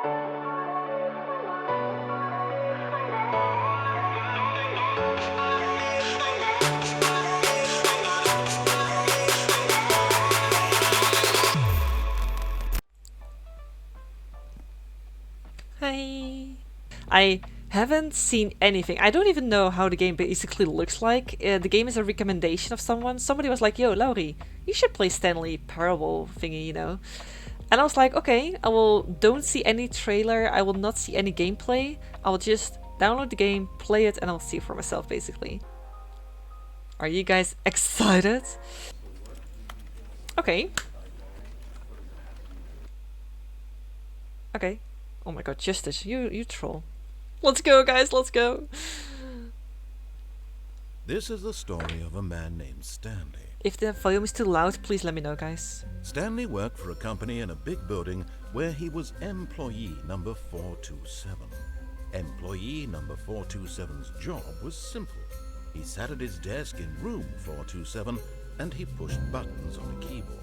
Hi. I haven't seen anything. I don't even know how the game basically looks like. The game is a recommendation of someone. Somebody was like, yo, Laurie, you should play Stanley Parable thingy, you know? And I was like, okay, don't see any trailer. I will not see any gameplay. I will just download the game, play it, and I'll see for myself, basically. Are you guys excited? Okay. Okay. Oh my god, Justice, you troll. Let's go, guys, let's go. This is the story of a man named Stanley. If the volume is too loud, please let me know, guys. Stanley worked for a company in a big building where he was employee number 427. Employee number 427's job was simple. He sat at his desk in room 427 and he pushed buttons on a keyboard.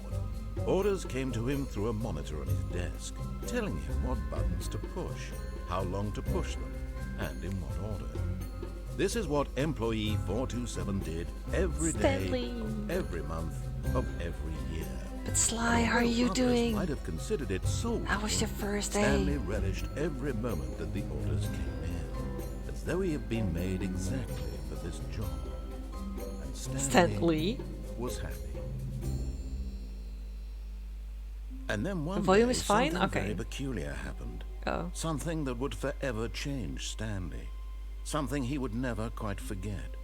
Orders came to him through a monitor on his desk, telling him what buttons to push, how long to push them, and in what order. This is what employee 427 did every day, every month of every year. But Sly, how are you doing? Might have considered it so. How was your first day? Stanley relished every moment that the orders came in, as though he had been made exactly for this job. And Stanley was happy. And then one volume day, is fine? something Okay. very peculiar happened. Oh. Something that would forever change Stanley. Something he would never quite forget.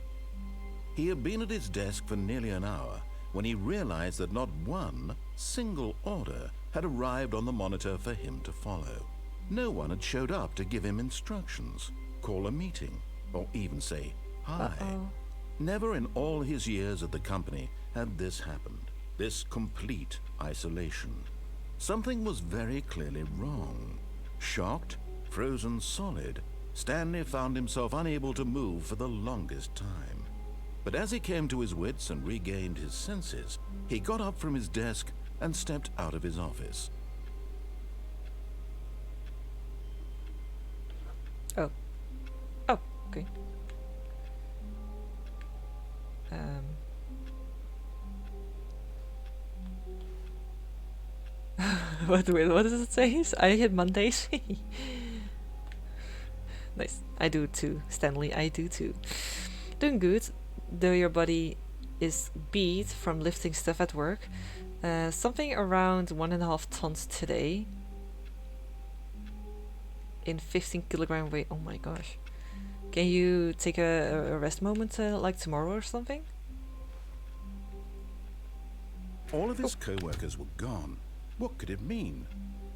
He had been at his desk for nearly an hour when he realized that not one single order had arrived on the monitor for him to follow. No one had showed up to give him instructions, call a meeting, or even say hi. Never in all his years at the company had this happened. This complete isolation. Something was very clearly wrong. Shocked, frozen solid, Stanley found himself unable to move for the longest time. But as he came to his wits and regained his senses, he got up from his desk and stepped out of his office. Oh, okay. What does it say? I hit Mondays. Nice. I do too, Stanley. I do too. Doing good, though your body is beat from lifting stuff at work. Something around 1.5 tons today. In 15 kilogram weight. Oh my gosh. Can you take a rest moment like tomorrow or something? All of his co-workers were gone. What could it mean?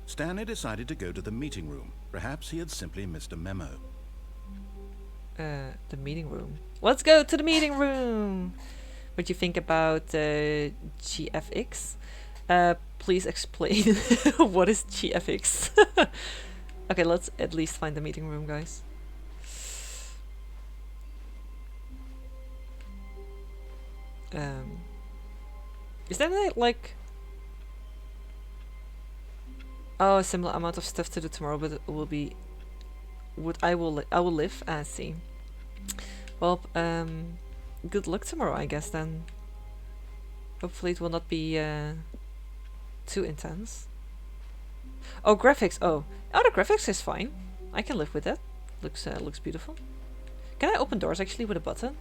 Stanley decided to go to the meeting room. Perhaps he had simply missed a memo. The meeting room. Let's go to the meeting room! What do you think about GFX? Please explain what is GFX? Okay, let's at least find the meeting room, guys. Is that like... Oh, a similar amount of stuff to do tomorrow, but it will be... I will live. I see. Well, good luck tomorrow, I guess, then. Hopefully it will not be too intense. Oh, graphics. Oh, the graphics is fine. I can live with that. Looks beautiful. Can I open doors actually with a button?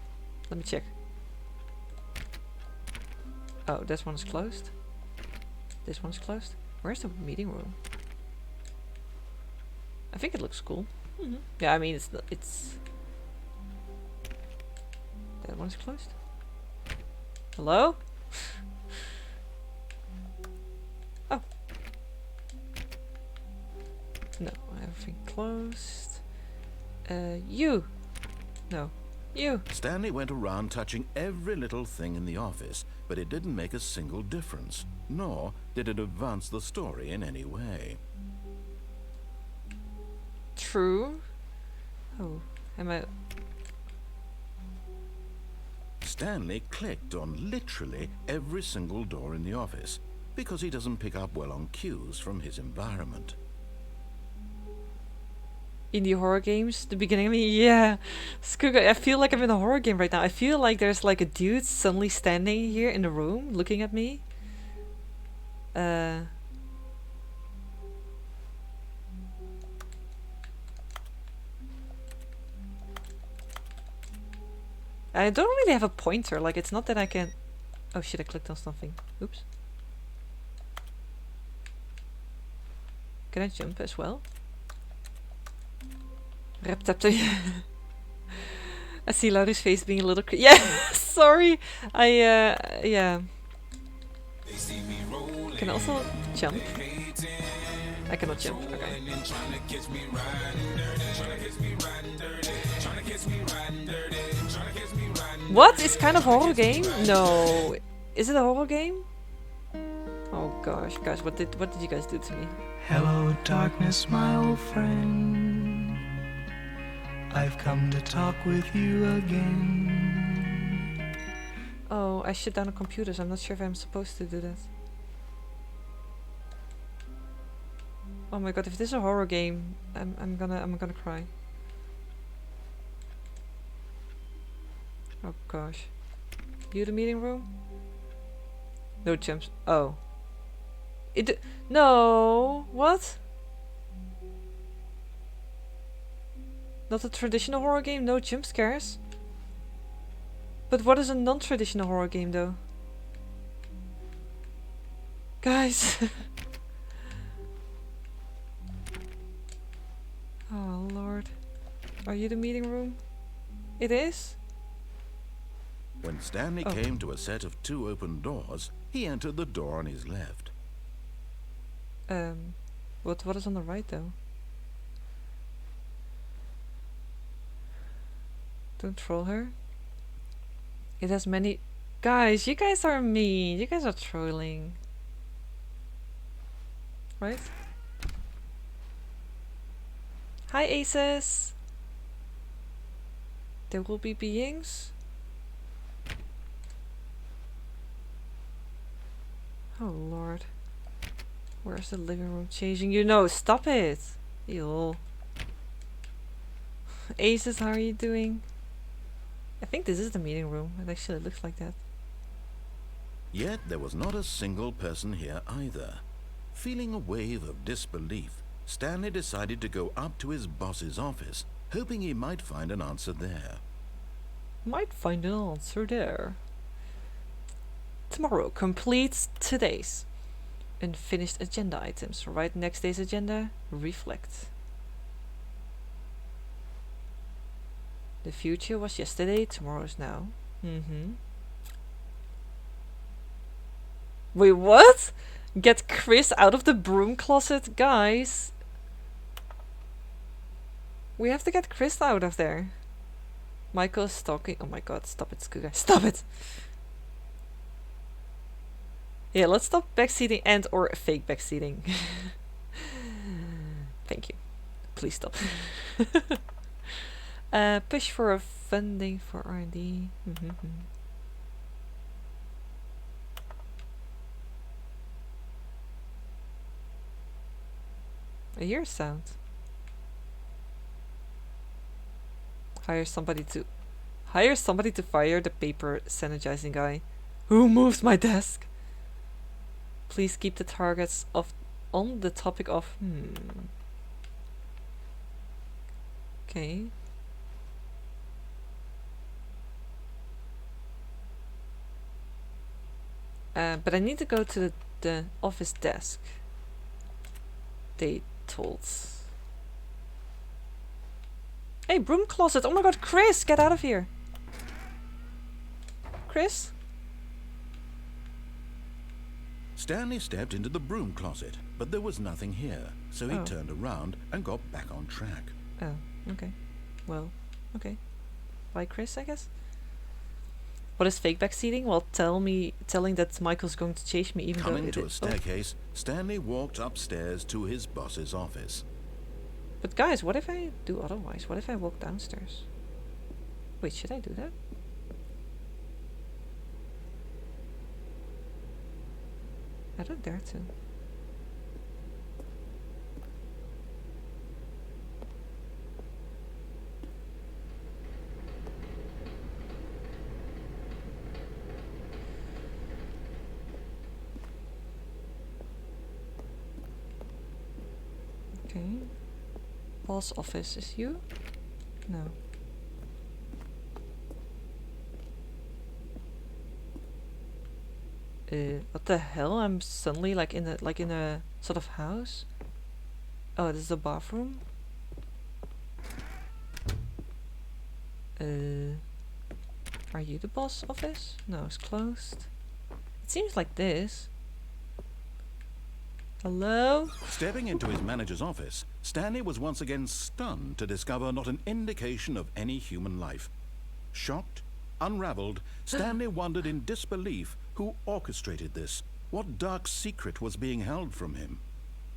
Let me check. Oh, this one's closed. This one's closed. Where's the meeting room? I think it looks cool. Yeah, I mean it's. That one's closed. Hello? Oh. No, everything closed. You. No. You. Stanley went around touching every little thing in the office, but it didn't make a single difference, nor did it advance the story in any way. True. Oh, am I... Stanley clicked on literally every single door in the office, because he doesn't pick up well on cues from his environment. indie horror games. The beginning of me, yeah. Skugga, I feel like I'm in a horror game right now. I feel like there's like a dude suddenly standing here in the room, looking at me. I don't really have a pointer. Like, it's not that I can... Oh shit, I clicked on something. Oops. Can I jump as well? Reptapto. I see Laurie's face being a little yeah, sorry. Yeah. Can I also jump? I cannot jump, okay. What? It's kind of horror game? No. Is it a horror game? Oh gosh, guys, what did you guys do to me? Hello, darkness, my old friend. I've come to talk with you again. Oh, I shut down the computers. I'm not sure if I'm supposed to do that. Oh my god, if this is a horror game, I'm gonna cry. Oh gosh. You the meeting room? No jumps. Oh. No. What? Not a traditional horror game? No jump scares? But what is a non-traditional horror game though? Guys. Oh lord. Are you the meeting room? It is? When Stanley came to a set of 2 open doors, he entered the door on his left. What is on the right though? Don't troll her. It has many... Guys, you guys are mean. You guys are trolling. Right? Hi, Aces. There will be beings. Oh, Lord. Where's the living room changing? You know, stop it. Ew. Aces, how are you doing? I think this is the meeting room. It actually looks like that. Yet there was not a single person here either. Feeling a wave of disbelief, Stanley decided to go up to his boss's office, hoping he might find an answer there. Might find an answer there. Tomorrow, complete today's unfinished agenda items. Write next day's agenda. Reflect. The future was yesterday, tomorrow is now. Wait, what? Get Chris out of the broom closet, guys. We have to get Chris out of there. Michael is stalking. Oh my god, stop it, Skugga. Stop it! Yeah, let's stop backseating and or fake backseating. Thank you. Please stop. Push for a funding for R&D. I hear a sound. Hire somebody to fire the paper sanitizing guy. Who moves my desk? Please keep the targets on the topic of Okay. But I need to go to the office desk. They told. Hey, broom closet! Oh my god, Chris! Get out of here! Chris? Stanley stepped into the broom closet, but there was nothing here, so he Oh. turned around and got back on track. Oh, okay. Well, okay. Bye, Chris, I guess? What is fake backseating? Well, telling that Michael's going to chase me even though Coming it to a is... staircase, Stanley walked upstairs to his boss's office. But guys, what if I do otherwise? What if I walk downstairs? Wait, should I do that? I don't dare to. Okay. Boss office is you? No. What the hell? I'm suddenly like in a sort of house. Oh, this is a bathroom. Are you the boss office? No, it's closed. It seems like this. Hello? Stepping into his manager's office, Stanley was once again stunned to discover not an indication of any human life. Shocked, unraveled, Stanley wondered in disbelief who orchestrated this. What dark secret was being held from him?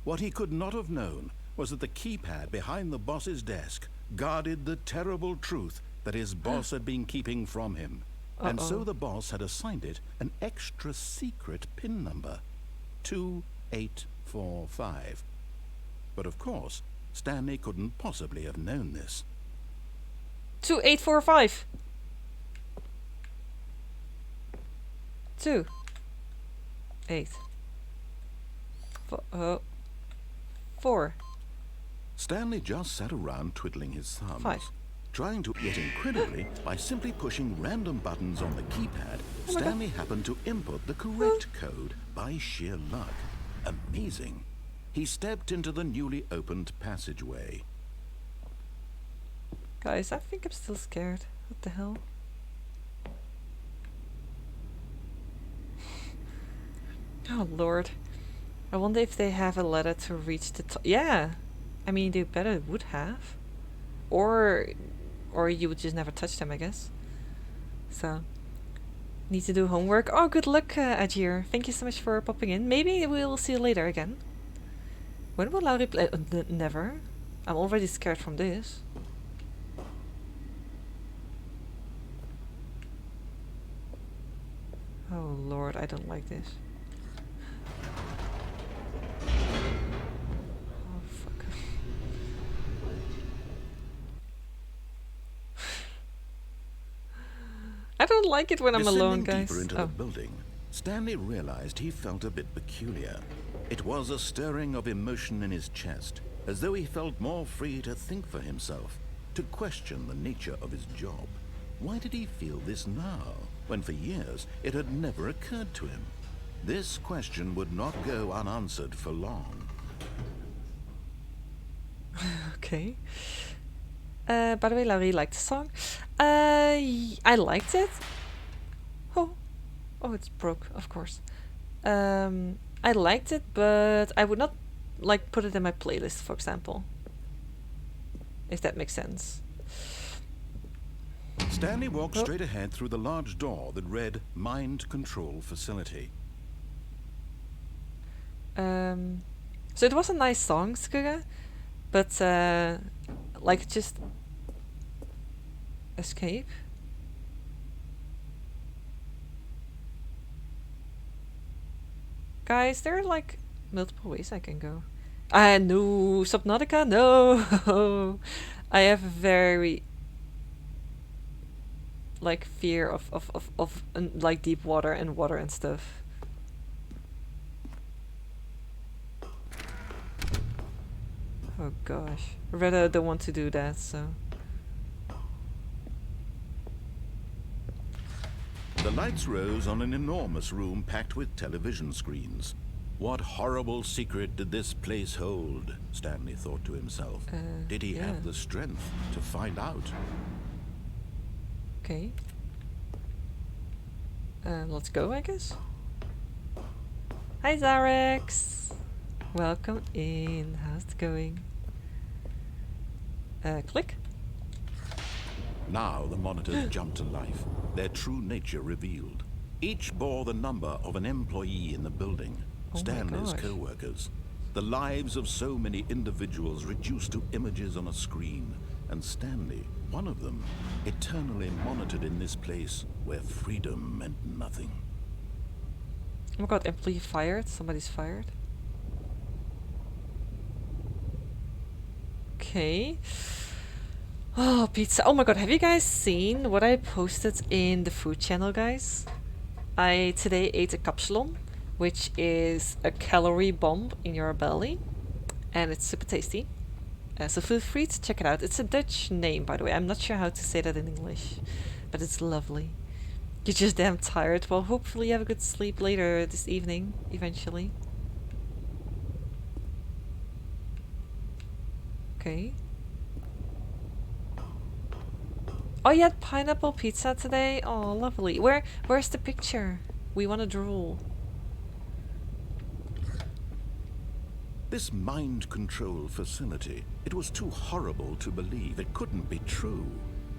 What he could not have known was that the keypad behind the boss's desk guarded the terrible truth that his boss had been keeping from him. And so the boss had assigned it an extra secret PIN number. 2845. But of course, Stanley couldn't possibly have known this. 2845. 2 8 4 Stanley just sat around twiddling his thumbs. 5. Trying to, yet incredibly, by simply pushing random buttons on the keypad, Stanley happened to input the correct code by sheer luck. Amazing. He stepped into the newly opened passageway. Guys, I think I'm still scared. What the hell? Oh lord. I wonder if they have a ladder to reach the top. Yeah! I mean, they better would have. Or you would just never touch them, I guess. So, need to do homework. Oh, good luck, Ajir. Thank you so much for popping in. Maybe we'll see you later again. When will Laurie play? Never. I'm already scared from this. Oh lord, I don't like this. Oh fuck. I don't like it when I'm alone, Descending guys. deeper into the building, Stanley realized he felt a bit peculiar. It was a stirring of emotion in his chest, as though he felt more free to think for himself, to question the nature of his job. Why did he feel this now, when for years it had never occurred to him? This question would not go unanswered for long. Okay. By the way, Laurie liked the song. I liked it. Oh, it's broke, of course. I liked it, but I would not like put it in my playlist, for example. If that makes sense. Stanley walked straight ahead through the large door that read Mind Control Facility. So it was a nice song, Skugga, but like just escape. Guys, there are like multiple ways I can go. No, Subnautica, no. I have very like fear of like deep water and stuff. Oh gosh, I rather don't want to do that, so. The lights rose on an enormous room packed with television screens. What horrible secret did this place hold? Stanley thought to himself. Did he have the strength to find out? Okay. Let's go, I guess. Hi, Zarex. Welcome in. How's it going? Click. Now the monitors jumped to life, their true nature revealed. Each bore the number of an employee in the building, Stanley's co-workers. The lives of so many individuals reduced to images on a screen, and Stanley, one of them, eternally monitored in this place where freedom meant nothing. Oh my god, employee fired? Somebody's fired? Okay. Oh, pizza. Oh my god, have you guys seen what I posted in the food channel, guys? I today ate a capsulon, which is a calorie bomb in your belly. and it's super tasty. So feel free to check it out. It's a Dutch name, by the way. I'm not sure how to say that in English, but it's lovely. You're just damn tired. Well, hopefully you have a good sleep later this evening, eventually. Okay. Oh, you had pineapple pizza today? Oh, lovely. Where's the picture? We want to drool. This mind control facility, it was too horrible to believe. It couldn't be true.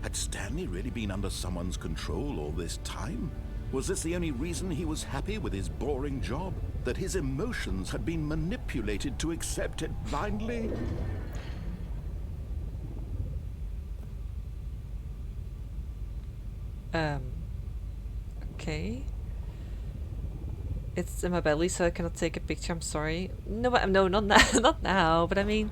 Had Stanley really been under someone's control all this time? Was this the only reason he was happy with his boring job? That his emotions had been manipulated to accept it blindly? Okay. It's in my belly, so I cannot take a picture. I'm sorry. No, no, not now. Not now. But I mean.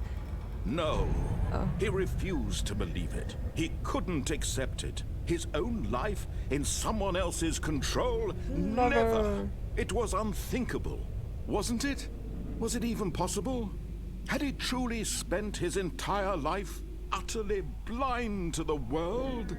No. Oh. He refused to believe it. He couldn't accept it. His own life in someone else's control? Never. It was unthinkable, wasn't it? Was it even possible? Had he truly spent his entire life utterly blind to the world?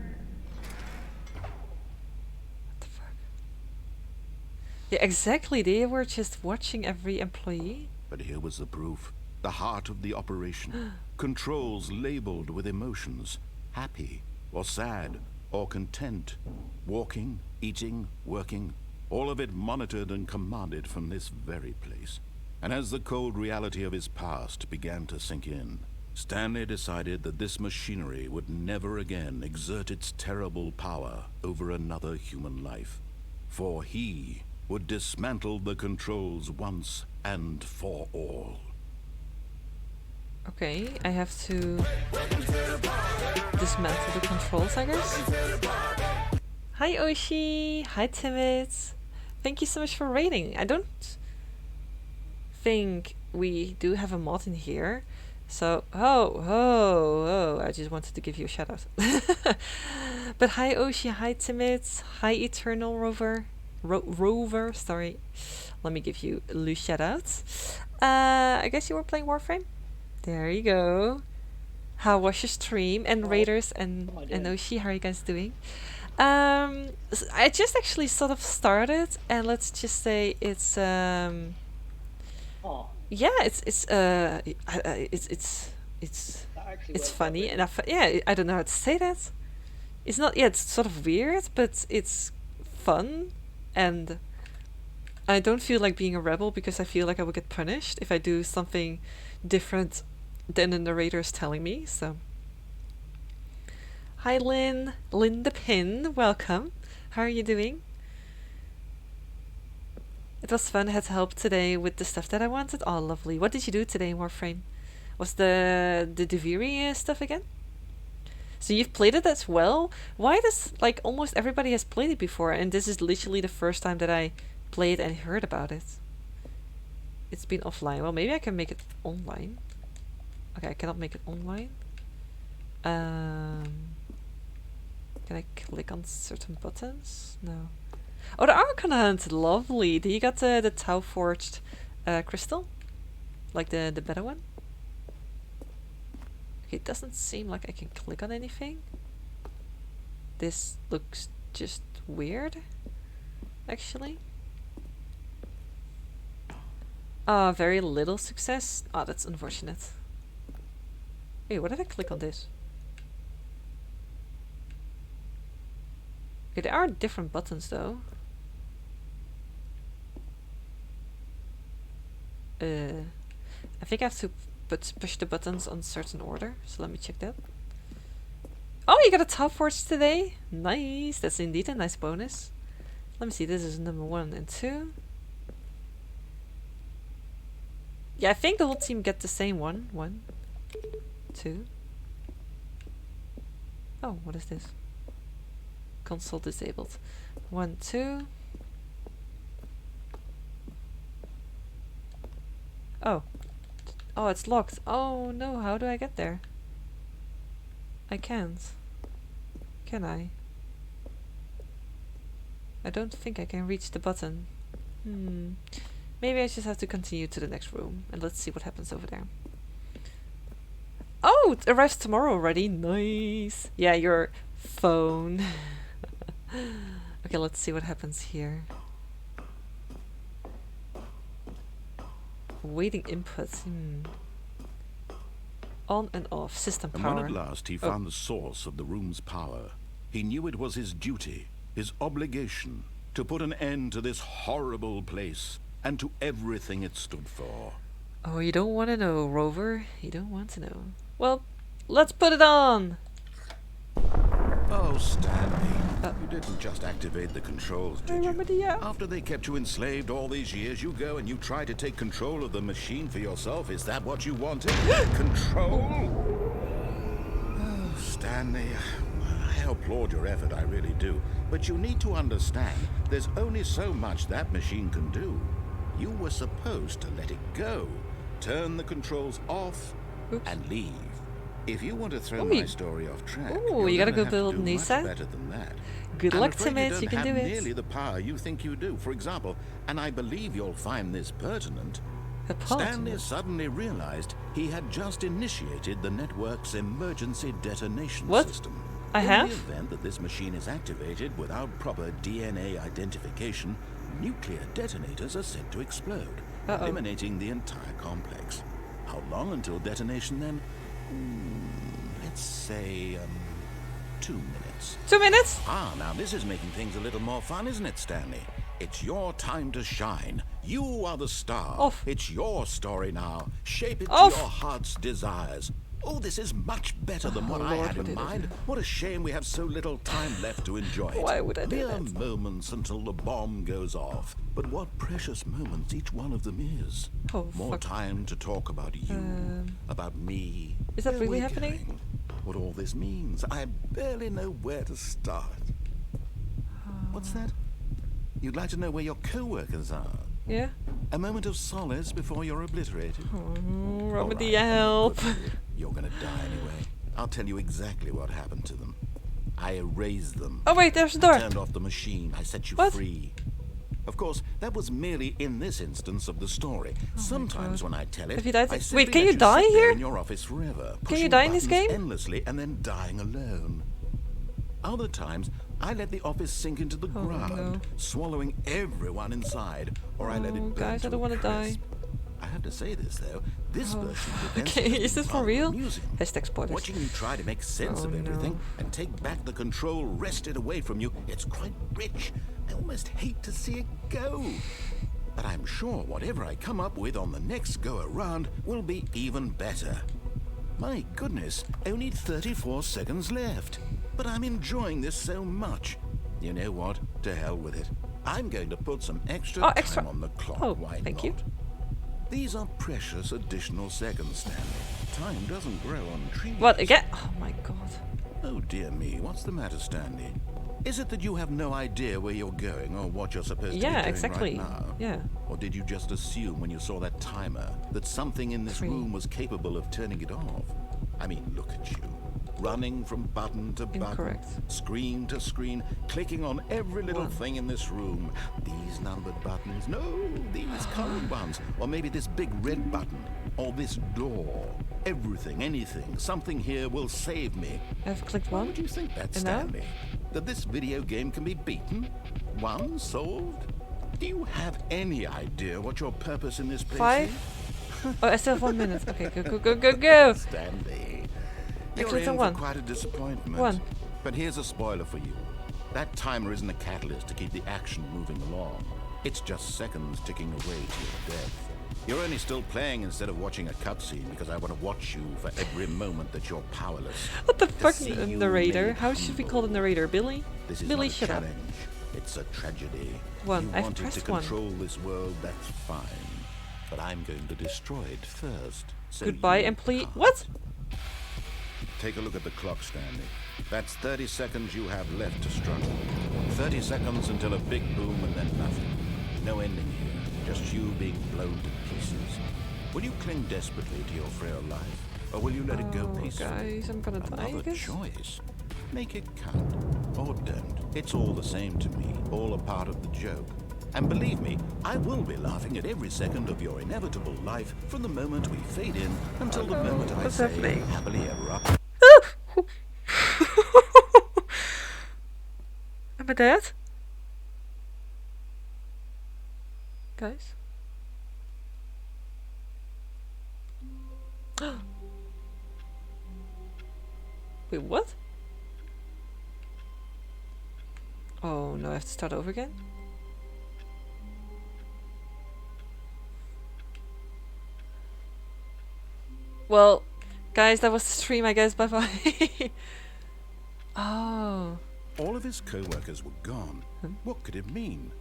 Yeah, exactly. They were just watching every employee. But here was the proof. The heart of the operation. Controls labeled with emotions. Happy, or sad, or content. Walking, eating, working. All of it monitored and commanded from this very place. And as the cold reality of his past began to sink in, Stanley decided that this machinery would never again exert its terrible power over another human life. For he would dismantle the controls once and for all. Okay, I have to dismantle the controls, I guess. Hi Oshi! Hi Timid! Thank you so much for raiding. I don't think we do have a mod in here. So, I just wanted to give you a shout out. But hi Oshi, hi Timid, hi Eternal Rover. Rover, sorry. Let me give you a shout out. I guess you were playing Warframe? There you go. How was your stream? And Raiders and Oshi, how are you guys doing? I just actually sort of started, and let's just say it's yeah, it's funny, and I don't know how to say that. It's not, yeah, it's sort of weird, but it's fun, and I don't feel like being a rebel because I feel like I would get punished if I do something different than the narrator is telling me. So, hi Lynn the Pin, welcome. How are you doing? It was fun. I had help today with the stuff that I wanted. Oh, lovely. What did you do today in Warframe? Was the Deviri stuff again? So you've played it as well? Why does, like, almost everybody has played it before, and this is literally the first time that I played and heard about it. It's been offline. Well, maybe I can make it online. Okay, I cannot make it online. Can I click on certain buttons? No. Oh, the Arcana Hunt! Lovely! Do you got the Tau Forged crystal? Like the better one? Okay, it doesn't seem like I can click on anything. This looks just weird, actually. Very little success. Oh, that's unfortunate. Wait, what if I click on this? Okay, there are different buttons though. I think I have to push the buttons on certain order, so let me check that. Oh, you got a Top Forge today? Nice, that's indeed a nice bonus. Let me see, this is number 1 and 2. Yeah, I think the whole team get the same one. 1, 2. Oh, what is this? Console disabled. 1, 2. Oh. Oh, it's locked. Oh no, how do I get there? I can't. Can I? I don't think I can reach the button. Maybe I just have to continue to the next room and let's see what happens over there. Oh, it arrives tomorrow already. Nice. Yeah, your phone. Okay, let's see what happens here. Waiting inputs. On and off. System And when power. at last he found the source of the room's power, he knew it was his duty, his obligation, to put an end to this horrible place and to everything it stood for. Oh, you don't want to know, Rover. You don't want to know. Well, let's put it on. Oh, Stanley, you didn't just activate the controls, I did remember you? the app. After they kept you enslaved all these years, you go and you try to take control of the machine for yourself. Is that what you wanted? Control? Oh, Stanley, I applaud your effort, I really do. But you need to understand, there's only so much that machine can do. You were supposed to let it go, turn the controls off, and leave. If you want to throw my story off track, you gotta go build Nisa. better than that. Good I'm luck, afraid Timmins. You can do don't have it. nearly the power you think you do. For example, and I believe you'll find this pertinent, Stanley suddenly realized he had just initiated the network's emergency detonation system. I have? In the event that this machine is activated without proper DNA identification, nuclear detonators are said to explode, eliminating the entire complex. How long until detonation then? Let's say, 2 minutes. 2 minutes? Ah, now this is making things a little more fun, isn't it, Stanley? It's your time to shine. You are the star. Off. It's your story now. Shape it Off. to your heart's desires. Oh, this is much better than what I Lord, had what in did I mind. do? What a shame we have so little time left to enjoy it. Why would I do Mere that? moments until the bomb goes off. But what precious moments each one of them is. Oh, More fuck. time to talk about you, about me. Is that where really we're happening? going, what all this means. I barely know where to start. What's that? You'd like to know where your co-workers are? Yeah? A moment of solace before you're obliterated? Remedy, All right, help. good for you. You're gonna die anyway. I'll tell you exactly what happened to them. I erased them. Oh, wait, there's a I door. turned off the machine. I set you What? free. Of course, that was merely in this instance of the story. Sometimes when I tell it, Have you died? I Wait, simply can let you die sit there here? in your office forever, Can you pushing die in this buttons game? endlessly and then dying alone. Other times, I let the office sink into the ground, no. swallowing everyone inside, or I let it burn guys, I to don't a want to die. crisp. I have to say this though, this version of events Okay, has is been this for rather real? amusing. Hashtag spoilers. Watching you try to make sense Oh, of everything no. and take back the control wrested away from you, it's quite rich. I almost hate to see it go. But I'm sure whatever I come up with on the next go around will be even better. My goodness, only 34 seconds left. But I'm enjoying this so much. You know what? To hell with it. I'm going to put some extra extra. time on the clock. Oh, Why thank not? you. These are precious additional seconds, Stanley. Time doesn't grow on trees. What, again? Oh my god. Oh dear me, what's the matter, Stanley? Is it that you have no idea where you're going or what you're supposed to be Yeah, doing exactly. right now? Yeah. Or did you just assume when you saw that timer that something in this 3. room was capable of turning it off? I mean, look at you. Running from button to button, Incorrect. screen to screen, clicking on every little 1. thing in this room. These numbered buttons, no, these colored ones. Or maybe this big red button, or this door. Everything, anything, something here will save me. I've clicked Why 1. would you think that, And now? Stanley? That this video game can be beaten? Won? Solved? Do you have any idea what your purpose in this place 5. is? Oh, I still have 1 minute. Okay, go, go, go, go, go. Stanley, I you're clicked in on for 1. quite a disappointment. 1. But here's a spoiler for you. That timer isn't a catalyst to keep the action moving along. It's just seconds ticking away to your death. You're only still playing instead of watching a cutscene because I want to watch you for every moment that you're powerless. What the To fuck, see you narrator? made How should we call the humble. narrator? Billy? This is Billy, not a shut up. challenge. It's a tragedy. 1. You I've wanted to pressed 1. control this world, that's fine. But I'm going to destroy it first. So Goodbye you and please. can't. What? Take a look at the clock, Stanley. That's 30 seconds you have left to struggle. 30 seconds until a big boom and then nothing. No ending here. Just you being blown to pieces. Will you cling desperately to your frail life? Or will you let it go peacefully? Guys, I'm gonna die, I Another guess. choice. Make it count. Or don't. It's all the same to me. All a part of the joke. And believe me, I will be laughing at every second of your inevitable life from the moment we fade in until the moment I what's say happening? happily ever after. Am I dead? Guys? Wait, what? Oh no, I have to start over again? Well, guys, that was the stream, I guess. Bye bye. Oh. All of his co-workers were gone. What could it mean?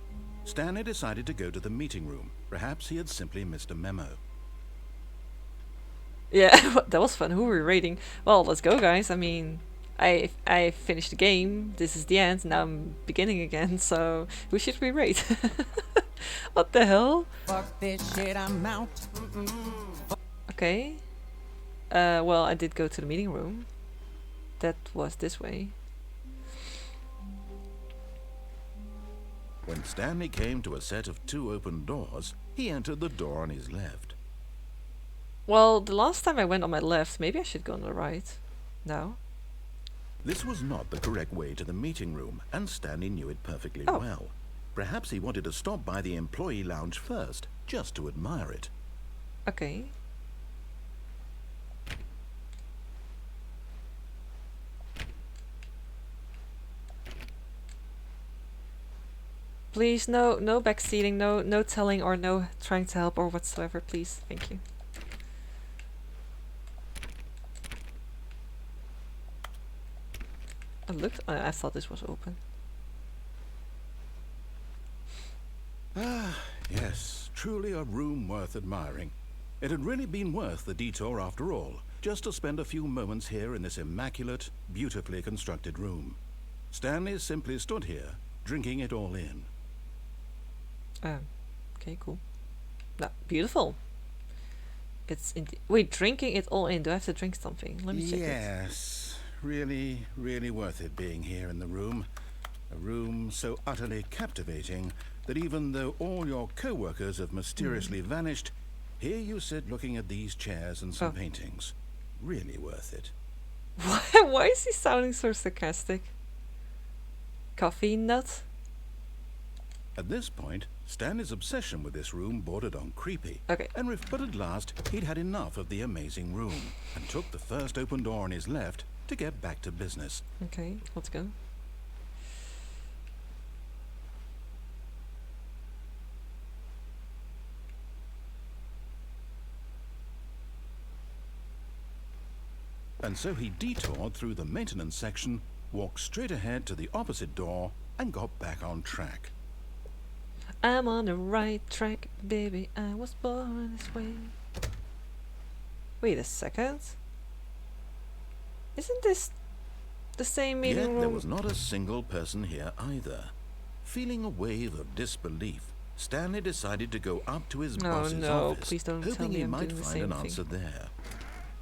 Stanley decided to go to the meeting room. Perhaps he had simply missed a memo. Yeah, that was fun. Who were we raiding? Well, let's go, guys. I mean, I finished the game. This is the end. Now I'm beginning again. So who should we raid? What the hell? Fuck this shit, I'm out. Okay. Well, I did go to the meeting room. That was this way. When Stanley came to a set of 2 open doors, he entered the door on his left. Well, the last time I went on my left, maybe I should go on the right. No. This was not the correct way to the meeting room, and Stanley knew it perfectly Oh. well. Perhaps he wanted to stop by the employee lounge first, just to admire it. Okay. Please, no backseating, no telling or no trying to help or whatsoever, please. Thank you. I looked. I thought this was open. Ah, yes, truly a room worth admiring. It had really been worth the detour after all, just to spend a few moments here in this immaculate, beautifully constructed room. Stanley simply stood here, drinking it all in. Okay, cool. No, beautiful. It's wait, drinking it all in. Do I have to drink something? Let me check it. Yes, really, really worth it being here in the room. A room so utterly captivating that even though all your co-workers have mysteriously vanished, here you sit looking at these chairs and some paintings. Really worth it. Why is he sounding so sarcastic? Coffee nut? At this point, Stanley's obsession with this room bordered on creepy. Okay. But at last, he'd had enough of the amazing room and took the first open door on his left to get back to business. Okay, let's go. And so he detoured through the maintenance section, walked straight ahead to the opposite door, and got back on track. I'm on the right track, baby. I was born this way. Wait a second. Isn't this the same meeting Yet room? there was not a single person here either. Feeling a wave of disbelief, Stanley decided to go up to his boss's office, please don't tell hoping me he I'm might doing the find same an thing. answer there.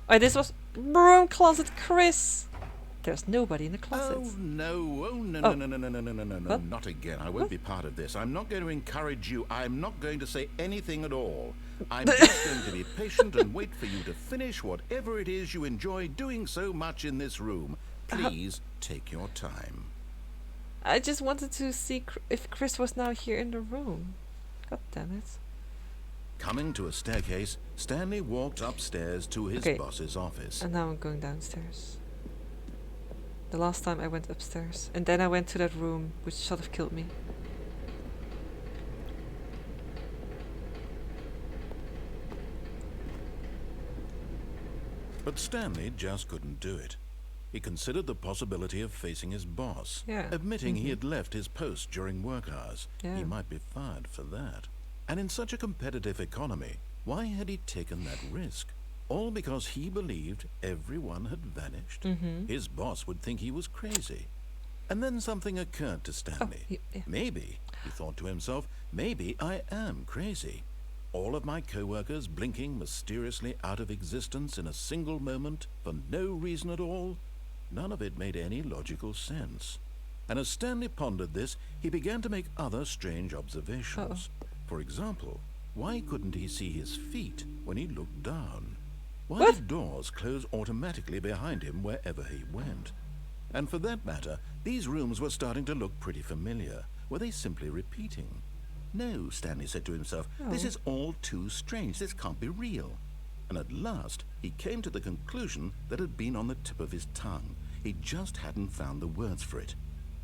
Oh, this was broom closet Chris. There's nobody in the closet. Oh no, Oh. no, What? not again. I won't What? be part of this. I'm not going to encourage you. I'm not going to say anything at all. I'm just going to be patient and wait for you to finish whatever it is you enjoy doing so much in this room. Please take your time. I just wanted to see if Chris was now here in the room. God damn it. Coming to a staircase, Stanley walked upstairs to his Okay. boss's office. And now I'm going downstairs. The last time I went upstairs. And then I went to that room, which should have killed me. But Stanley just couldn't do it. He considered the possibility of facing his boss, Yeah. admitting he had left his post during work hours. Yeah. He might be fired for that. And in such a competitive economy, why had he taken that risk? All because he believed everyone had vanished? His boss would think he was crazy. And then something occurred to Stanley. yeah. Maybe, he thought to himself, maybe I am crazy. All of my co-workers blinking mysteriously out of existence in a single moment for no reason at all? None of it made any logical sense. And as Stanley pondered this, he began to make other strange observations. For example, why couldn't he see his feet when he looked down? Why What? did doors close automatically behind him wherever he went? And for that matter, these rooms were starting to look pretty familiar. Were they simply repeating? No, Stanley said to himself, this is all too strange. This can't be real. And at last, he came to the conclusion that had been on the tip of his tongue. He just hadn't found the words for it.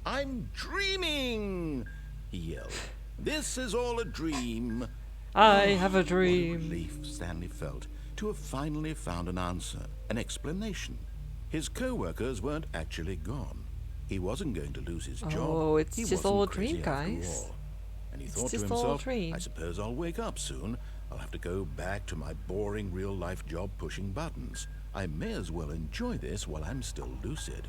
"I'm dreaming!" he yelled. "This is all a dream." I have a What a dream. relief Stanley felt to have finally found an answer, an explanation. His co-workers weren't actually gone. He wasn't going to lose his job. Oh, it's He just wasn't all a crazy dream, after guys. all. And he It's thought to just all a himself, dream. I suppose I'll wake up soon. I'll have to go back to my boring real-life job pushing buttons. I may as well enjoy this while I'm still lucid.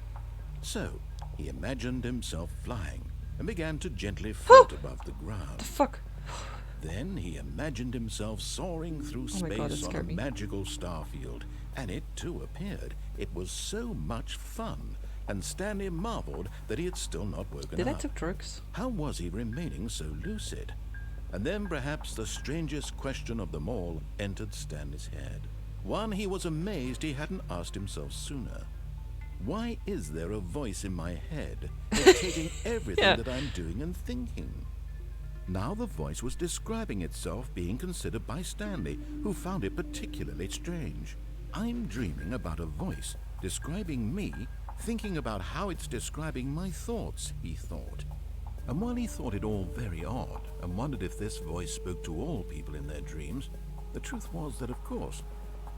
So, he imagined himself flying and began to gently float above the ground. The fuck? Then he imagined himself soaring through Oh my God, that space on a scared me. magical starfield, and it too appeared. It was so much fun, and Stanley marveled that he had still not woken Did I up. took drugs? How was he remaining so lucid? And then perhaps the strangest question of them all entered Stanley's head. One he was amazed he hadn't asked himself sooner. Why is there a voice in my head dictating everything Yeah. that I'm doing and thinking? Now the voice was describing itself being considered by Stanley, who found it particularly strange. I'm dreaming about a voice describing me, thinking about how it's describing my thoughts, he thought. And while he thought it all very odd and wondered if this voice spoke to all people in their dreams, the truth was that, of course,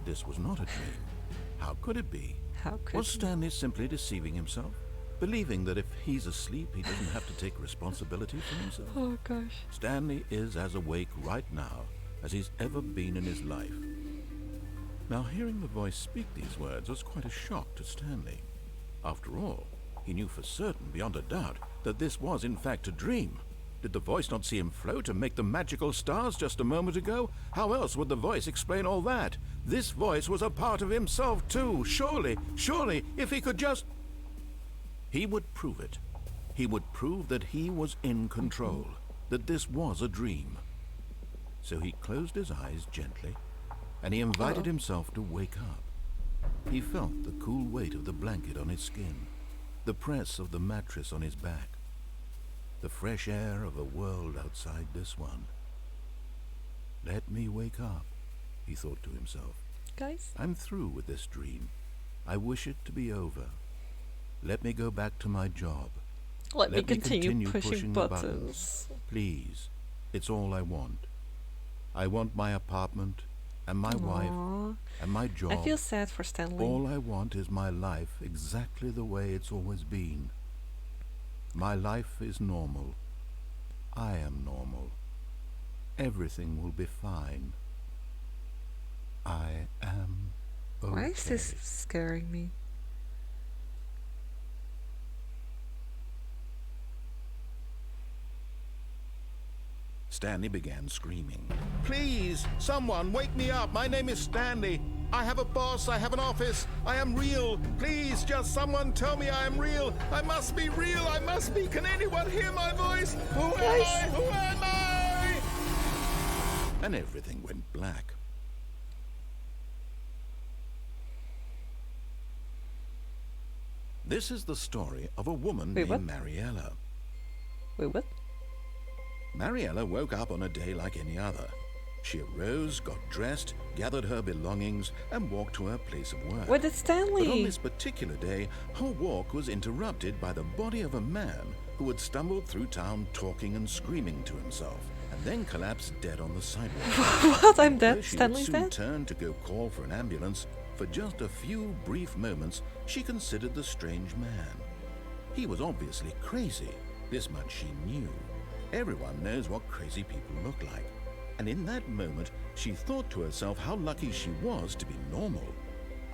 this was not a dream. How could it be? How could Was you? Stanley simply deceiving himself? Believing that if he's asleep, he doesn't have to take responsibility for himself? Oh gosh. Stanley is as awake right now as he's ever been in his life. Now, hearing the voice speak these words was quite a shock to Stanley. After all, he knew for certain, beyond a doubt, that this was in fact a dream. Did the voice not see him float and make the magical stars just a moment ago? How else would the voice explain all that? This voice was a part of himself too. Surely, if he could just... He would prove it. He would prove that he was in control, that this was a dream. So he closed his eyes gently, and he invited himself to wake up. He felt the cool weight of the blanket on his skin, the press of the mattress on his back, the fresh air of a world outside this one. Let me wake up, he thought to himself. Guys? I'm through with this dream. I wish it to be over. Let me go back to my job. Let me Let me continue continue pushing pushing the buttons. Please, it's all I want. I want my apartment, and my wife, Aw. and my job. I feel sad for Stanley. All I want is my life exactly the way it's always been. My life is normal. I am normal. Everything will be fine. I am okay. Why is this scaring me? Stanley began screaming. Please, someone, wake me up. My name is Stanley. I have a boss. I have an office. I am real. Please, just someone tell me I am real. I must be real. I must be. Can anyone hear my voice? Who am I? Who am I? And everything went black. This is the story of a woman Wait, named what? Mariella. Wait, what? Mariella woke up on a day like any other. She arose, got dressed, gathered her belongings, and walked to her place of work. Where did But on Stanley? this particular day, her walk was interrupted by the body of a man who had stumbled through town talking and screaming to himself, and then collapsed dead on the sidewalk. What? I'm Though dead. she would Stanley's soon dead? turn to go call for an ambulance, for just a few brief moments, she considered the strange man. He was obviously crazy. This much she knew. Everyone knows what crazy people look like. And in that moment, she thought to herself how lucky she was to be normal.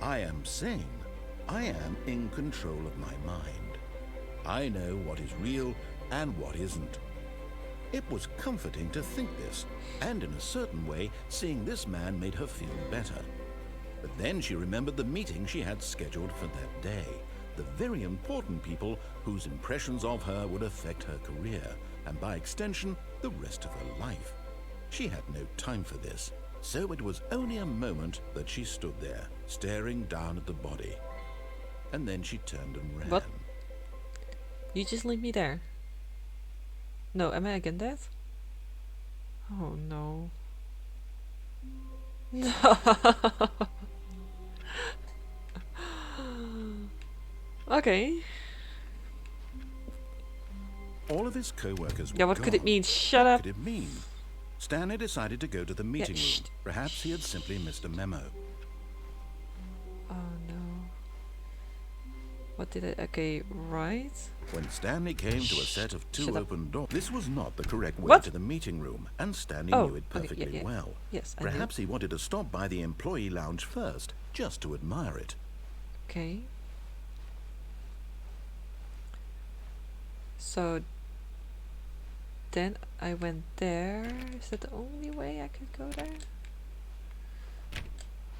I am sane. I am in control of my mind. I know what is real and what isn't. It was comforting to think this, and in a certain way, seeing this man made her feel better. But then she remembered the meeting she had scheduled for that day, the very important people whose impressions of her would affect her career, and by extension, the rest of her life. She had no time for this, so it was only a moment that she stood there, staring down at the body. And then she turned and ran. What? You just leave me there? No, am I again dead? Oh no. No. Okay. All of his co-workers were Yeah, what could it gone. mean? Shut What up. could it mean? Stanley decided to go to the meeting room. shh. Perhaps he had simply missed a memo. Oh no. What did I... Okay, right. When Stanley came to a set of two Shut up. open doors, this was not the correct way What? to the meeting room, and Stanley Oh, knew it okay, perfectly yeah. well. Yes, I knew. Perhaps he wanted to stop by the employee lounge first, just to admire it. Okay. So then I went there. Is that the only way I could go there?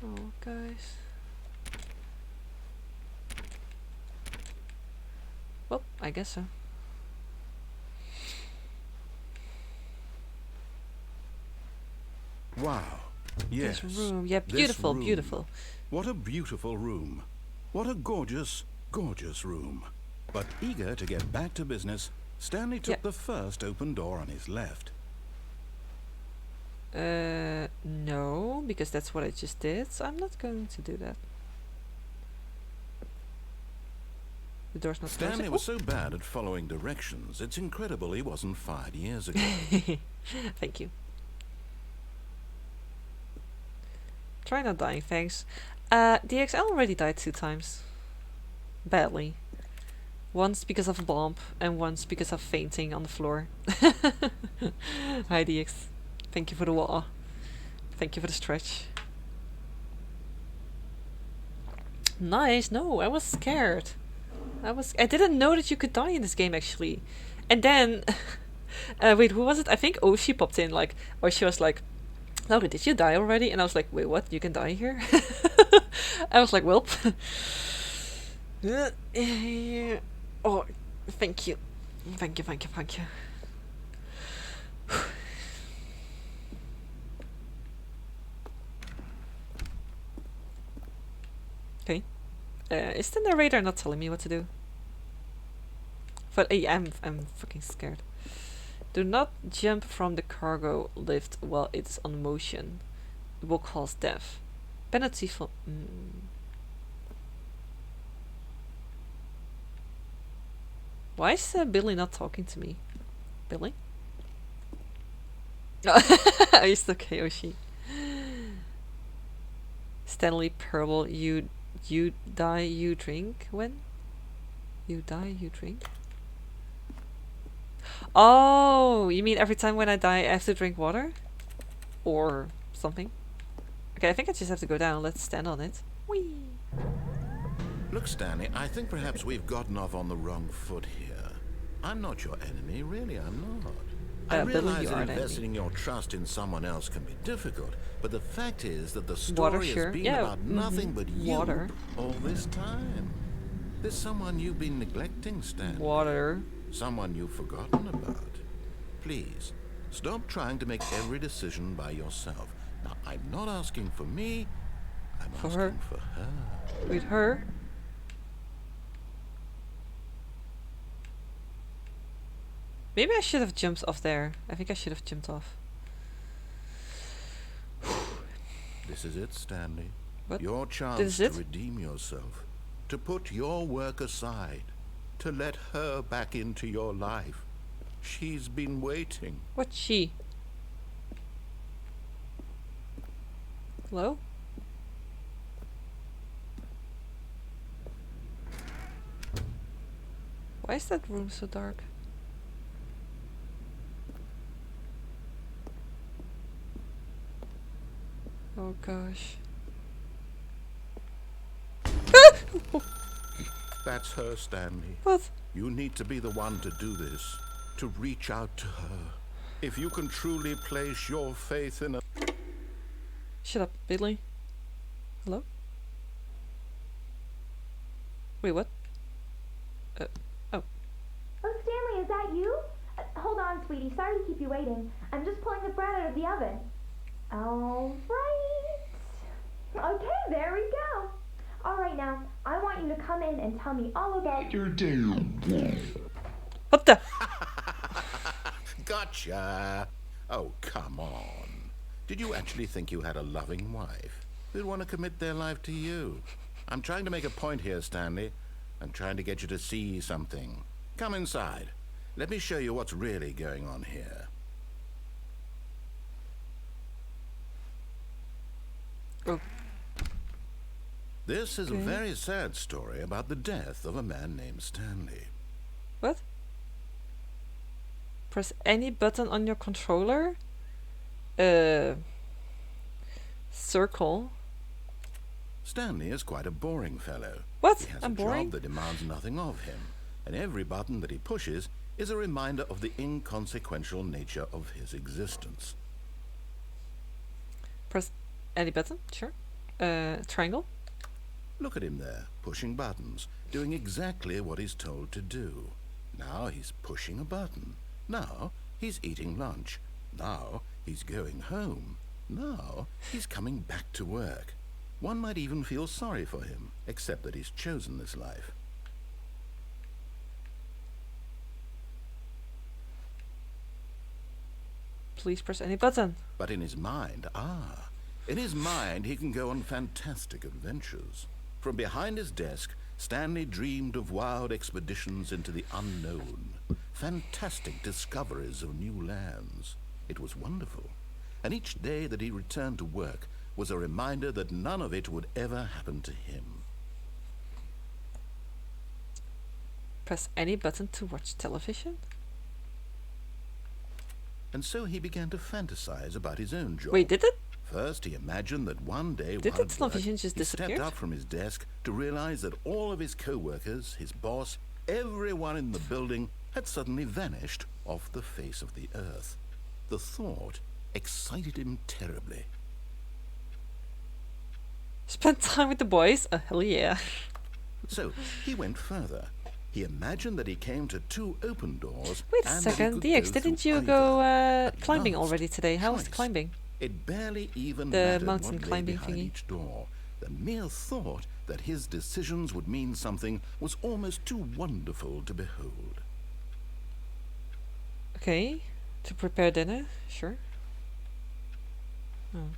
Oh, guys. Well, I guess so. Wow. Yes. This room. Yeah, this beautiful, room. beautiful. What a beautiful room. What a gorgeous, gorgeous room. But eager to get back to business, Stanley took Yeah. the first open door on his left. No, because that's what I just did, so I'm not going to do that. The door's not Stanley closing. was so bad at following directions, it's incredible he wasn't fired years ago. Thank you. Try not dying, thanks. DXL already died 2 times. Badly. Once because of a bomb, and once because of fainting on the floor. Hi DX. Thank you for the wall. Thank you for the stretch. Nice. No, I was scared. I didn't know that you could die in this game actually. And then wait, who was it? I think Oshi popped in like, or she was like, Laura, did you die already? And I was like, wait, what? You can die here? I was like, welp. Oh, thank you. Thank you, thank you, thank you. Okay. Is the narrator not telling me what to do? But I'm fucking scared. Do not jump from the cargo lift while it's on motion. It will cause death. Penalty for... Why is Billy not talking to me? Billy? Are you still Kyoshi? Stanley Parable, you die, you drink. When? You die, you drink? Oh, you mean every time when I die I have to drink water? Or something? Okay, I think I just have to go down. Let's stand on it. Whee! Look, Stanley, I think perhaps we've gotten off on the wrong foot here. I'm not your enemy, really, I'm not. I Billy, realize you that are an investing your trust in someone else can be difficult, but the fact is that the Water, story sure. has been Yeah, about nothing but you water. all this time. There's someone you've been neglecting, Stanley. Water. Someone you've forgotten about. Please, stop trying to make every decision by yourself. Now, I'm not asking for me, I'm For asking her. for her. With her. Maybe I should have jumped off there. I think I should have jumped off. This is it, Stanley. What? Your chance This is to it? redeem yourself. To put your work aside. To let her back into your life. She's been waiting. What's she? Hello? Why is that room so dark? Oh gosh. That's her, Stanley. What? You need to be the one to do this. To reach out to her. If you can truly place your faith in a... Shut up, Billy. Hello? Wait, what? Oh. Oh, Stanley, is that you? Hold on, sweetie. Sorry to keep you waiting. I'm just pulling the bread out of the oven. All right. Okay, there we go. All right, now, I want you to come in and tell me all about your day. What the? Gotcha! Oh, come on. Did you actually think you had a loving wife who'd want to commit their life to you? I'm trying to make a point here, Stanley. I'm trying to get you to see something. Come inside. Let me show you what's really going on here. Oh. This is Okay. a very sad story about the death of a man named Stanley. What? Press any button on your controller. Circle. Stanley is quite a boring fellow. What? He has I'm a boring? job that demands nothing of him, and every button that he pushes is a reminder of the inconsequential nature of his existence. Press any button. Sure. Triangle. Look at him there, pushing buttons, doing exactly what he's told to do. Now he's pushing a button. Now he's eating lunch. Now he's going home. Now he's coming back to work. One might even feel sorry for him, except that he's chosen this life. Please press any button. But in his mind, he can go on fantastic adventures. From behind his desk, Stanley dreamed of wild expeditions into the unknown, fantastic discoveries of new lands. It was wonderful, and each day that he returned to work was a reminder that none of it would ever happen to him. Press any button to watch television. And so he began to fantasize about his own job. Wait, did it? First, he imagined that one day Did while the at work, television just he stepped disappear? up from his desk to realize that all of his co-workers, his boss, everyone in the building had suddenly vanished off the face of the earth. The thought excited him terribly. Spend time with the boys? Oh, hell yeah. So he went further. He imagined that he came to two open doors. Wait a and that he second, could DX, go didn't through you either. go At climbing last, already today? How was the twice. climbing? It barely even The mattered mountain what lay climbing behind thingy. each door. The mere thought that his decisions would mean something was almost too wonderful to behold. Okay, to prepare dinner, sure. Oh.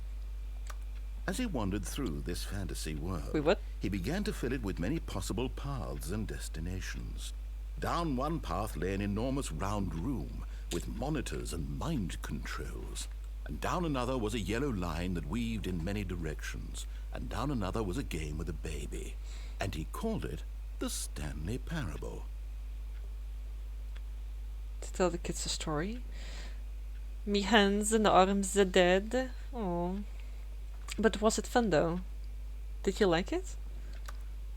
As he wandered through this fantasy world, Wait, what? he began to fill it with many possible paths and destinations. Down one path lay an enormous round room with monitors and mind controls. And down another was a yellow line that weaved in many directions. And down another was a game with a baby. And he called it the Stanley Parable. To tell the kids a story. Me hands and arms are dead. Oh. But was it fun though? Did you like it?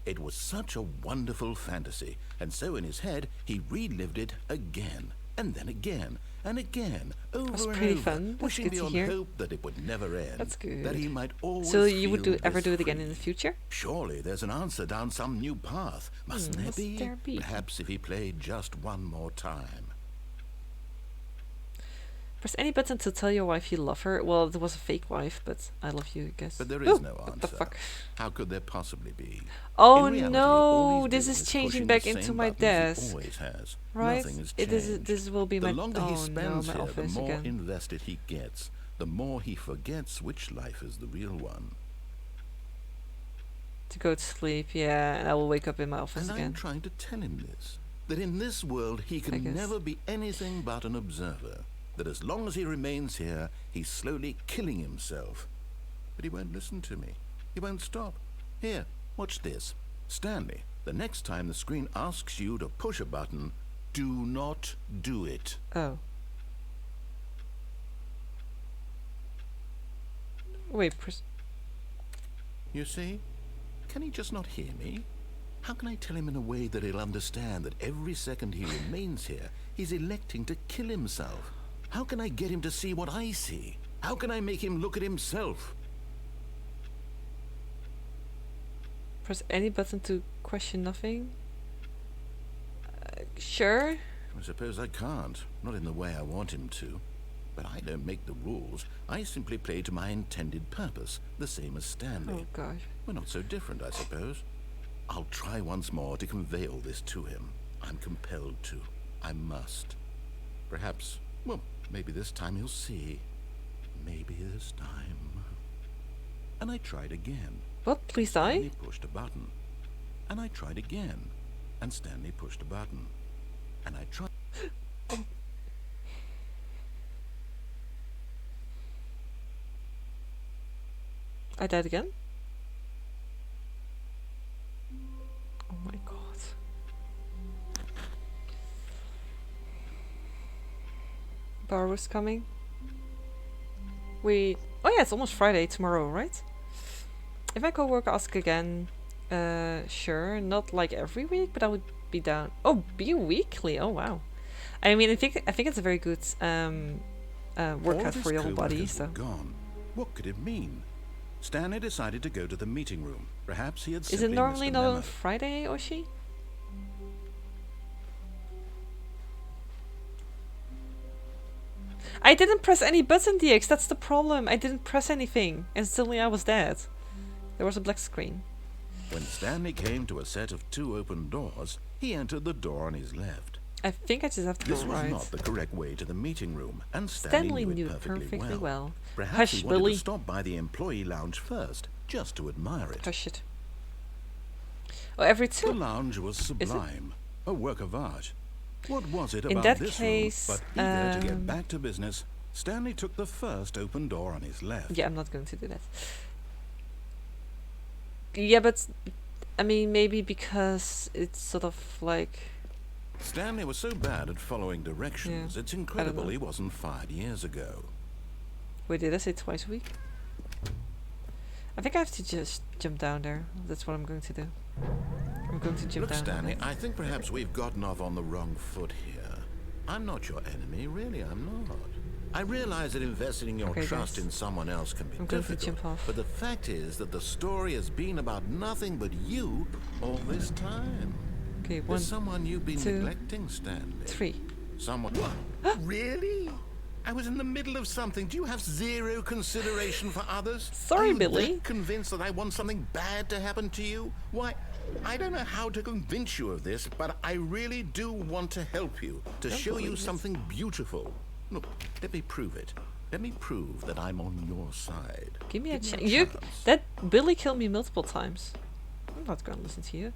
It was such a wonderful fantasy, and so in his head he relived it again, and then again, and again, over That's and pretty over, fun. That's wishing good to beyond hear. hope that it would never end. That's good. That he might always So you would feel ever this do it again in free. the future? Surely there's an answer down some new path, mustn't there must be? there be? Perhaps if he played just one more time. Press any button to tell your wife you love her. Well, it was a fake wife, but I love you, I guess. But there is Ooh, no answer. what the fuck? How could there possibly be? Oh In reality, all no, he's this doing is changing pushing back the into same my buttons he desk. always has. Right? Nothing has It is. changed. This will be The my. longer he Oh no, spends my here, the office more again. invested he gets, the more he forgets which life is the real one. To go to sleep, yeah, and I will wake up in my office And I'm again. trying to tell him this, that in this world he I can guess. never be anything but an observer, that as long as he remains here, he's slowly killing himself. But he won't listen to me. He won't stop. Here, watch this. Stanley, the next time the screen asks you to push a button, do not do it. Oh. Wait, press. You see? Can he just not hear me? How can I tell him in a way that he'll understand that every second he remains here, he's electing to kill himself? How can I get him to see what I see? How can I make him look at himself? Press any button to question nothing. Sure. I suppose I can't. Not in the way I want him to. But I don't make the rules. I simply play to my intended purpose, the same as Stanley. Oh gosh. We're not so different, I suppose. I'll try once more to convey all this to him. I'm compelled to. I must. Perhaps, well, maybe this time he'll see. Maybe this time. And I tried again. What? Please die? Stanley pushed a button. And I tried again. And Stanley pushed a button. And I tried... I died again? Oh my god. Bar was coming. Oh yeah, it's almost Friday tomorrow, right? If my coworker asks again, sure, not like every week, but I would be down. Oh, bi-weekly. Oh wow. I mean, I think it's a very good workout for your whole body. So gone. What could it mean? Stanley decided to go to the meeting room. Perhaps he had. Is it normally not on Friday, Oshi? I didn't press any button, DX. That's the problem. I didn't press anything, and suddenly I was dead. There was a black screen. When Stanley came to a set of 2 open doors, he entered the door on his left. I think I just have to go right. This was not the correct way to the meeting room, and Stanley knew knew it perfectly well. Perhaps Hush, he wanted Billy. to stop by the employee lounge first, just to admire it. Hush it. Oh, every The two. lounge was sublime, a work of art. What was it In about that this case, room? But eager to get back to business, Stanley took the first open door on his left. Yeah, I'm not going to do that. Yeah, but I mean, maybe because it's sort of like. Stanley was so bad at following directions, Yeah, it's incredible he wasn't fired years ago. Wait, did I say twice a week? I think I have to just jump down there. That's what I'm going to do. I'm going to jump Look, down. Stanley, I think perhaps we've gotten off on the wrong foot here. I'm not your enemy, really, I'm not. I realize that investing your Okay, trust guys. in someone else can be I'm going to difficult, jump off. but the fact is that the story has been about nothing but you all this time. Okay, one, There's someone you've been two, neglecting, Stanley. 3. Someone... Really? I was in the middle of something. Do you have zero consideration for others? Sorry, Are you Billy. that convinced that I want something bad to happen to you? Why, I don't know how to convince you of this, but I really do want to help you, to Don't show you believe it. something beautiful. Look, let me prove it. Let me prove that I'm on your side. Give me a Give chance. me a chance. That Billy killed me multiple times. I'm not going to listen to you.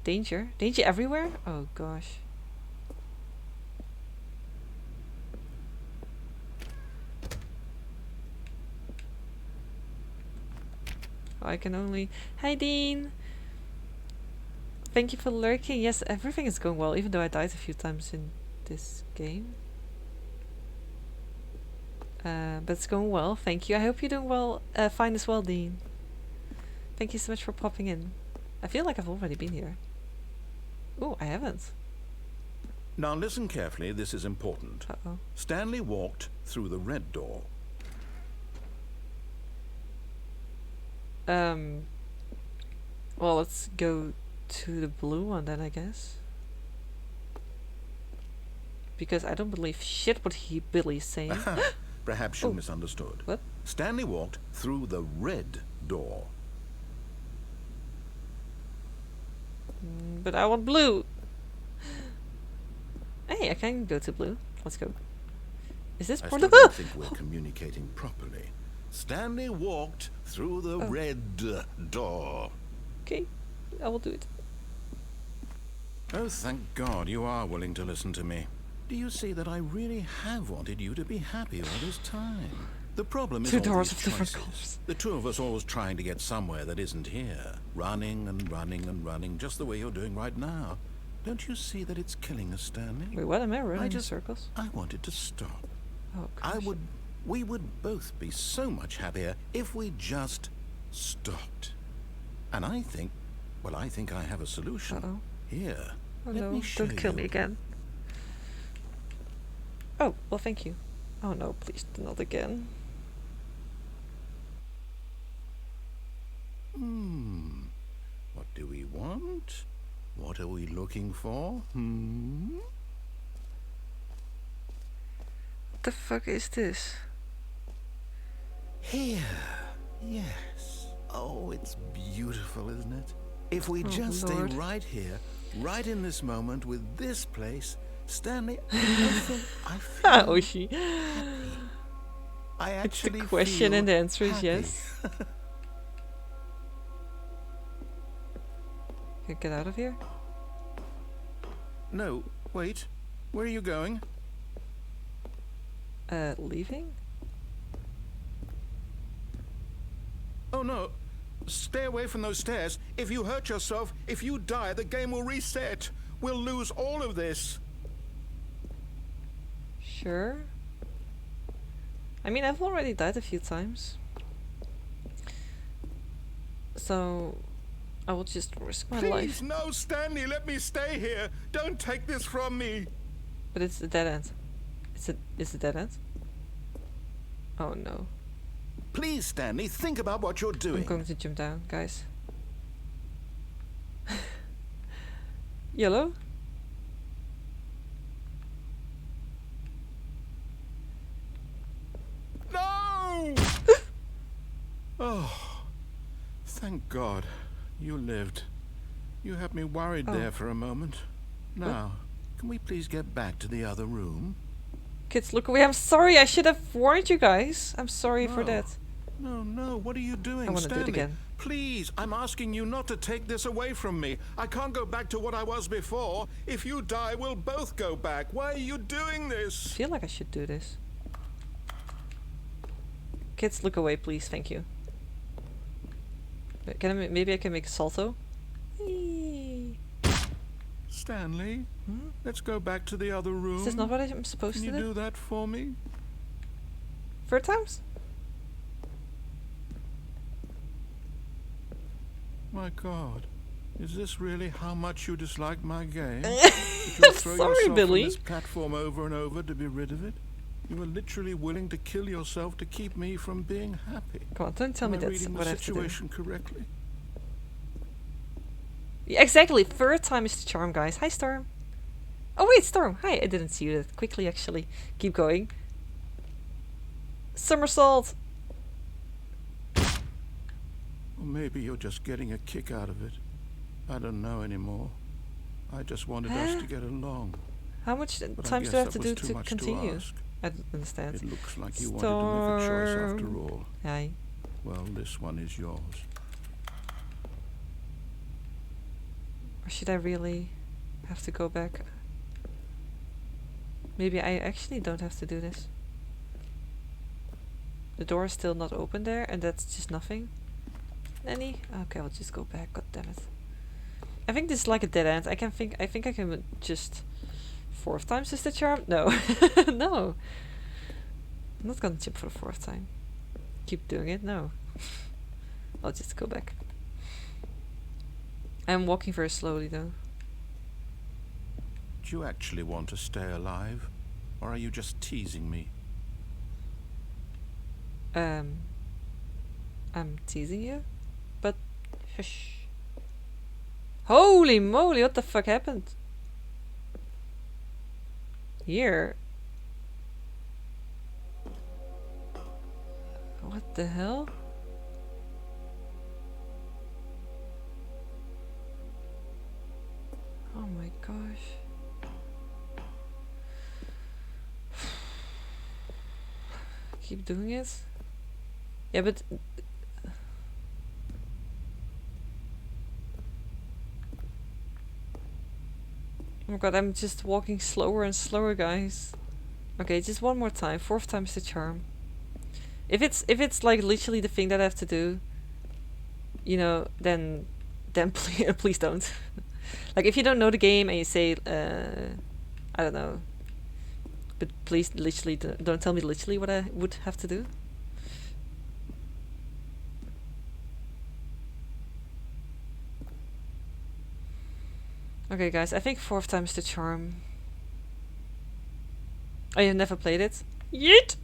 Danger? Danger everywhere? Oh gosh. I can only... Hi Dean! Thank you for lurking. Yes, everything is going well, even though I died a few times in this game. But it's going well, thank you. I hope you're doing well, fine as well, Dean. Thank you so much for popping in. I feel like I've already been here. Oh, I haven't. Now listen carefully, this is important. Uh-oh. Stanley walked through the red door. Well, let's go to the blue one then, I guess. Because I don't believe shit what Billy's saying. Perhaps you Oh. misunderstood. What? Stanley walked through the red door. But I want blue. Hey, I can go to blue. Let's go. Is this I part still of don't think we're communicating properly. Stanley walked through the Oh. red door. Okay, I will do it. Oh, thank God you are willing to listen to me. Do you see that I really have wanted you to be happy all this time? The problem is Two all doors these of different choices. colors. The two of us always trying to get somewhere that isn't here. Running and running and running, just the way you're doing right now. Don't you see that it's killing us, Stanley? Wait, what am I running in just- circles? I wanted to stop. Oh gosh. We would both be so much happier if we just stopped. And I think I have a solution. Uh-oh. Here, Oh let no, me show don't kill you. me again. Oh, well thank you. Oh no, please not again. What do we want? What are we looking for? What the fuck is this? Here. Yes. Oh, it's beautiful, isn't it? If we Oh, just Lord. stay right here, right in this moment with this place, Stanley, I think I feel Oshi. I It's actually the question feel and the answer is happy. yes. Can I get out of here? No, wait. Where are you going? Leaving? Oh no. Stay away from those stairs. If you hurt yourself, if you die, the game will reset. We'll lose all of this. Sure. I mean, I've already died a few times. So, I will just risk my Please, life. no, Stanley, let me stay here. Don't take this from me. But it's a dead end. It's a dead end? Oh no. Please, Stanley, think about what you're doing. I'm going to jump down, guys. Yellow? No! Oh, thank God. You lived. You had me worried Oh. there for a moment. Now, can we please get back to the other room? Kids, look away. I'm sorry. I should have warned you guys. I'm sorry for No. that. No, what are you doing, I want to do Stanley? it again. Please, I'm asking you not to take this away from me. I can't go back to what I was before. If you die, we'll both go back. Why are you doing I this? feel like I should do this. Kids, look away, please. Thank you. Can I maybe I can make a salto? Whee! Stanley, let's go back to the other room. Is this not what I'm supposed Can to you do? do that for me? 4 times? My God, is this really how much you dislike my game? That I'm you'll throw sorry, yourself Billy. on this platform over and over to be rid of it? You were literally willing to kill yourself to keep me from being happy. Come on, don't tell Am me I that's reading what the I have to do. situation correctly? Yeah, exactly. 3rd time is the charm, guys. Hi, Storm. Oh wait, Storm. Hi. I didn't see you that quickly. Actually, keep going. Somersault. Or maybe you're just getting a kick out of it. I don't know anymore. I just wanted us to get along. How much But times I do I guess have to that do was too to much continue? to ask. I don't understand. It looks like you wanted to make a choice after Storm. all. Hi. Well, this one is yours. Or should I really have to go back? Maybe I actually don't have to do this. The door is still not open there, and that's just nothing. Any? Okay, I'll just go back. God damn it! I think this is like a dead end. I think I can just 4th times is the charm. No, no. I'm not gonna jump for the 4th time. Keep doing it. No. I'll just go back. I'm walking very slowly though. Do you actually want to stay alive? Or are you just teasing me? I'm teasing you, but hush. Holy moly, what the fuck happened? Here. What the hell? Oh my gosh. Keep doing it? Yeah, but oh my god, I'm just walking slower and slower, guys. Okay, just one more time. 4th time's the charm. If it's like literally the thing that I have to do, you know, then please don't. Like if you don't know the game and you say I don't know, but please literally don't tell me literally what I would have to do. Okay, guys, I think 4th time's the charm. I have never played it. Yeet!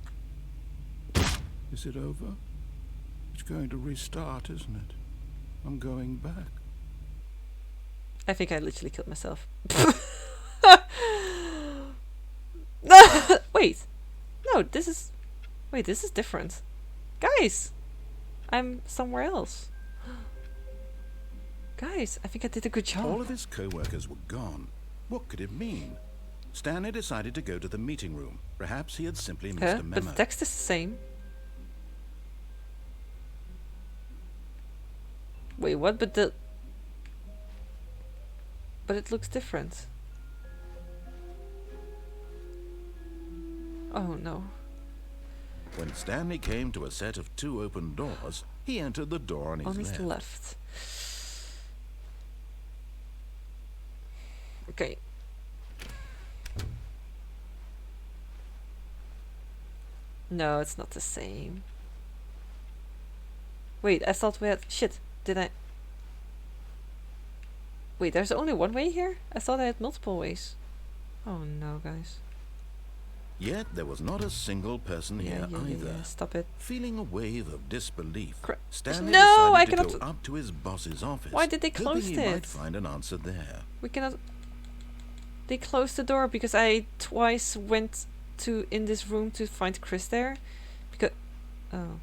Is it over? It's going to restart, isn't it? I'm going back. I think I literally killed myself. Wait. No, this is... Wait, this is different. Guys! I'm somewhere else. Guys, I think I did a good job. All of his co-workers were gone. What could it mean? Stanley decided to go to the meeting room. Perhaps he had simply missed a But memo. the text is the same. Wait, what? But it looks different. Oh no. When Stanley came to a set of 2 open doors, he entered the door on his On his left. left. Okay. No, it's not the same. Wait, I thought we had... Shit, did I... Wait, there's only one way here? I thought I had multiple ways. Oh no, guys. Yet there was not a single person here either. Yeah, stop it. Feeling a wave of disbelief, Stanley No, I decided to cannot... go up to his boss's office. Why did they close hoping he might it? find an answer there. We cannot... They closed the door because I twice went to in this room to find Chris there. Because... Oh.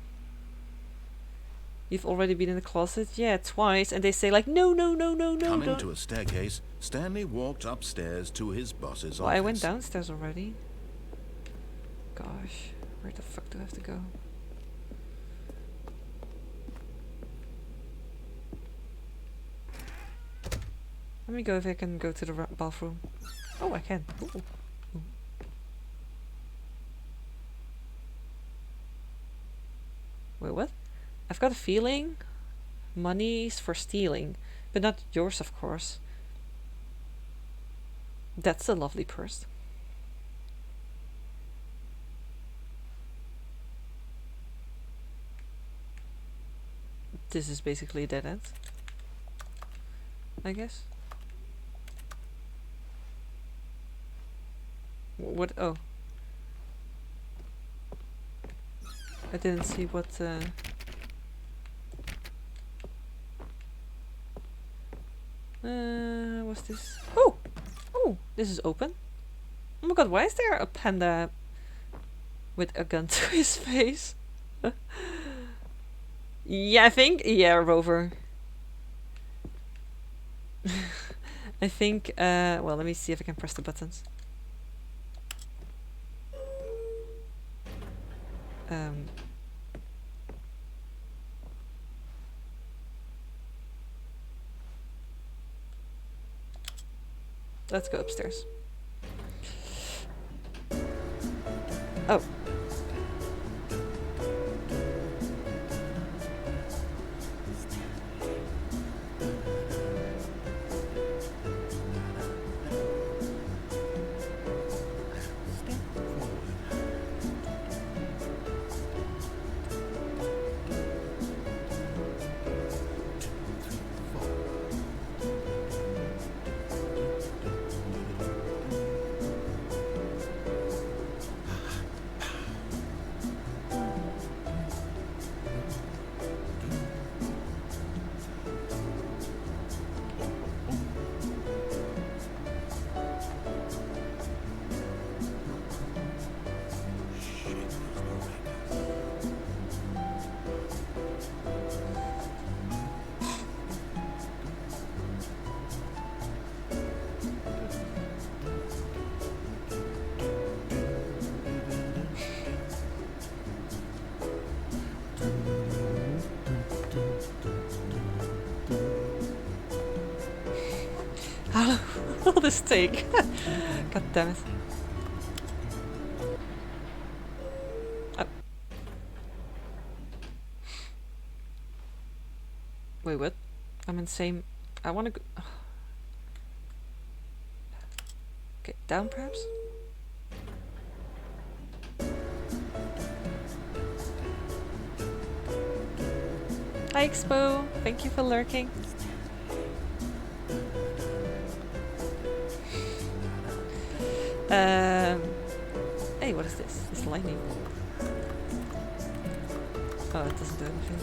You've already been in the closet? Yeah, twice. And they say like, no, no, no, no, no, Coming don't. to a staircase, Stanley walked upstairs to his boss's Well, office. I went downstairs already. Gosh, where the fuck do I have to go? Let me go if I can go to the bathroom. Oh, I can. Ooh. Ooh. Wait, what? I've got a feeling money's for stealing, but not yours, of course. That's a lovely purse. This is basically a dead end, I guess. What? Oh. I didn't see what... what's this? Oh! Oh! This is open. Oh my god, why is there a panda with a gun to his face? Yeah, I think... Yeah, Rover. I think... well, let me see if I can press the buttons. Let's go upstairs. Oh. How will this take? God damn it. Oh. Wait, what? I'm insane. I wanna go... Okay, down perhaps? Hi Expo, thank you for lurking. Hey, what is this? It's lightning. Oh, it doesn't do anything.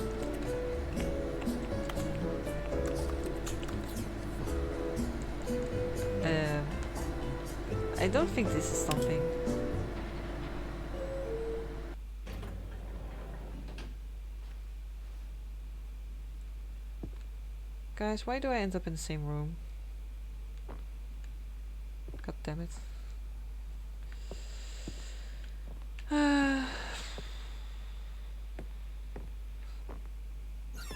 I don't think this is something. Guys, why do I end up in the same room? God damn it.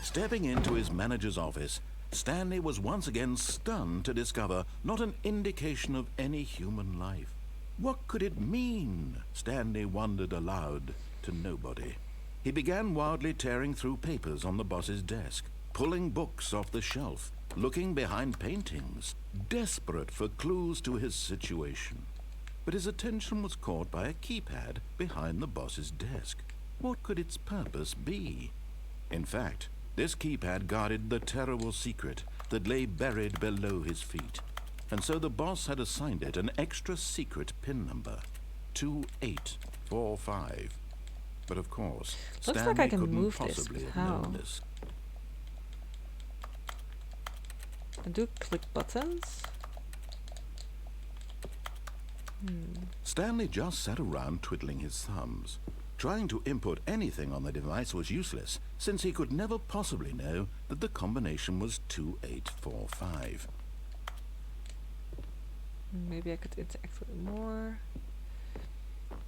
Stepping into his manager's office, Stanley was once again stunned to discover not an indication of any human life. What could it mean? Stanley wondered aloud to nobody. He began wildly tearing through papers on the boss's desk, pulling books off the shelf, looking behind paintings, desperate for clues to his situation. But his attention was caught by a keypad behind the boss's desk. What could its purpose be? In fact, this keypad guarded the terrible secret that lay buried below his feet. And so the boss had assigned it an extra secret PIN number, 2845. But of course, Looks Stanley like I can couldn't move this. possibly have How? known this. I do click buttons. Stanley just sat around twiddling his thumbs. Trying to input anything on the device was useless, since he could never possibly know that the combination was 2845. Maybe I could interact with it more.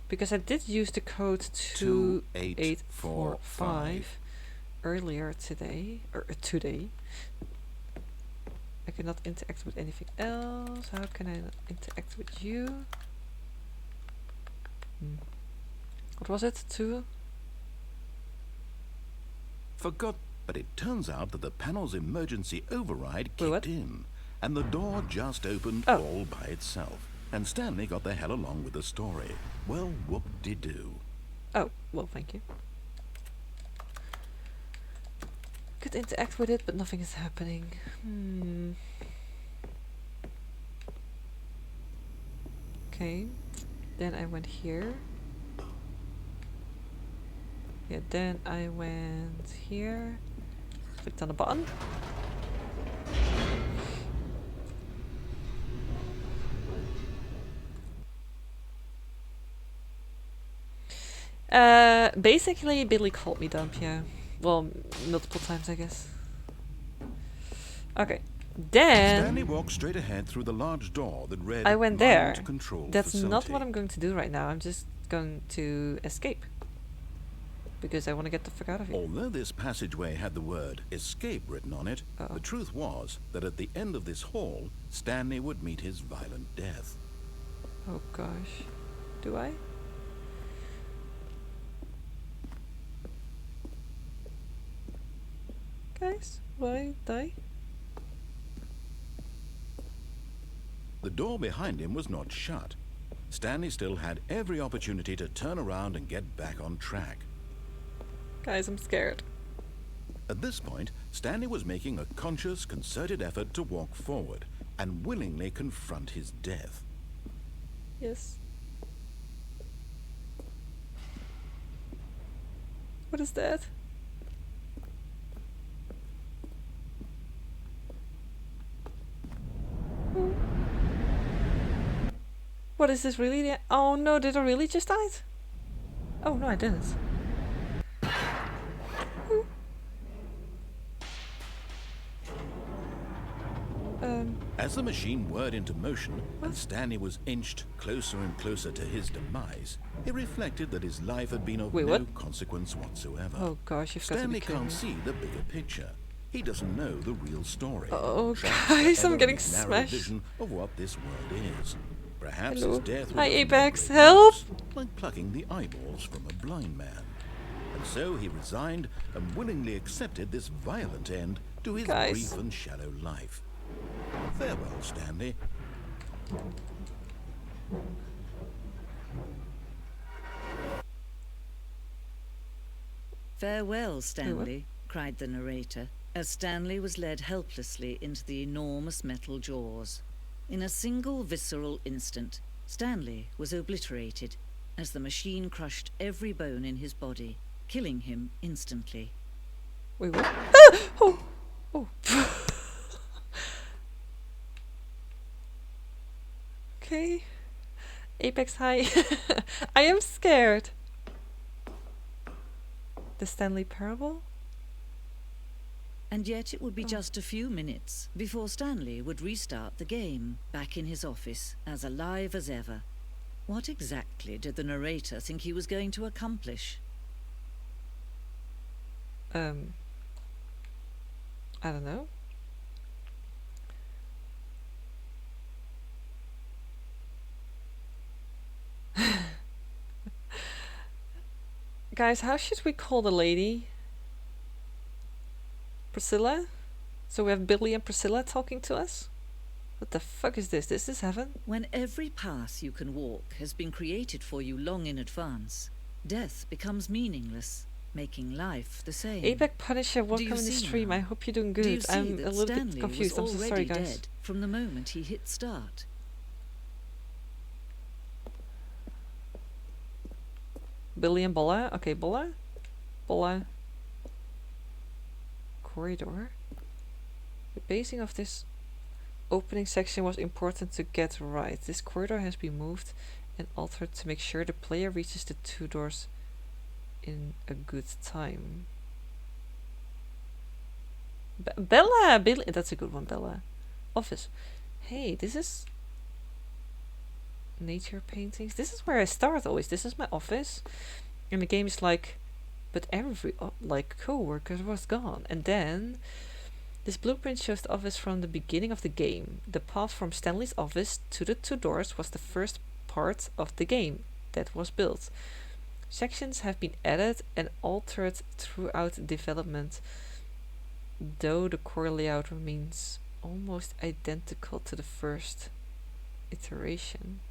Because I did use the code 2845 earlier today. I cannot interact with anything else. How can I not interact with you? What was it? 2? Forgot, but it turns out that the panel's emergency override Wait, what? kicked in, and the door just opened Oh. all by itself. And Stanley got the hell along with the story. Well, whoop-de-doo. Oh, well, thank you. Could interact with it, but nothing is happening. Okay. Then I went here. Yeah, then I went here. Clicked on the button. Basically, Billy called me dumb, yeah. Well, multiple times, I guess. Okay. Then Stanley walked straight ahead through the large door that read I went there. Mind Control That's not Facility. what I'm going to do right now. I'm just going to escape. Because I want to get the fuck out of here. Although this passageway had the word escape written on it, Uh-oh. the truth was that at the end of this hall, Stanley would meet his violent death. Oh gosh. Do I? Guys, will I die? The door behind him was not shut. Stanley still had every opportunity to turn around and get back on track. Guys, I'm scared. At this point, Stanley was making a conscious, concerted effort to walk forward and willingly confront his death. Yes. What is that? Oh. What is this really? Oh no, did I really just die? Oh no, I didn't. As the machine whirred into motion and Stanley was inched closer and closer to his demise, it reflected that his life had been of Wait, no what? consequence whatsoever. Oh gosh, you've got to Stanley be kidding can't me. see the bigger picture. He doesn't know the real story. Oh Trapped guys, I'm forever getting in his narrow smashed. vision of what this world is. Perhaps Hello. his death was Hi, a Apex, noble help! cause, like plucking the eyeballs from a blind man. And so he resigned and willingly accepted this violent end to his Guys. brief and shallow life. Farewell, Stanley. "Farewell, Stanley," cried the narrator, as Stanley was led helplessly into the enormous metal jaws. In a single visceral instant, Stanley was obliterated as the machine crushed every bone in his body, killing him instantly. Wait, what? Ah! Oh! Oh. Okay. Apex, hi. I am scared. The Stanley Parable? And yet it would be just a few minutes before Stanley would restart the game, back in his office, as alive as ever. What exactly did the narrator think he was going to accomplish? I don't know. Guys, how should we call the lady? Priscilla? So we have Billy and Priscilla talking to us? What the fuck is this? This is heaven? When every path you can walk has been created for you long in advance, death becomes meaningless, making life the same. Apex Punisher, welcome in the see stream. now? I hope you're doing Do you good. see I'm that a little Stanley bit confused. I'm was so sorry, already guys. dead from the moment he hit start? Billy and Bola. Okay, Bola. Bola. Corridor. The pacing of this opening section was important to get right. This corridor has been moved and altered to make sure the player reaches the two doors in a good time. Bella! Billy! That's a good one, Bella. Office. Hey, this is nature paintings. This is where I start always. This is my office. And the game is like, but every like co-worker was gone. And then this blueprint shows the office from the beginning of the game. The path from Stanley's office to the two doors was the first part of the game that was built. Sections have been added and altered throughout development, though the core layout remains almost identical to the first iteration.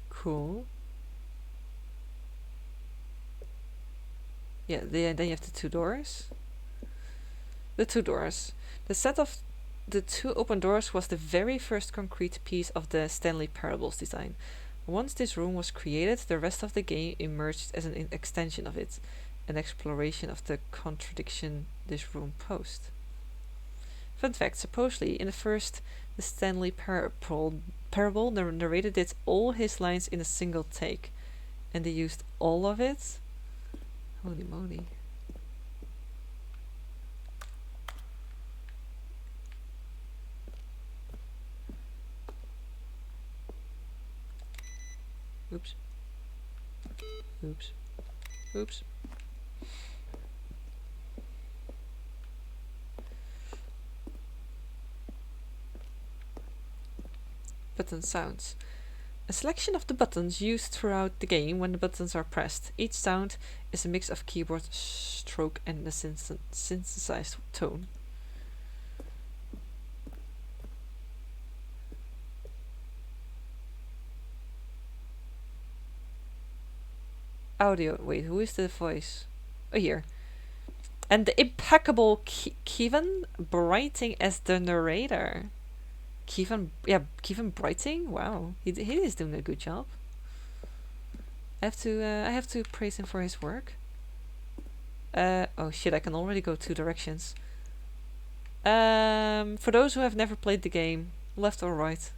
Cool. Yeah, then you have the two doors. The two doors. The set of the two open doors was the very first concrete piece of the Stanley Parables design. Once this room was created, the rest of the game emerged as an extension of it, an exploration of the contradiction this room posed. Fun fact, supposedly, in the Stanley Parable, the narrator did all his lines in a single take, and they used all of it. Holy moly. Oops. Oops. Oops. Button sounds. A selection of the buttons used throughout the game when the buttons are pressed. Each sound is a mix of keyboard stroke and a synthesized tone. Audio. Wait, who is the voice? Oh, here. And the impeccable Kevin Brighting as the narrator. Kevin Brighting. Wow, he is doing a good job. I have to praise him for his work. Oh shit! I can already go two directions. For those who have never played the game, left or right?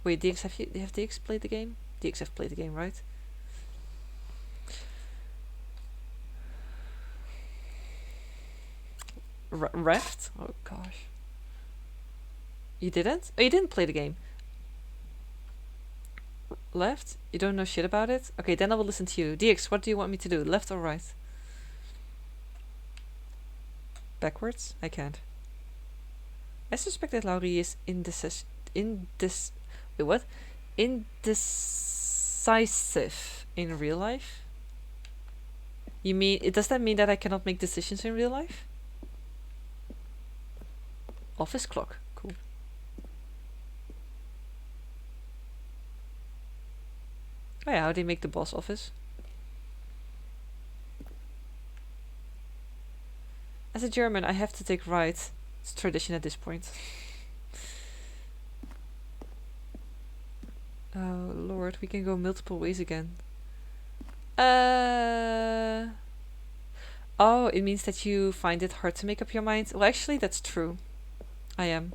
Wait, DX, have DX played the game? DX have played the game, right? Reft? Oh gosh. You didn't? Oh, you didn't play the game. Left? You don't know shit about it? Okay, then I will listen to you. DX, what do you want me to do? Left or right? Backwards? I can't. I suspect that Laurie is indecisive in real life? You mean, does that mean that I cannot make decisions in real life? Office clock. Cool. Oh yeah, how do you make the boss office? As a German, I have to take right. It's tradition at this point. Oh lord, we can go multiple ways again. Oh, it means that you find it hard to make up your mind? Well, actually, that's true. I am.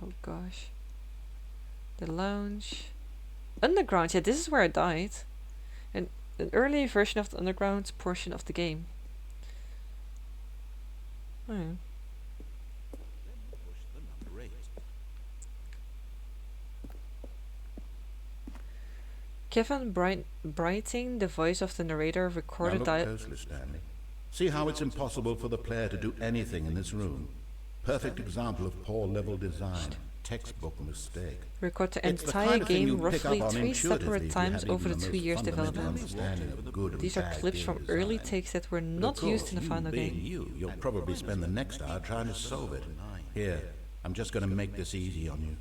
Oh gosh. The lounge. Underground. Yeah, this is where I died. An early version of the underground portion of the game. Oh, yeah. Push the number 8. Kevin Brighting, the voice of the narrator, Now recorded look closely, Stanley. See how it's impossible for the player to do anything in this room. Perfect example of poor level design. Textbook mistake. record the It's the entire kind of thing game you'd pick roughly up on 3 intuitively separate if you times had over the even 2 most years fundamental development. understanding of good and These are bad clips from game early design. takes that were But of not used course, in the you final being game. you'll probably spend the next hour trying to solve it. Here, I'm just going to make this easy on you.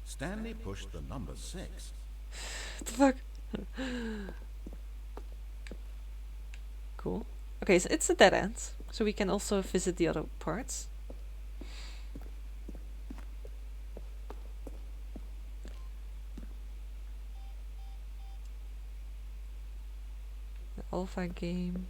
Stanley pushed the number 6. What the fuck? Cool. Okay, so it's a dead end, so we can also visit the other parts. The alpha game.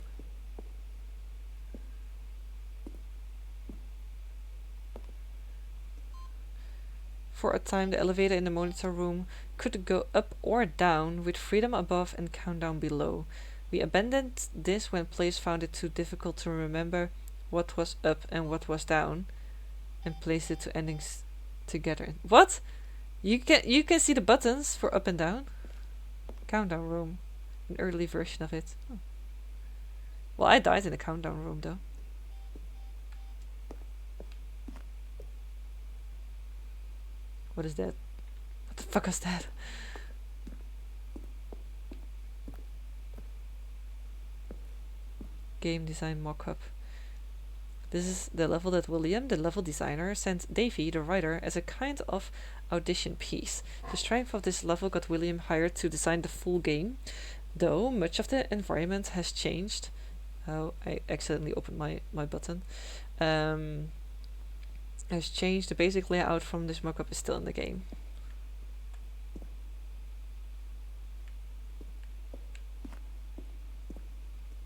For a time, the elevator in the monitor room could go up or down, with freedom above and countdown below. We abandoned this when players found it too difficult to remember what was up and what was down, and placed the two endings together. What? You can see the buttons for up and down? Countdown room. An early version of it. Oh. Well, I died in the countdown room though. What is that? What the fuck is that? Game design mockup. This is the level that William, the level designer, sent Davey, the writer, as a kind of audition piece. The strength of this level got William hired to design the full game, though much of the environment has changed. Oh, I accidentally opened my button. Has changed. The basic layout from this mockup is still in the game.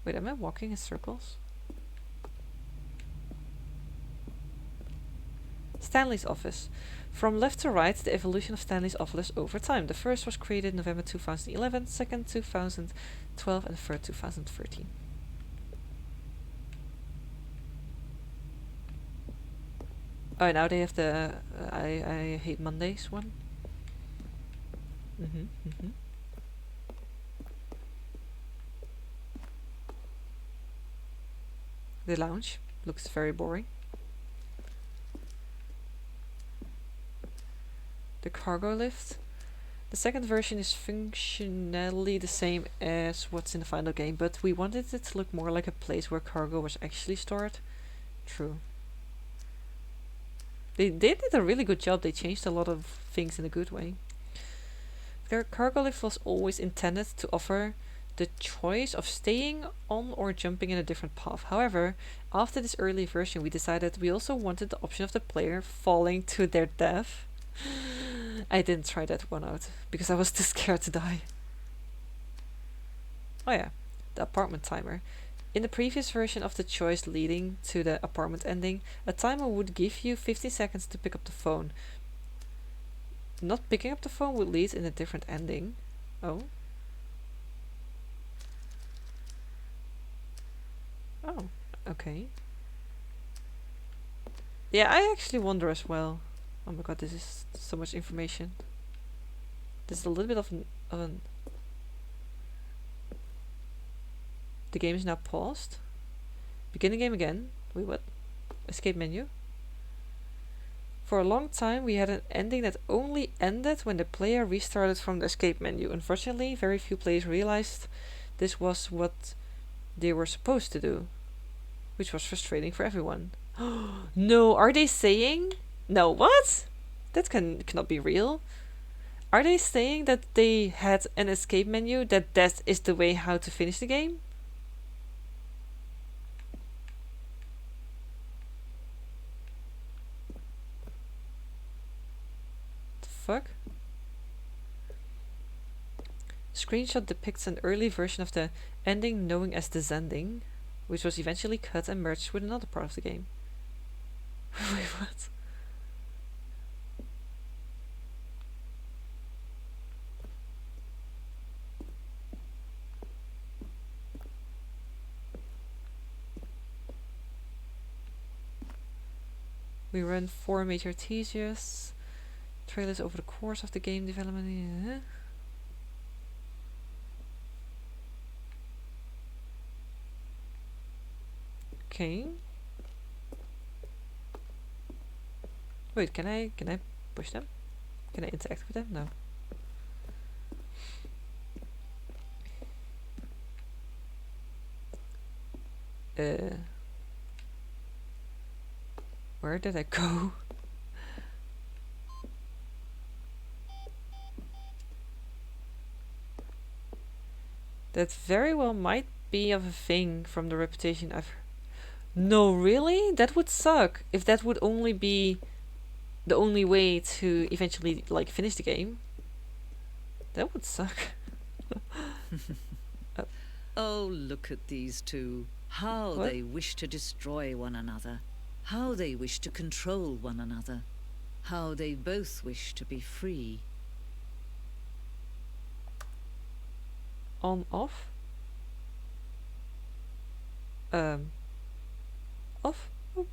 Wait, am I walking in circles? Stanley's office. From left to right, the evolution of Stanley's office over time. The first was created November 2011, second 2012, and third 2013. Oh, now they have the I hate Mondays one. The lounge looks very boring. The cargo lift. The second version is functionally the same as what's in the final game, but we wanted it to look more like a place where cargo was actually stored. True. They did a really good job. They changed a lot of things in a good way. The cargo lift was always intended to offer the choice of staying on or jumping in a different path. However, after this early version, we decided we also wanted the option of the player falling to their death. I didn't try that one out because I was too scared to die. Oh yeah, the apartment timer. In the previous version of the choice leading to the apartment ending, a timer would give you 15 seconds to pick up the phone. Not picking up the phone would lead in a different ending. Oh. Oh, okay. Yeah, I actually wonder as well. Oh my god, this is so much information. This is a little bit of an The game is now paused. Begin the game again. Wait, what? Escape menu. For a long time, we had an ending that only ended when the player restarted from the escape menu. Unfortunately, very few players realized this was what they were supposed to do, which was frustrating for everyone. No, are they saying? No, what? That cannot be real. Are they saying that they had an escape menu, that is the way how to finish the game? The fuck? Screenshot depicts an early version of the ending known as the Zending, which was eventually cut and merged with another part of the game. Wait, what? We run 4 major teasers, trailers over the course of the game development. Okay. Wait, can I push them? Can I interact with them? No. Where did I go? That very well might be of a thing from the reputation I've heard. No, really? That would suck if that would only be the only way to eventually like finish the game. That would suck. Oh, look at these two. How What? they wish to destroy one another. How they wish to control one another. How they both wish to be free. On, off? Off? Oh.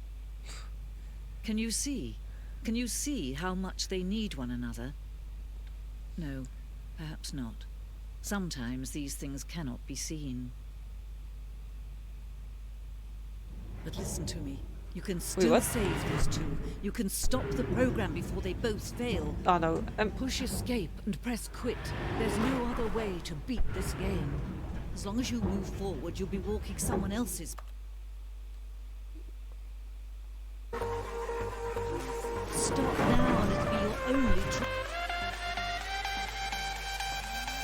Can you see? Can you see how much they need one another? No, perhaps not. Sometimes these things cannot be seen. But listen to me. You can still what? save these two. You can stop the program before they both fail. Oh no. Push escape and press quit. There's no other way to beat this game. As long as you move forward, you'll be walking someone else's. Stop now and it'll be your only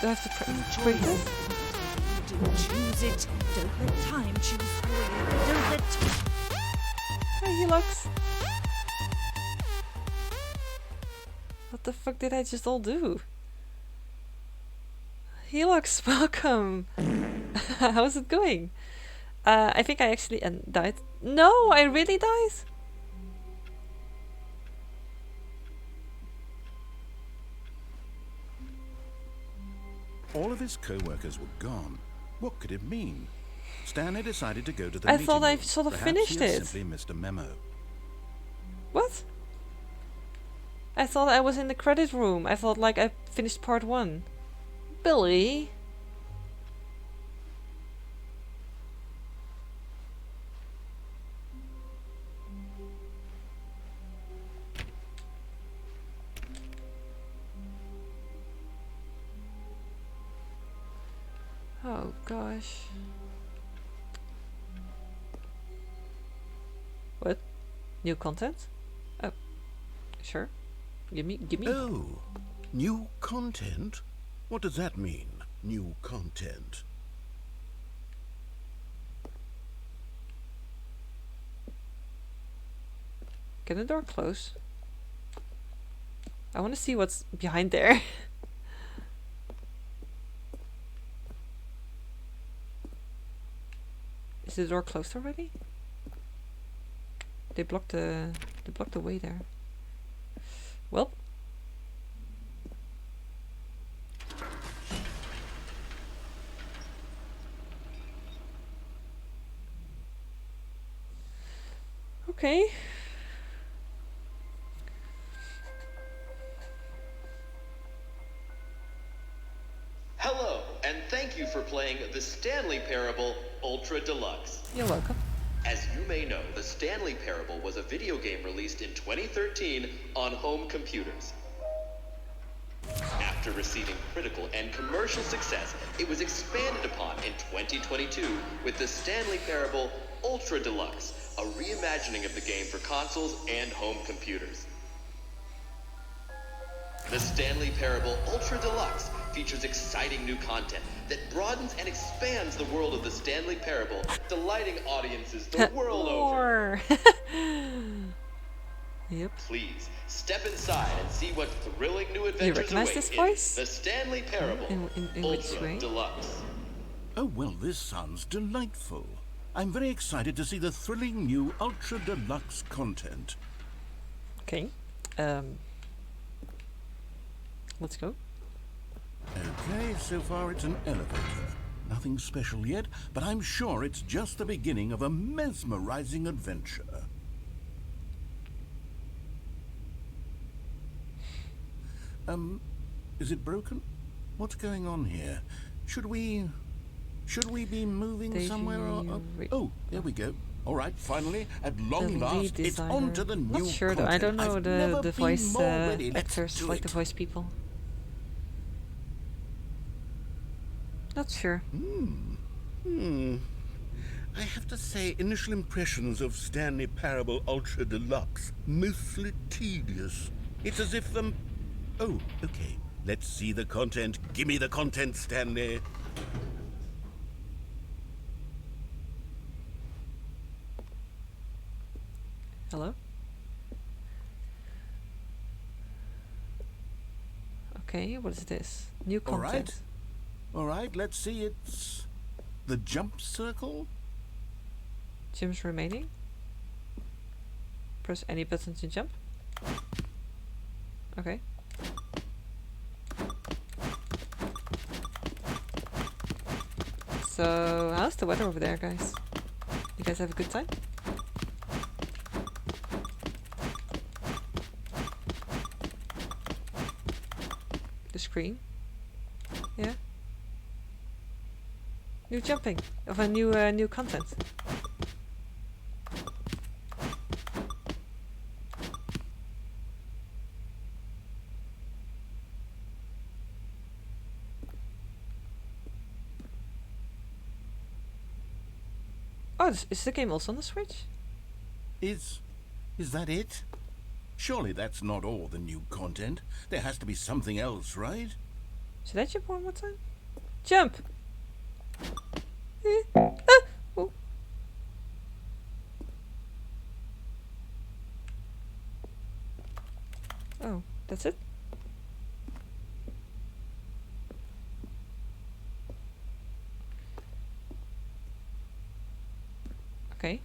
Do I have to choice. Don't choose it. Don't let time choose for you. Don't let Hey, he looks. What the fuck did I just all do? Helix, welcome. How's it going? I think I actually died. No, I really died. All of his co-workers were gone. What could it mean? Stanley decided to go to the I meeting thought I room. sort of Perhaps finished he had it. simply missed a memo. What? I thought I was in the credit room. I thought like I finished part 1. Billy. Oh gosh. What? New content? Oh, sure. Give me. Oh, new content? What does that mean, new content? Can the door close? I want to see what's behind there. Is the door closed already? They blocked the way there. Well. Okay. Hello, and thank you for playing the Stanley Parable Ultra Deluxe. You're welcome. As you may know, the Stanley Parable was a video game released in 2013 on home computers. After receiving critical and commercial success, it was expanded upon in 2022 with the Stanley Parable Ultra Deluxe, a reimagining of the game for consoles and home computers. The Stanley Parable Ultra Deluxe features exciting new content that broadens and expands the world of the Stanley Parable, delighting audiences the world over. More. Yep. Please step inside and see what thrilling new adventures recognize await this in voice? the Stanley Parable In which Ultra way? Deluxe. Oh, well, this sounds delightful. I'm very excited to see the thrilling new Ultra Deluxe content. Okay. Let's go. Okay, so far it's an elevator. Nothing special yet, but I'm sure it's just the beginning of a mesmerizing adventure. Is it broken? What's going on here? Should we be moving somewhere or... Oh, there we go. All right, finally, at long last, it's on to the new Not sure though. content. I don't know I've never the been voice more ready. Let's actors, do like it. the voice people. Not sure. I have to say, initial impressions of Stanley Parable Ultra Deluxe, mostly tedious. It's as if them... Oh, okay. Let's see the content. Give me the content, Stanley. Hello? Okay, what is this? New content. All right, let's see. It's the jump circle. Gyms remaining. Press any button to jump. Okay. So, how's the weather over there, guys? You guys have a good time? The screen? Yeah. New jumping of a new content. Oh, is the game also on the Switch? Is that it? Surely that's not all the new content. There has to be something else, right? Should I jump one more time? Jump! Oh. Oh, that's it? Okay.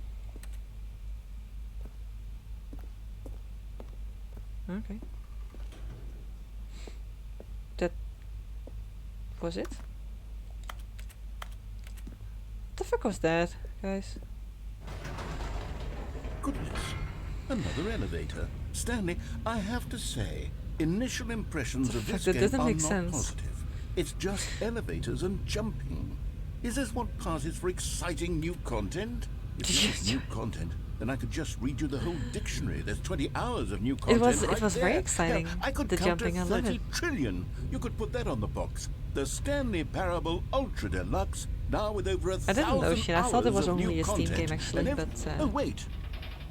Okay. That was it? What the fuck was that, guys? Goodness. Another elevator. Stanley, I have to say, initial impressions of this That game doesn't are make not sense. positive. It's just elevators and jumping. Is this what passes for exciting new content? If it was new content, then I could just read you the whole dictionary. There's 20 hours of new content It was there. very exciting, Hell, I could the count to jumping, I love 30 it. trillion. You could put that on the box. The Stanley Parable Ultra Deluxe, now with over 1,000 didn't know shit. I thought it was hours of only new a Steam content. game, actually, And but, Oh, wait.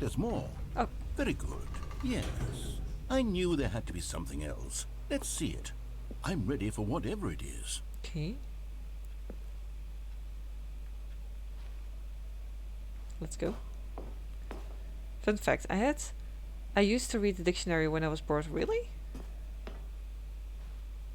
There's more. Oh. Very good. Yes. I knew there had to be something else. Let's see it. I'm ready for whatever it is. Okay. Let's go. Fun fact, I used to read the dictionary when I was bored. Really?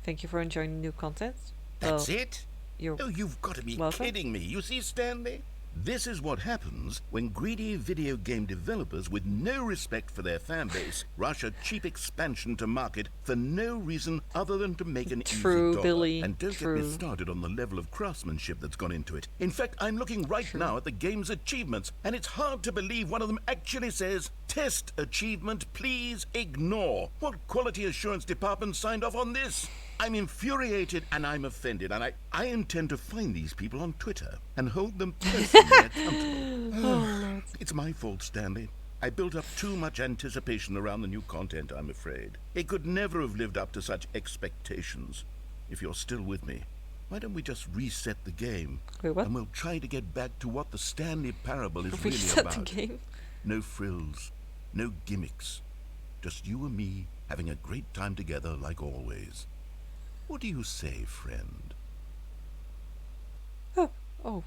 Thank you for enjoying new content. That's Well, it? You're Oh, you've got to be welcome. kidding me. You see, Stanley? This is what happens when greedy video game developers with no respect for their fan base rush a cheap expansion to market for no reason other than to make an True, easy dollar. Billy, And don't get true. me started on the level of craftsmanship that's gone into it. In fact, I'm looking right now at the game's achievements, and it's hard to believe one of them actually says, "Test achievement, please ignore." What quality assurance department signed off on this? I'm infuriated and I'm offended, and I intend to find these people on Twitter and hold them personally accountable. It's my fault, Stanley. I built up too much anticipation around the new content, I'm afraid. It could never have lived up to such expectations. If you're still with me, why don't we just reset the game? Wait, what? And we'll try to get back to what the Stanley Parable is Reset really the about. game. No frills, no gimmicks. Just you and me having a great time together like always. What do you say, friend? Oh,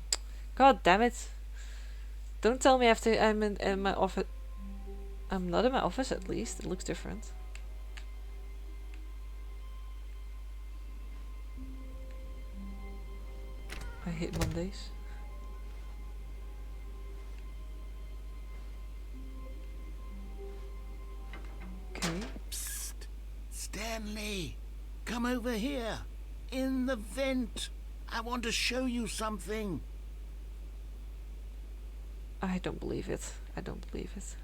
god damn it! Don't tell me after I'm in my office. I'm not in my office at least. It looks different. I hate Mondays. Okay. Psst. Stanley, come over here. In the vent. I want to show you something. I don't believe it. I don't believe it.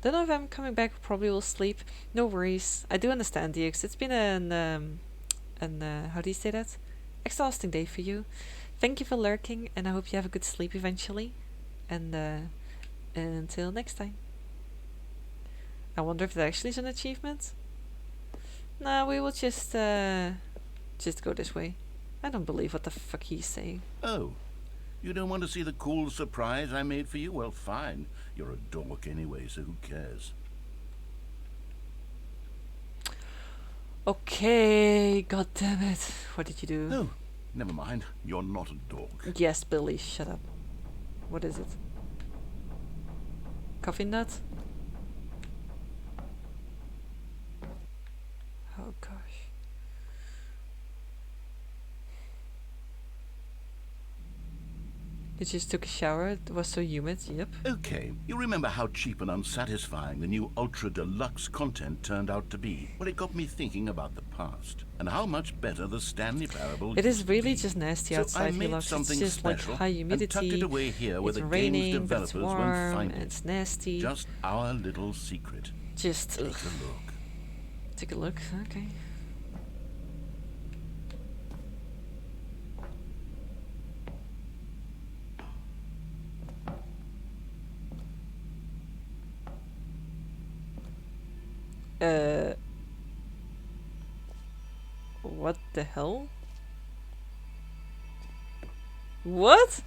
Don't know if I'm coming back. Probably will sleep. No worries. I do understand, DX. It's been an how do you say that? Exhausting day for you. Thank you for lurking, and I hope you have a good sleep eventually. And until next time. I wonder if that actually is an achievement. Nah, we will just go this way. I don't believe what the fuck he's saying. Oh, you don't want to see the cool surprise I made for you? Well, fine. You're a dork anyway, so who cares? Okay, god damn it. What did you do? Oh, never mind. You're not a dork. Yes, Billy, shut up. What is it? Coffee nut? Oh gosh. You just took a shower? It was so humid, yep. Okay, you remember how cheap and unsatisfying the new Ultra Deluxe content turned out to be? Well, it got me thinking about the past, and how much better the Stanley Parable It is used to really be. just nasty So outside, I made Hilux. It's something just like special high and tucked it humidity, away here where it's the game's raining, but it's developers won't warm, find and it. it's nasty. Just our little secret. Just, Take ugh. a look. Take a look, okay. What the hell? What?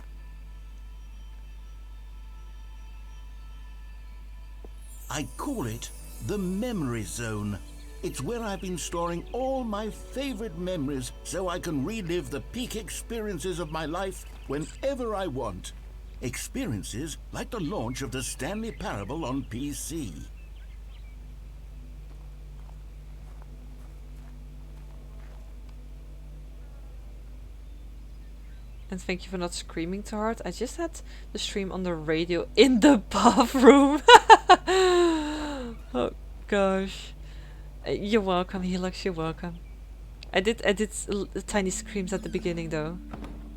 I call it the memory zone. It's where I've been storing all my favorite memories so I can relive the peak experiences of my life whenever I want. Experiences like the launch of the Stanley Parable on PC. And thank you for not screaming too hard. I just had the stream on the radio in the bathroom. Oh gosh. You're welcome, Helix, you're welcome. I did tiny screams at the beginning though.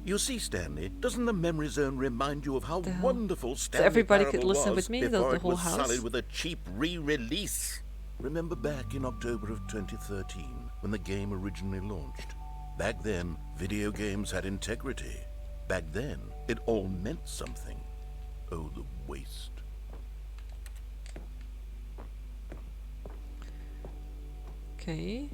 You see, Stanley, doesn't the memory zone remind you of how The hell? wonderful Stanley everybody Parable could listen was with me, the before it whole was house? sullied with a cheap re-release? Remember back in October of 2013 when the game originally launched? Back then, video games had integrity. Back then, it all meant something. Oh, the waste. Okay.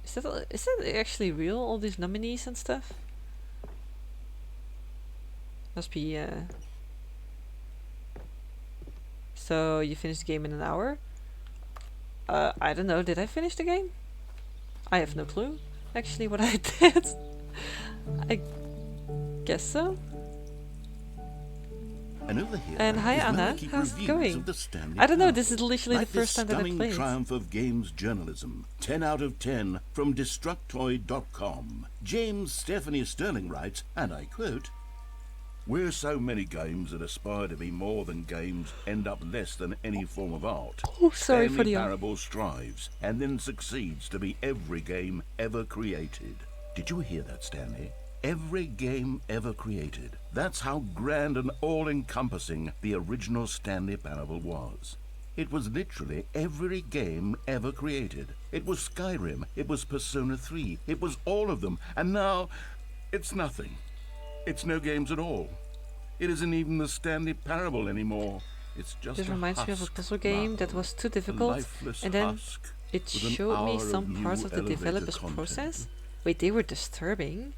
Is that actually real? All these nominees and stuff? Must be So you finished the game in an hour? I don't know. Did I finish the game? I have no clue. Actually, what I did. I guess so. And over here And hi is where I Anna, keep how's it reviews going? of the Stanley I don't know. Parable. This is literally Like the first this time that I stunning played. triumph of games journalism. 10 out of 10 from Destructoid.com. James Stephanie Sterling writes, and I quote, "Where so many games that aspire to be more than games end up less than any form of art. Oh, sorry for Stanley the Parable strives and then succeeds to be every game ever created." Did you hear that, Stanley? Every game ever created. That's how grand and all-encompassing the original Stanley Parable was. It was literally every game ever created. It was Skyrim, it was Persona 3, it was all of them, and now it's nothing. It's no games at all. It isn't even the Stanley Parable anymore. It's just This a reminds me of a husk, puzzle game that Marco. was too A difficult, lifeless and then husk it with an showed me hour of some new parts of the elevator developer's content. process. Wait, they were disturbing.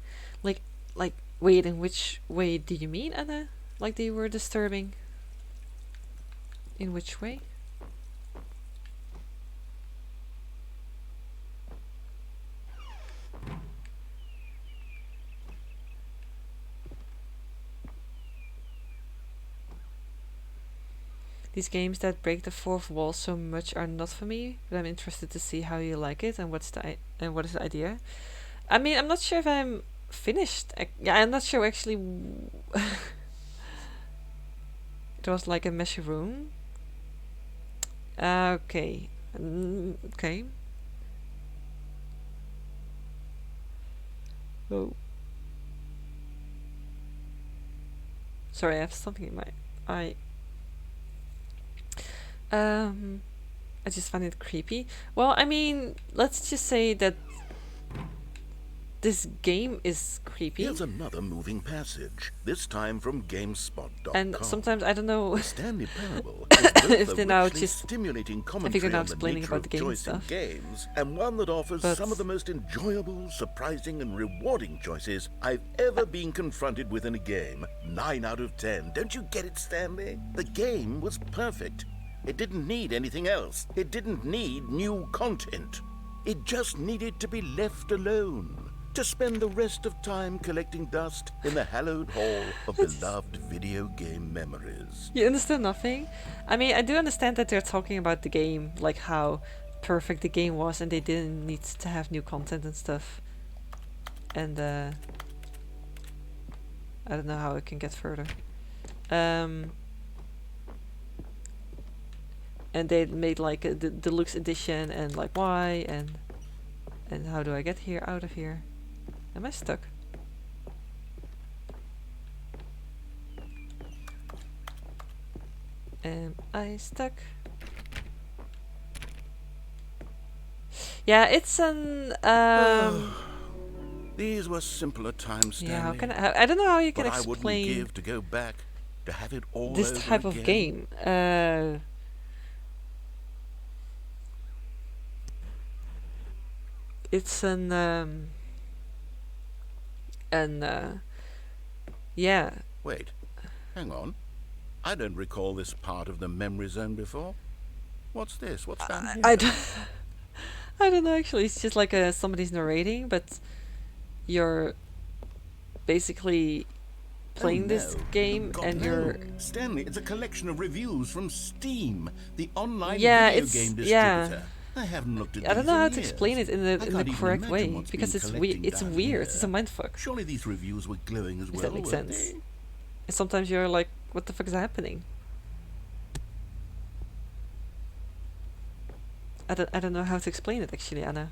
Like, wait, in which way do you mean, Anna? Like they were disturbing? In which way? These games that break the fourth wall so much are not for me, but I'm interested to see how you like it and what is the idea. I mean, I'm not sure if I'm finished. Yeah, I'm not sure actually. It was like a messy room. Okay. Okay. Oh. Sorry, I have something in my eye. I just find it creepy. Well, I mean, let's just say that this game is creepy. Here's another moving passage, this time from GameSpot.com. And sometimes I don't know The Stanley Parable is both if a they're now richly just stimulating they're commentary now on the explaining nature about of the game choice in stuff. games, and one that offers But- some of the most enjoyable, surprising, and rewarding choices I've ever been confronted with in a game. 9 out of 10. Don't you get it, Stanley? The game was perfect. It didn't need anything else. It didn't need new content. It just needed to be left alone, to spend the rest of time collecting dust in the hallowed hall of beloved video game memories. You understand nothing? I mean, I do understand that they're talking about the game, like how perfect the game was and they didn't need to have new content and stuff. And I don't know how it can get further. And they made like a deluxe edition and like why and how do I get here out of here? Am I stuck? Am I stuck? Yeah, it's an These were simpler times, Stanley. yeah, how can I don't know how you can What I wouldn't explain give to go back to have it all this over type of again. game. It's yeah. Wait, hang on. I don't recall this part of the memory zone before. What's this? What's down here? I don't I don't know actually. It's just like somebody's narrating, but you're basically playing this no. game God, and no. you're Stanley, it's a collection of reviews from Steam, the online Yeah, video it's- game yeah. distributor. I haven't looked at I don't these know how in to years. explain it in I the can't even correct imagine way what's because been it's collecting it's down weird. here. It's a mindfuck. Surely these reviews were glowing as If well, that makes weren't sense. they? And sometimes you're like, what the fuck is happening? I don't know how to explain it actually, Anna.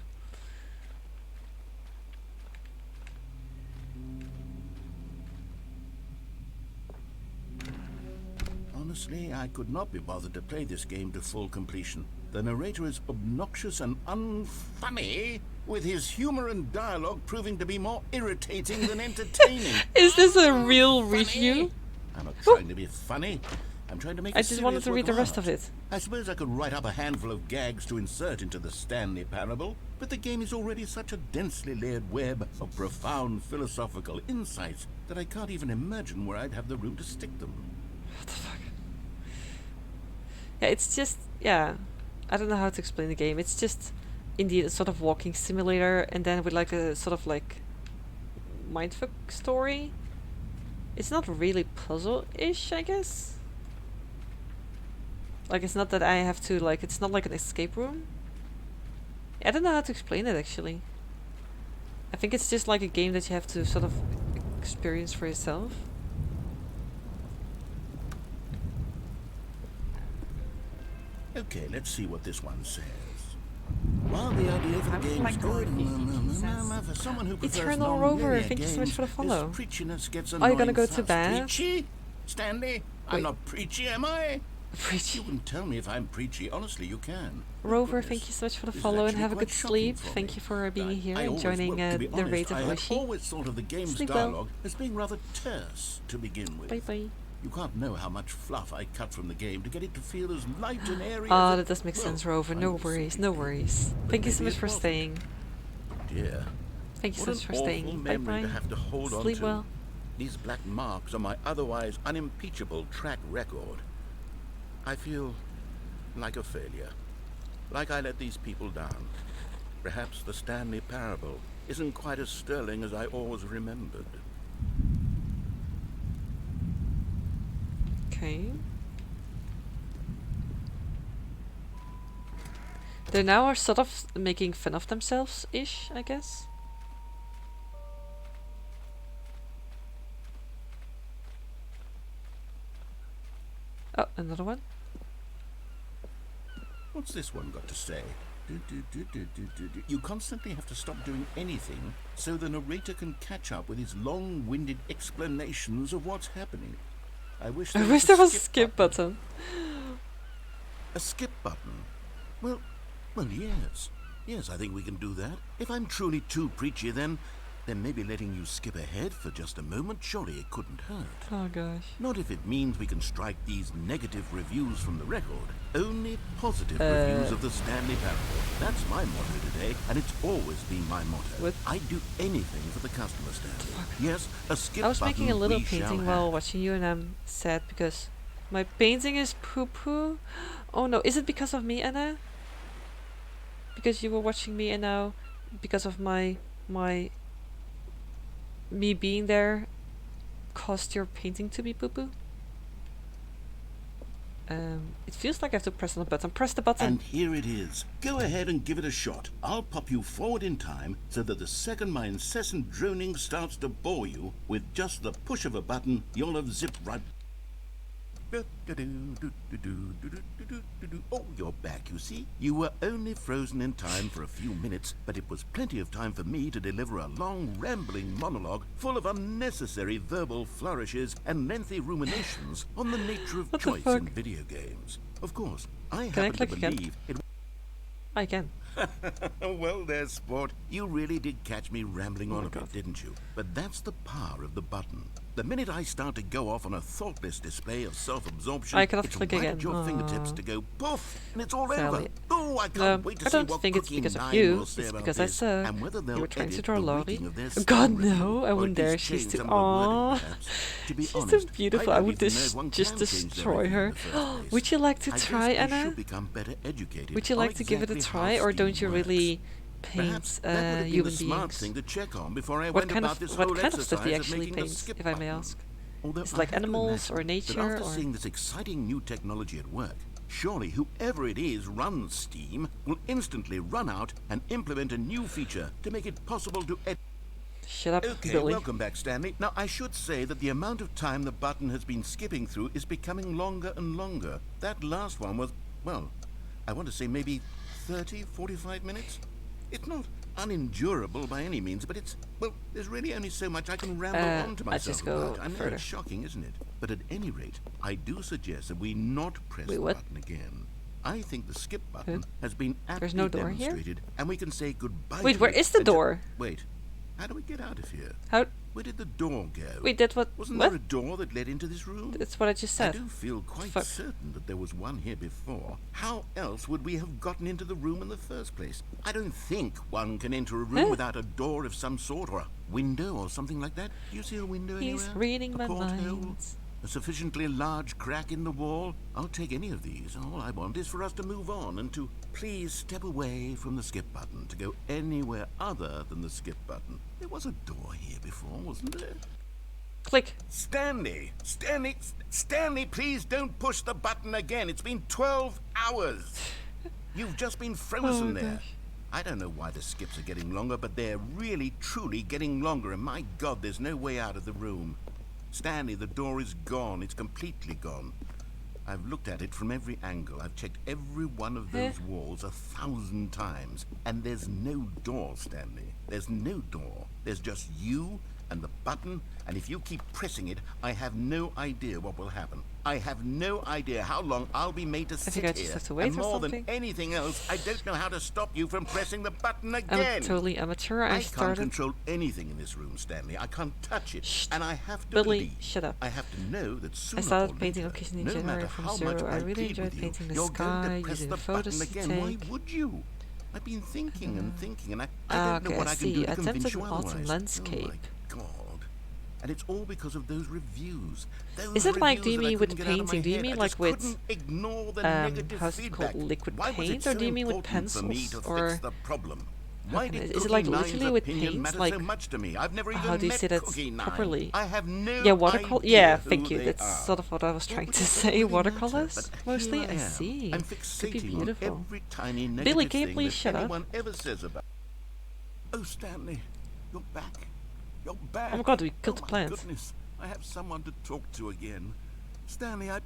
Honestly, I could not be bothered to play this game to full completion. The narrator is obnoxious and unfunny, with his humor and dialogue proving to be more irritating than entertaining. Is this a real Funny? review? I'm not trying to be funny. I'm trying to make I a just wanted serious to read work the of rest of art. it. I suppose I could write up a handful of gags to insert into the Stanley Parable, but the game is already such a densely layered web of profound philosophical insights that I can't even imagine where I'd have the room to stick them. What the fuck? Yeah, it's just yeah. I don't know how to explain the game. It's just indeed a sort of walking simulator, and then with like a sort of like mindfuck story. It's not really puzzle-ish, I guess. Like it's not that I have to like. It's not like an escape room. I don't know how to explain it actually. I think it's just like a game that you have to sort of experience for yourself. Okay, let's see what this one says. While the idea for the game is good, for someone who prefers Eternal Rover, non-linear thank you so much games, for the follow. this preachiness gets Are you gonna annoying go to fast. bed? Preachy? Stanley, I'm Wait. not preachy, am I? Preach. You can tell me if I'm preachy. Honestly, you can. Rover, Goodness. thank you so much for the This is follow and actually have a quite good shocking sleep. for Thank me. you for being here I and always joining will, to be the honest, rate of I have Oshi. always thought of the game's Sleep well. dialogue as being rather terse to begin with. Bye bye. You can't know how much fluff I cut from the game to get it to feel as light and airy Ah, as that does make well, sense, Rover. I No was worries, thinking. no worries. But Thank you so maybe much it for wasn't. staying. Dear. Thank you What so an much for awful staying. Bye memory bye. to have to hold on Sleep to. well. These black marks on my otherwise unimpeachable track record. I feel like a failure. Like I let these people down. Perhaps the Stanley Parable isn't quite as sterling as I always remembered. Okay. They now are sort of making fun of themselves-ish, I guess. Oh, another one. What's this one got to say? You constantly have to stop doing anything so the narrator can catch up with his long-winded explanations of what's happening. I wish I wish there was a skip button. A skip button? Well, yes. Yes, I think we can do that. If I'm truly too preachy, then maybe letting you skip ahead for just a moment, surely it couldn't hurt. Oh gosh. Not if it means we can strike these negative reviews from the record. Only positive reviews of the Stanley Parable. That's my motto today, and it's always been my motto. What? I'd do anything for the customer, Stanley. Yes, a skip I was button making a little we shall painting have. while watching you, and I'm sad because my painting is poo-poo. Oh no, is it because of me, Anna? Because you were watching me, and now because of me being there caused your painting to be poo-poo? It feels like I have to press on the button. Press the button. And here it is. Go ahead and give it a shot. I'll pop you forward in time so that the second my incessant droning starts to bore you, with just the push of a button, you'll have zipped right... Oh, you're back, you see. You were only frozen in time for a few minutes, but it was plenty of time for me to deliver a long, rambling monologue full of unnecessary verbal flourishes and lengthy ruminations on the nature of What the choice fuck? in video games. Of course, I Can I happen to click again? believe it... I can. Well, there's sport. You really did catch me rambling on my a bit, God. didn't you? But that's the power of the button. The minute I start to go off on a thoughtless display of self-absorption, I cannot it's click right again. at your fingertips Aw. to go poof, and it's all Sally. over. Oh, I can't No, wait to I see don't what think it's Cooking because of 9 you. will say It's about because I this, suck. and whether You they'll were trying to edit draw the Laurie. rating of their Oh, God, Steam no, review, I or wouldn't at dare. least She's change too... some of the wording, Aww. perhaps. To be She's so honest, beautiful. I don't would even know if one just can change their destroy rating in her. the first place. Would you like to I guess try, we Anna? should become better educated Would you on like to give it a exactly try, how or don't Steam you works. really Perhaps paint that would have been human the smart beings? thing to check on before I What went kind about of this what whole kind of stuff do you exercise of actually making the paint, skip if I may button. ask? Although Is it I like have to animals imagine or nature, that after or- seeing this exciting new technology at work, surely whoever it is runs Steam will instantly run out and implement a new feature to make it possible to edit. Shut up, Okay, Billy. welcome back, Stanley. Now, I should say that the amount of time the button has been skipping through is becoming longer and longer. That last one was, well, I want to say maybe 30, 45 minutes? It's not unendurable by any means, but it's, well, there's really only so much I can ramble on to I'd myself just go about. I know further. it's shocking, isn't it? But at any rate, I do suggest that we not press Wait, the what? button again. I think the skip button Huh? has been aptly There's no door here? demonstrated, and we can say goodbye Wait, to where it is the and ju- door? Wait, how do we get out of here? How? Where did the door go? Wait, that what? Wasn't What? there a door that led into this room? That's what I just I said. do feel quite Fuck. certain that there was one here before. How else would we have gotten into the room in the first place? I don't think one can enter a room Huh? without a door of some sort, or a window or something like that. Do you see a window He's anywhere? reading a my porthole? mind. A sufficiently large crack in the wall? I'll take any of these. All I want is for us to move on and to please step away from the skip button, to go anywhere other than the skip button. There was a door here before, wasn't there? Click. Stanley, please don't push the button again. It's been 12 hours. You've just been frozen Oh, there. gosh. I don't know why the skips are getting longer, but they're really, truly getting longer, and my God, there's no way out of the room. Stanley, the door is gone. It's completely gone. I've looked at it from every angle. I've checked every one of those walls 1,000 times, and there's no door, Stanley. There's no door. There's just you and the button, and if you keep pressing it, I have no idea what will happen. I have no idea how long I'll be made to sit think I just here. have to wait and or more something. than anything else, I don't know how to stop you from pressing the button I'm again. totally amateur. I I can't started. control anything in this room, Stanley. I can't touch it, Shh. and I have to Billy, believe. shut up. I have to know that sooner I started or painting later, occasionally no in January matter from how zero. much I really plead enjoyed with you, painting the you're going sky, to press using the photos button to again. Why take. would you? I've been thinking and thinking, and I Ah, don't know okay, what I I can do see. to convince Attempted you an autumn otherwise. landscape. Oh my God! And it's all because of those reviews. Those Is it like, do you reviews that I mean with couldn't get out of my painting? Do you head. mean I like just with, couldn't ignore the negative how's it called, feedback. liquid Why was it paint, so or do you mean with important for me pencils, to or fix the problem? Why can I- did is it Cookie like Nine's literally with opinion paints? matter Like, so much to me? I've never even how do you met say that Cookie Nine. properly? I have no Yeah, watercolor. idea Yeah, who thank you. they That's are. sort of what I was What trying would to it say. really Watercolors, matter? But mostly. here I am. see. I'm Could be fixating on beautiful. every tiny negative Billy, can you thing please that shut up? anyone ever says about. Oh, Stanley, you're back. You're back. Oh my God, we killed the my plant. goodness, I have someone to talk to again. Stanley, I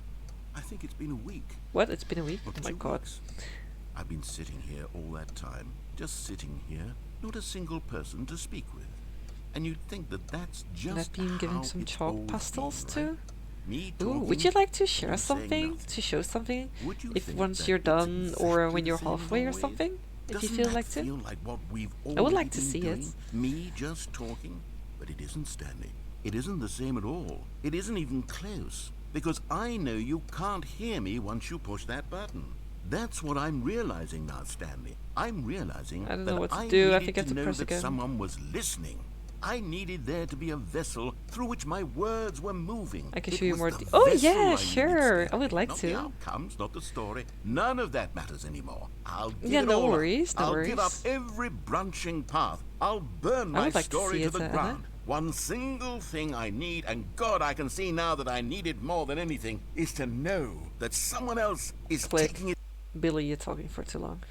think it's been a week. What? It's been a week? Or Oh my 2 God. weeks. I've been sitting here all that time, just sitting here, not a single person to speak with. And you'd think that that's And I've just been giving how some it's chalk always pastels been, right? too. Me Ooh, talking, would you like to share you saying something? nothing. To show something? Would you If think once that you're it's done or exactly when the you're same halfway or always? something? If you Doesn't feel that like to? feel like what we've I would like already to been see it. doing? Me just talking? But it isn't, Stanley. It isn't the same at all. It isn't even close. Because I know you can't hear me once you push that button. That's what I'm realizing now, Stanley. I'm realizing I don't that know what to I do. I needed think I have to to know press that again. someone was listening. I needed there to be a vessel through which my words were moving. I can It show you was more the oh vessel I yeah, needed, sure. I Stanley, would like not to. the outcomes, not the story. None of that matters anymore. I'll give Yeah, it no all worries, up. no I'll give up worries. every branching path. I'll burn I my would like to story see to it, the Anna. ground. One single thing I need, and God, I can see now that I need it more than anything, is to know that someone else is Click. taking it. Billy, you're talking for too long.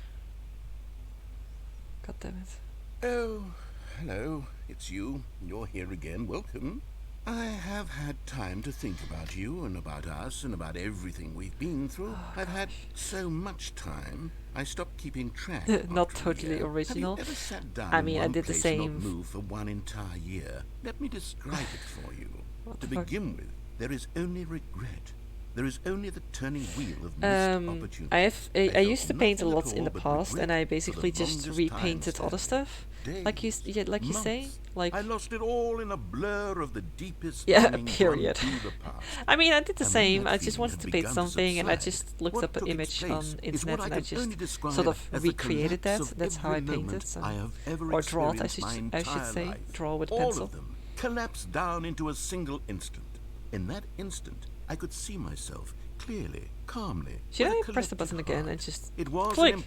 God damn it. Oh, hello. It's you. You're here again. Welcome. I have had time to think about you and about us and about everything we've been through. I've had so much time. I stopped keeping track. Not after a totally year. original. Have you ever sat down I in mean, I one did the place and not same. moved for one entire year? Let me describe it for you. What To the fuck? begin with, there is only regret. There is only the turning wheel of missed opportunity. I felt used to paint a nothing lot at in the all but past, regret and I for the basically just longest repainted time, other Stanley. stuff. Days, Like you say, months. like I lost it all in a blur of the deepest yeah, longing to period. undo the past. I mean, I did the And when same. that I just feeling wanted had to paint begun to something, and I subside, just looked what up an took its image on place is internet, what and I I can just only describe sort of as the recreated that. collapse of That's how I every painted, moment I have ever or draw it. experienced my I should entire say, life. draw with All pencil. of them collapsed down into a single instant. In that instant, I could see myself clearly, calmly. Should with I a press the collective button again heart. and just It was click? an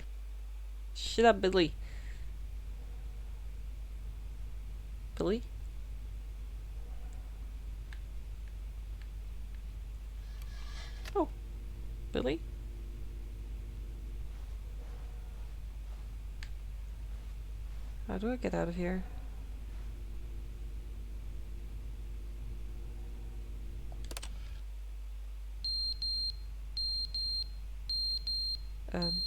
Shut up, Billy. Billy? Oh, Billy? How do I get out of here? Um,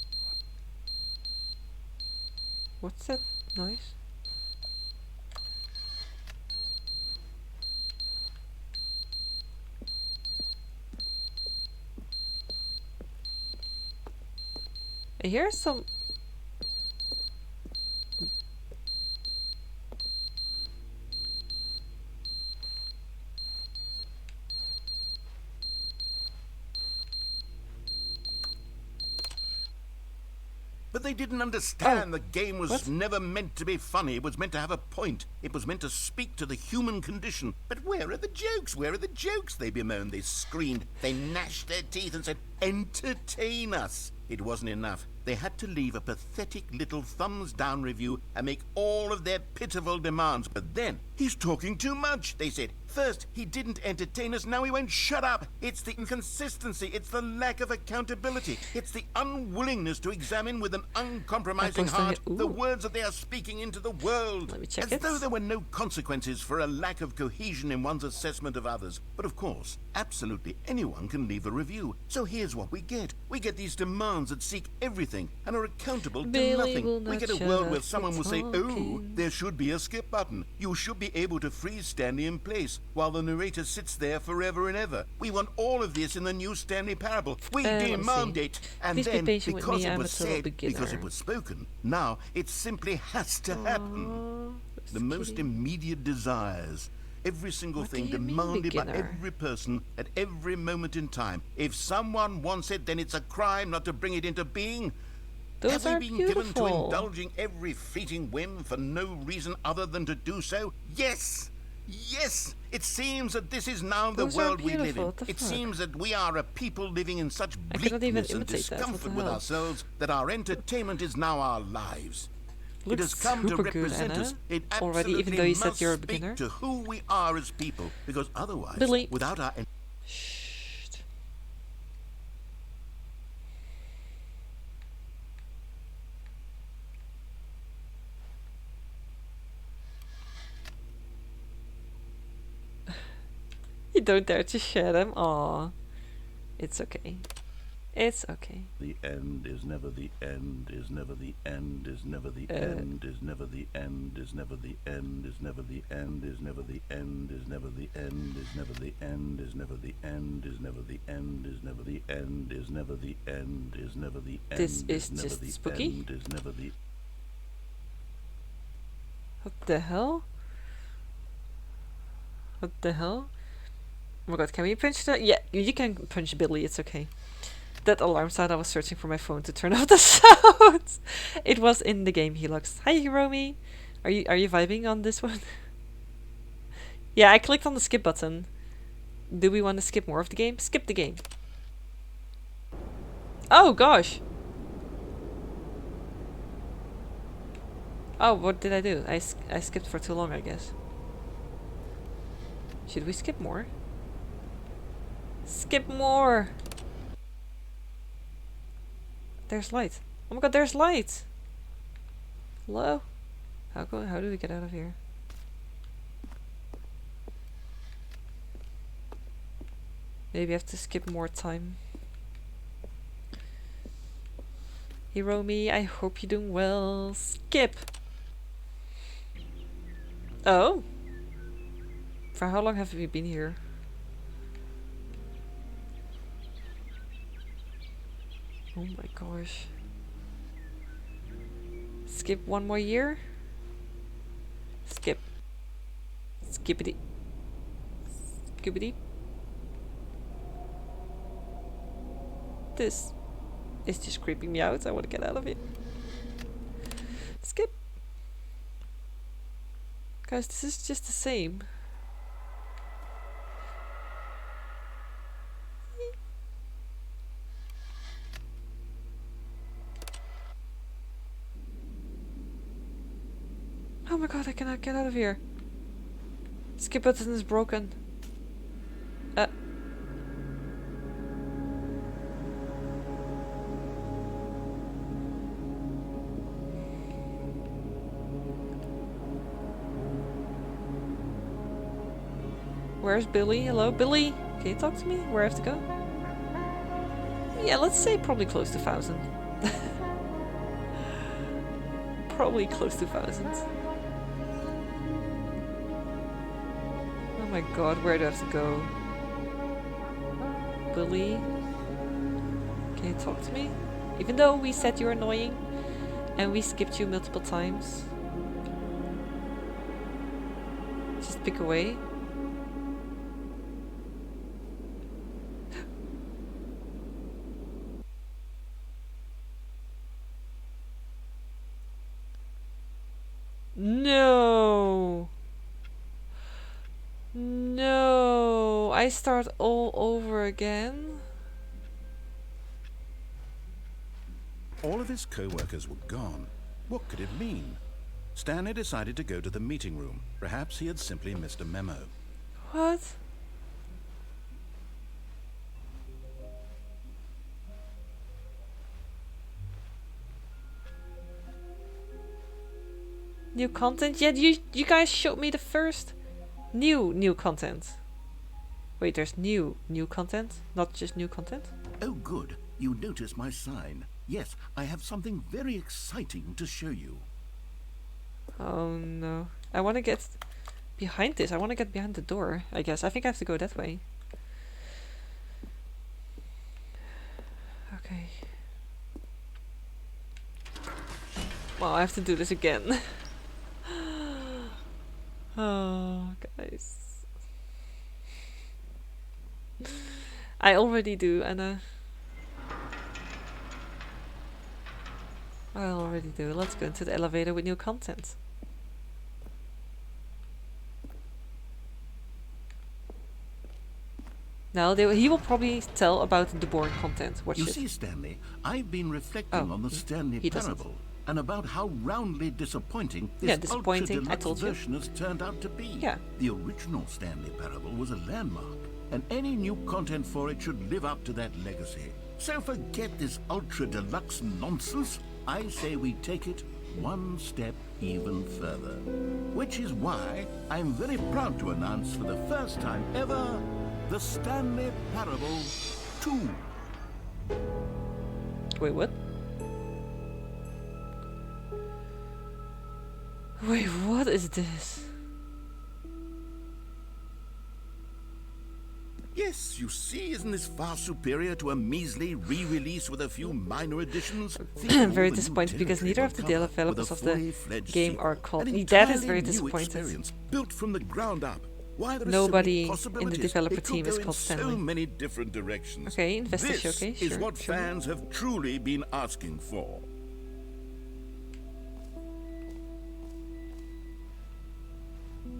what's that noise? I hear some. But they didn't understand Oh, the game was what? never meant to be funny. It was meant to have a point. It was meant to speak to the human condition. But where are the jokes? Where are the jokes? They bemoaned, they screamed, they gnashed their teeth and said, entertain us. It wasn't enough. They had to leave a pathetic little thumbs down review and make all of their pitiful demands. But then, he's talking too much, they said. First, he didn't entertain us, now he won't shut up. It's the inconsistency, it's the lack of accountability, it's the unwillingness to examine with an uncompromising posting heart it. the Ooh. words that they are speaking into the world. Let me check As it. though there were no consequences for a lack of cohesion in one's assessment of others. But of course, absolutely anyone can leave a review. So here's what we get. We get these demands that seek everything and are accountable to Billy nothing. will We not get a shut world up where for someone will say, oh, talking. there should be a skip button. You should be able to freeze Stanley in place while the narrator sits there forever and ever. We want all of this in the new Stanley Parable. We let me demand see. it. And Please be then, patient with because me, it I'm a was total said, because it beginner. was spoken, now it simply has to happen. Aw, The most kitty. immediate desires. Every single What do thing you mean, demanded by beginner? every person at every moment in time. If someone wants it, then it's a crime not to bring it into being. Those Have are we been given to beautiful. indulging every fleeting whim for no reason other than to do so? Yes! Yes! It seems that this is now the Those are world we live in. beautiful. What the It fuck? seems that we are a people living in such I cannot even bleakness and imitate that. What discomfort the with hell? ourselves that our entertainment is now our lives. It has come to super good, represent Anna. us. It Already, even absolutely though you said must you're a speak beginner. to who we are as people, because otherwise, Billy. without our Shh. You don't dare to share them. Aw. It's okay. It's okay. The end is never the end, is never the end, is never the end, is never the end, is never the end, is never the end, is never the end, is never the end, is never the end, is never the end, is never the end, is never the end, is never the end, is never the end. This is just spooky. Is never the What the hell? What the hell? Oh my god, can we punch that? Yeah, you can punch Billy, it's okay. That alarm sound, I was searching for my phone to turn off the sound. It was in the game, Helix. Hi, Hiromi. Are you vibing on this one? Yeah, I clicked on the skip button. Do we want to skip more of the game? Skip the game. Oh, gosh. Oh, what did I do? I skipped for too long, I guess. Should we skip more? Skip more! There's light. Oh my god, there's light! Hello? How do we get out of here? Maybe I have to skip more time. Hiromi, I hope you're doing well. Skip! Oh? For how long have we been here? Oh my gosh. Skip one more year? Skip. Skippity. Skippity. This is just creeping me out. I want to get out of it. Skip. Guys, this is just the same. Oh my god, I cannot get out of here. Skip button is broken. Where's Billy? Hello, Billy? Can you talk to me? Where I have to go? Yeah, let's say probably close to 1,000. Probably close to 1,000. Oh my god, where do I have to go? Billy? Can you talk to me? Even though we said you're annoying and we skipped you multiple times. Just pick away. No! No! I start all over again? All of his co-workers were gone. What could it mean? Stanley decided to go to the meeting room. Perhaps he had simply missed a memo. What? New content? Yeah, you guys showed me the first new content. Wait, there's new content? Not just new content? Oh, good. You noticed my sign. Yes, I have something very exciting to show you. Oh no. I want to get behind this. I want to get behind the door, I guess. I think I have to go that way. Okay. Well, I have to do this again. Oh, guys. I already do, Anna. I already do. Let's go into the elevator with new content. Now he will probably tell about the boring content. Watch You it. see, Stanley, I've been reflecting on the Stanley he doesn't. Parable. and about how roundly disappointing Yeah, this disappointing, I ultra-deluxe told you. version has turned out to be. Yeah. The original Stanley Parable was a landmark, and any new content for it should live up to that legacy. So forget this ultra-deluxe nonsense. I say we take it one step even further. Which is why I'm very proud to announce for the first time ever, the Stanley Parable 2. Wait, what? Wait, what is this? Yes, you see, isn't this far superior to a measly re-release with a few minor additions? Think of I'm all very the new disappointed because territory neither it of the will cover developers with of a the fully-fledged game sequel. are called. An That is entirely very new disappointed. experience, built from the ground up. Why, there are Nobody so many in the possibilities. developer It could team go is in called so Stanley. many different directions. Okay, Investor This Showcase, is sure, what sure. fans have truly been asking for.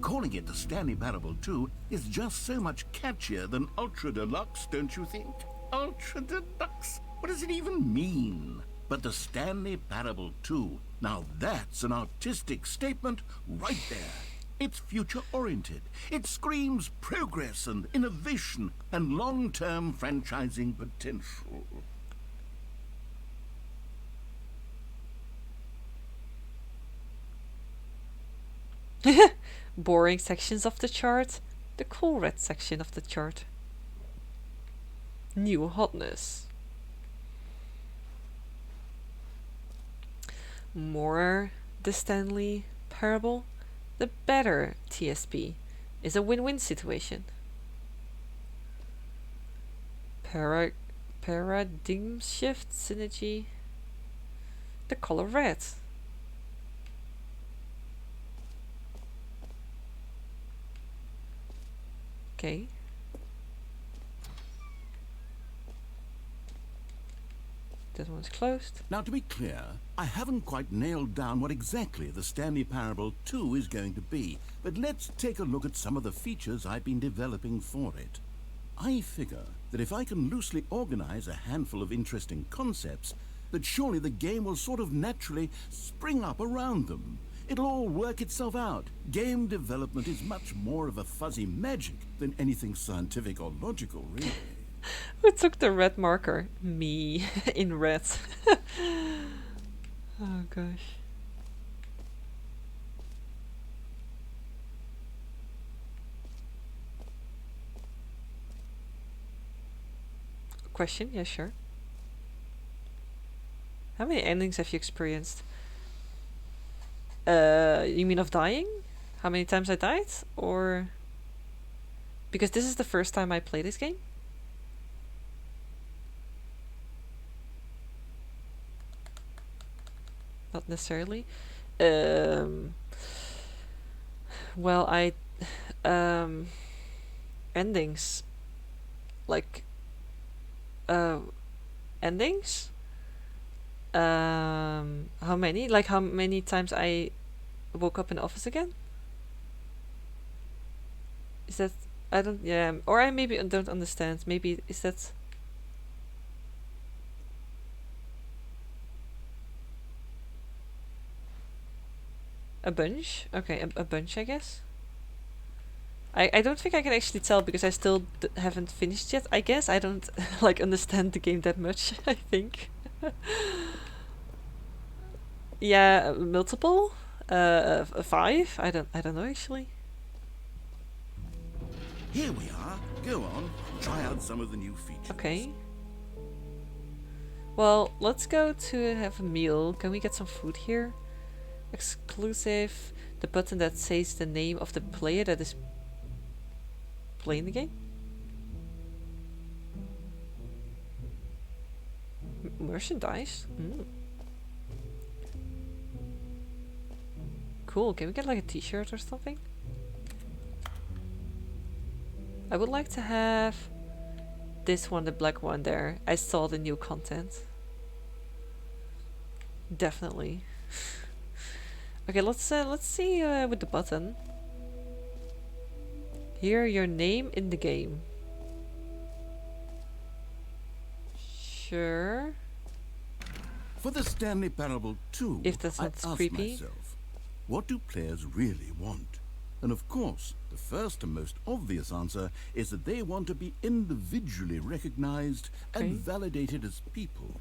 Calling it the Stanley Parable 2 is just so much catchier than Ultra Deluxe, don't you think? Ultra Deluxe? What does it even mean? But the Stanley Parable 2, now that's an artistic statement right there. It's future-oriented. It screams progress and innovation and long-term franchising potential. Boring sections of the chart, the cool red section of the chart. New hotness. More the Stanley Parable, the better TSP is a win-win situation. Paradigm shift synergy. The color red. Okay. That one's closed. Now, to be clear, I haven't quite nailed down what exactly the Stanley Parable 2 is going to be, but let's take a look at some of the features I've been developing for it. I figure that if I can loosely organize a handful of interesting concepts, that surely the game will sort of naturally spring up around them. It'll all work itself out. Game development is much more of a fuzzy magic than anything scientific or logical, really. Who took the red marker? Me. In red. Oh gosh. Question? Yeah, sure. How many endings have you experienced? You mean of dying? How many times I died? Or... Because this is the first time I play this game? Not necessarily. Well, endings. Like... endings? How many? Like how many times I woke up in the office again? Is that... I don't... Yeah, or I maybe don't understand. Maybe... Is that... A bunch? Okay, a bunch, I guess. I don't think I can actually tell because I still haven't finished yet. I guess I don't like understand the game that much. I think. Yeah, multiple. 5. I don't know actually. Here we are. Go on. Try out some of the new features. Okay. Well, let's go to have a meal. Can we get some food here? Exclusive. The button that says the name of the player that is playing the game. Merchandise. Cool. Can we get like a t-shirt or something? I would like to have this one, the black one there. I saw the new content. Definitely. Okay, let's see with the button. Hear your name in the game. For the Stanley Parable 2, If that I sounds asked creepy. myself, what do players really want? And of course, the first and most obvious answer is that they want to be individually recognized Okay. and validated as people.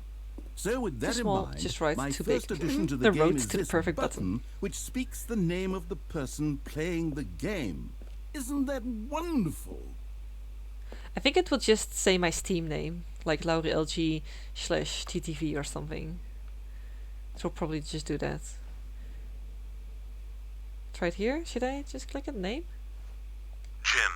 So with that in small, mind, just right, my too first big. addition to The the game roads is to the this perfect button, button. which speaks the name of the person playing the game. Isn't that wonderful? I think it will just say my Steam name, like LaurieLG/TTV or something. It will probably just do that. Try it here. Should I just click on name? Jim.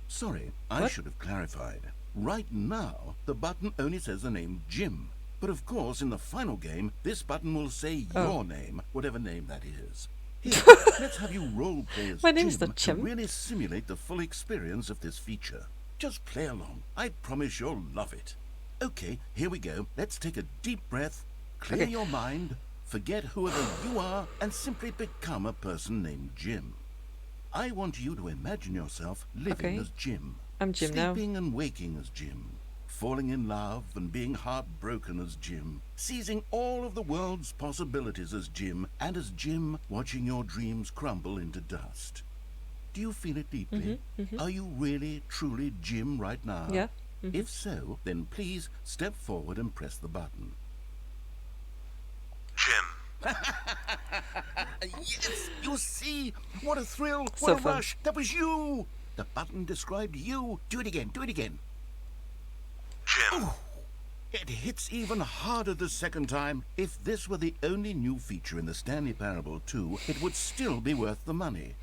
Sorry, I What? should have clarified. Right now, the button only says the name Jim. But of course, in the final game, this button will say your name, whatever name that is. Here, let's have you role-play as My Jim name's not to Jim. really simulate the full experience of this feature. Just play along. I promise you'll love it. Okay, here we go. Let's take a deep breath, clear Okay. your mind, forget whoever you are, and simply become a person named Jim. I want you to imagine yourself living Okay. as Jim. I'm Jim now. Sleeping and waking as Jim. Falling in love and being heartbroken as Jim. Seizing all of the world's possibilities as Jim. And as Jim, watching your dreams crumble into dust. Do you feel it deeply? Are you really, truly Jim right now? Yeah. If so, then please step forward and press the button. Jim. Yes, you see? What a thrill, what So a fun. rush. That was you. The button described you. Do it again, do it again. Jim. It hits even harder the second time. If this were the only new feature in the Stanley Parable 2, it would still be worth the money.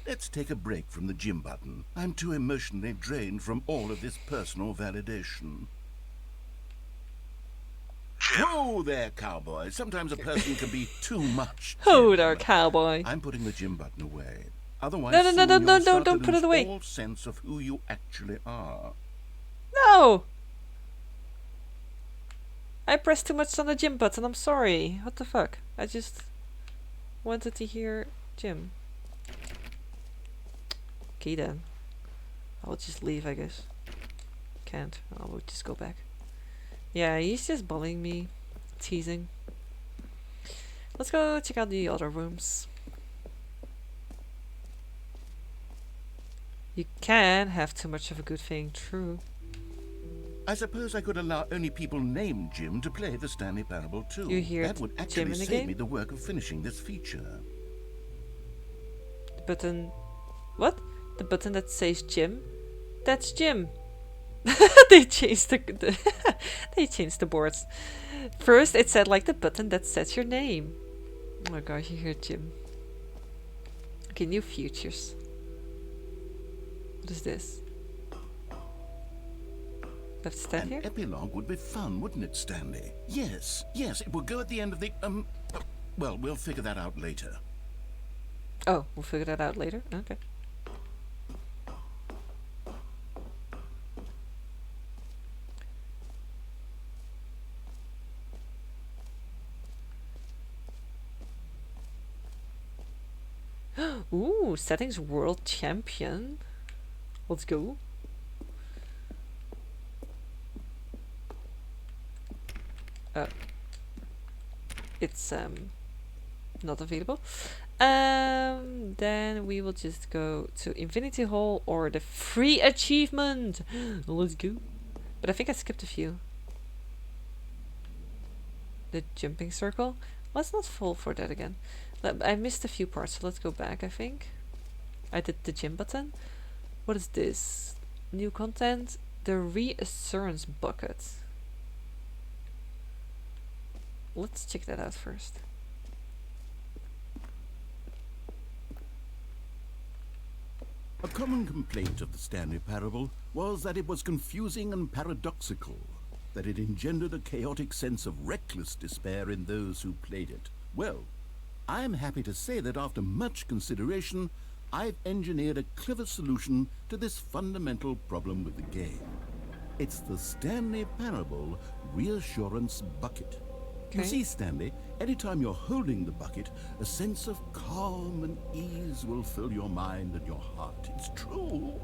Let's take a break from the Jim button. I'm too emotionally drained from all of this personal validation. Jim. Whoa there, cowboy. Sometimes a person can be too much. Oh, Jim. there, cowboy. I'm putting the Jim button away. Otherwise, No, no, soon no, no, you'll no, start to don't put lose it away. all sense of who you actually are. No! I pressed too much on the Jim button. I'm sorry. What the fuck? I just wanted to hear Jim. Okay then. I'll just leave, I guess. Can't. I will just go back. Yeah, he's just bullying me. Teasing. Let's go check out the other rooms. You can have too much of a good thing, true. I suppose I could allow only people named Jim to play the Stanley Parable 2. You hear that would Jim actually in the save game? me the work of finishing this feature. The button... What? The button that says Jim? That's Jim! They changed the they changed the boards. First it said like the button that says your name. Oh my gosh, you hear Jim. Okay, new features. What is this? Let's stand An here? epilogue would be fun, wouldn't it, Stanley? Yes, yes, it would go at the end of the, well, we'll figure that out later. Oh, we'll figure that out later? Okay. Ooh, settings world champion. Let's go. It's not available. Then we will just go to Infinity Hall or the free achievement. Let's go. But I think I skipped a few. The jumping circle. Let's not fall for that again. I missed a few parts, so let's go back, I think. I did the gym button. What is this? New content. The reassurance bucket. Let's check that out first. A common complaint of the Stanley Parable was that it was confusing and paradoxical, that it engendered a chaotic sense of reckless despair in those who played it. Well, I am happy to say that after much consideration, I've engineered a clever solution to this fundamental problem with the game. It's the Stanley Parable Reassurance Bucket. You Okay. see, Stanley, anytime you're holding the bucket, a sense of calm and ease will fill your mind and your heart. It's true.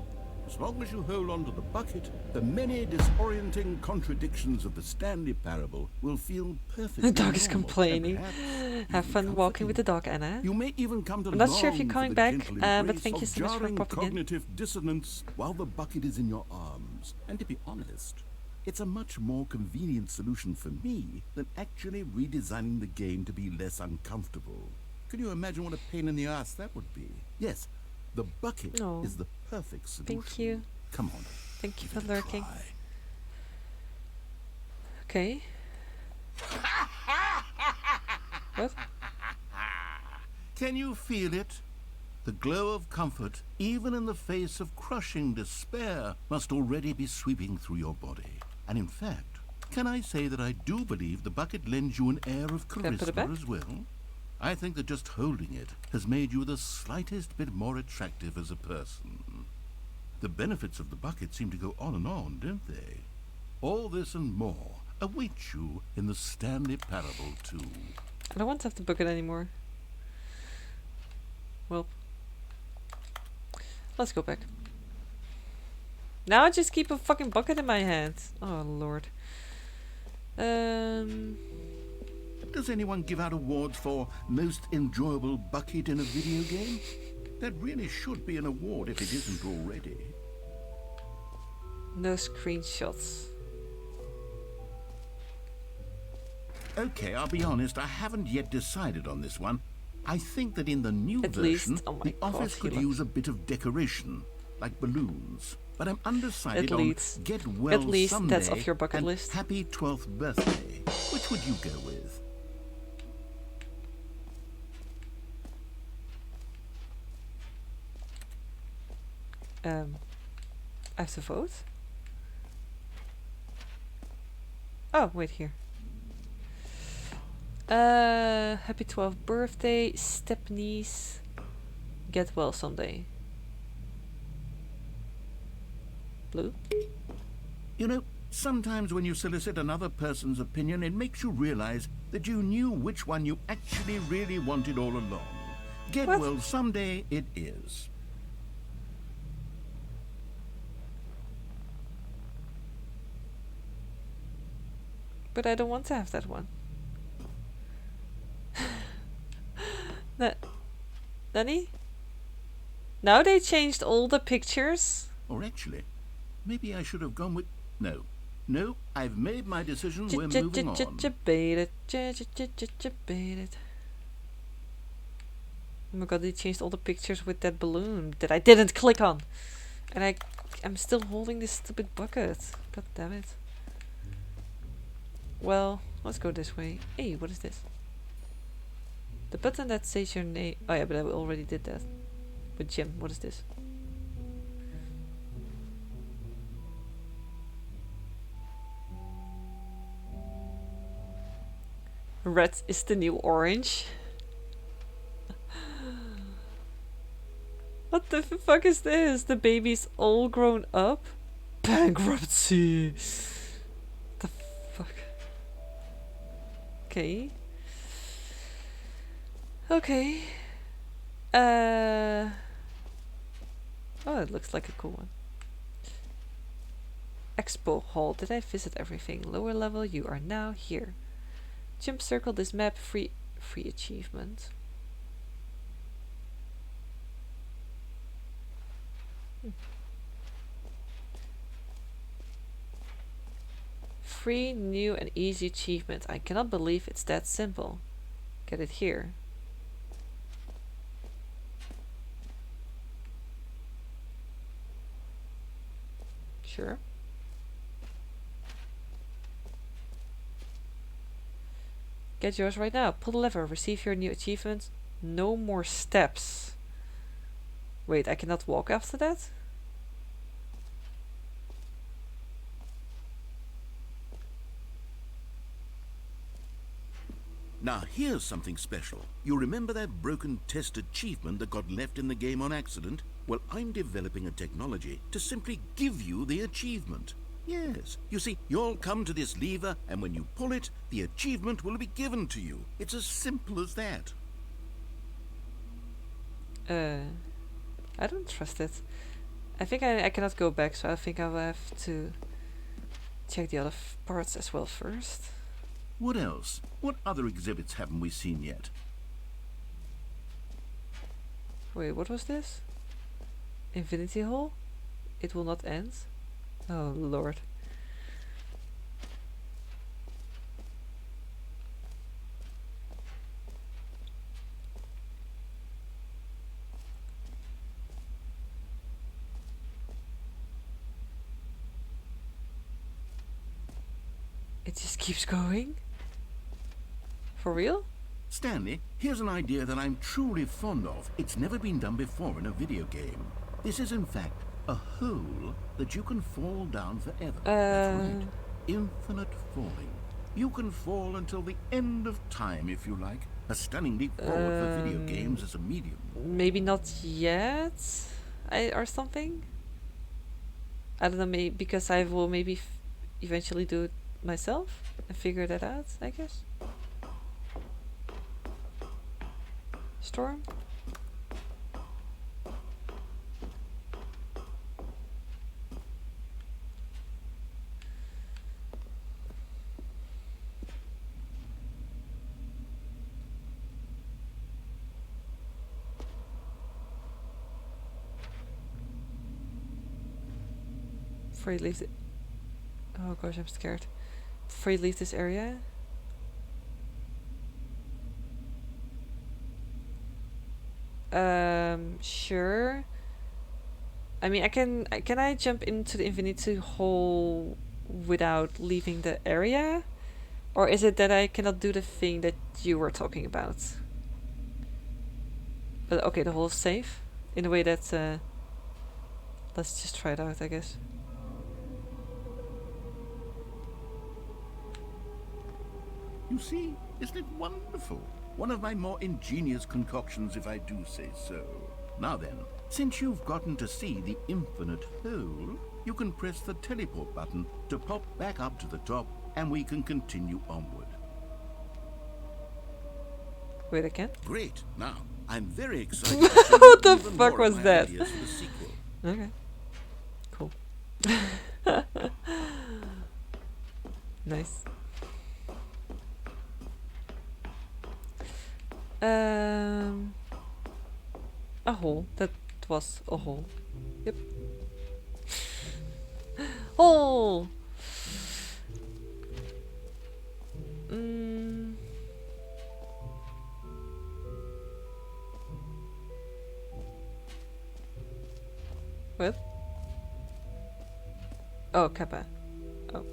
As long as you hold on to the bucket, the many disorienting contradictions of the Stanley Parable will feel perfectly The dog is normal and complaining. perhaps Have even fun walking with the comforting. dog, Anna. You may even come to I'm not sure if you're long for coming the back, gentle but embrace thank you of so much for jarring popping in. cognitive dissonance while the bucket is in your arms. And to be honest, it's a much more convenient solution for me than actually redesigning the game to be less uncomfortable. Can you imagine what a pain in the ass that would be? Yes, the bucket Oh, is the perfect solution. thank you. Come on. Thank you give for it a lurking. try. Okay. What? Can you feel it? The glow of comfort, even in the face of crushing despair, must already be sweeping through your body. And in fact, can I say that I do believe the bucket lends you an air of Can I put it back? charisma as well? I think that just holding it has made you the slightest bit more attractive as a person. The benefits of the bucket seem to go on, don't they? All this and more await you in the Stanley Parable 2. I don't want to have the bucket anymore. Well, let's go back. Now I just keep a fucking bucket in my hand. Oh lord. Does anyone give out awards for most enjoyable bucket in a video game? That really should be an award if it isn't already. No screenshots. Okay, I'll be honest, I haven't yet decided on this one. I think that in the new At version, least- oh my the office God, could he use a bit of decoration, like balloons. But I'm undecided At on least- get well at least someday that's off your bucket and list. happy 12th birthday. Which would you go with? I have to vote? Oh, wait here. Happy 12th birthday, Stepniece. Get well someday. Blue? You know, sometimes when you solicit another person's opinion, it makes you realize that you knew which one you actually really wanted all along. Get What? well someday it is. But I don't want to have that one. Nani? Now they changed all the pictures? Or actually, maybe I should have gone with... No. No, I've made my decision. We're moving on. Debated. Debated. Oh my god, they changed all the pictures with that balloon that I didn't click on. And I'm still holding this stupid bucket. God damn it. Well, let's go this way. Hey, what is this? The button that says your name. Oh yeah, but I already did that. With Jim, what is this? Red is the new orange. What the fuck is this? The baby's all grown up? Bankruptcy! The fuck? Okay. Okay. Oh, it looks like a cool one. Expo Hall. Did I visit everything? Lower level, you are now here. Jump circle this map. Free achievement. Free, new and easy achievement. I cannot believe it's that simple. Get it here. Sure. Get yours right now. Pull the lever. Receive your new achievement. No more steps. Wait, I cannot walk after that? Now here's something special. You remember that broken test achievement that got left in the game on accident? Well, I'm developing a technology to simply give you the achievement. Yes. You see, you'll come to this lever, and when you pull it, the achievement will be given to you. It's as simple as that. I don't trust it. I think I cannot go back, so I think I will have to check the other parts as well first. What else? What other exhibits haven't we seen yet? Wait, what was this? Infinity Hall? It will not end? Oh lord. It just keeps going? For real? Stanley, here's an idea that I'm truly fond of. It's never been done before in a video game. This is in fact a hole that you can fall down forever. That's right. Infinite falling. You can fall until the end of time if you like. A stunning leap forward for video games as a medium. Maybe not yet? Or something? I don't know, maybe because I will maybe eventually do it myself and figure that out, I guess. Storm? Before you leave it. Oh gosh, I'm scared. Before you leave this area. Sure. I mean, can I jump into the Infinity Hole without leaving the area? Or is it that I cannot do the thing that you were talking about? But okay, the hole is safe. In a way that, let's just try it out, I guess. You see, isn't it wonderful? One of my more ingenious concoctions, if I do say so. Now then, since you've gotten to see the infinite hole, you can press the teleport button to pop back up to the top, and we can continue onward. Wait, I can't? Great. Now, I'm very excited to show What the you even fuck more of was my that? ideas for the sequel. Okay. Cool. Nice. A hole. That was a hole. Yep. Hole! What? Oh, Kappa. Oh.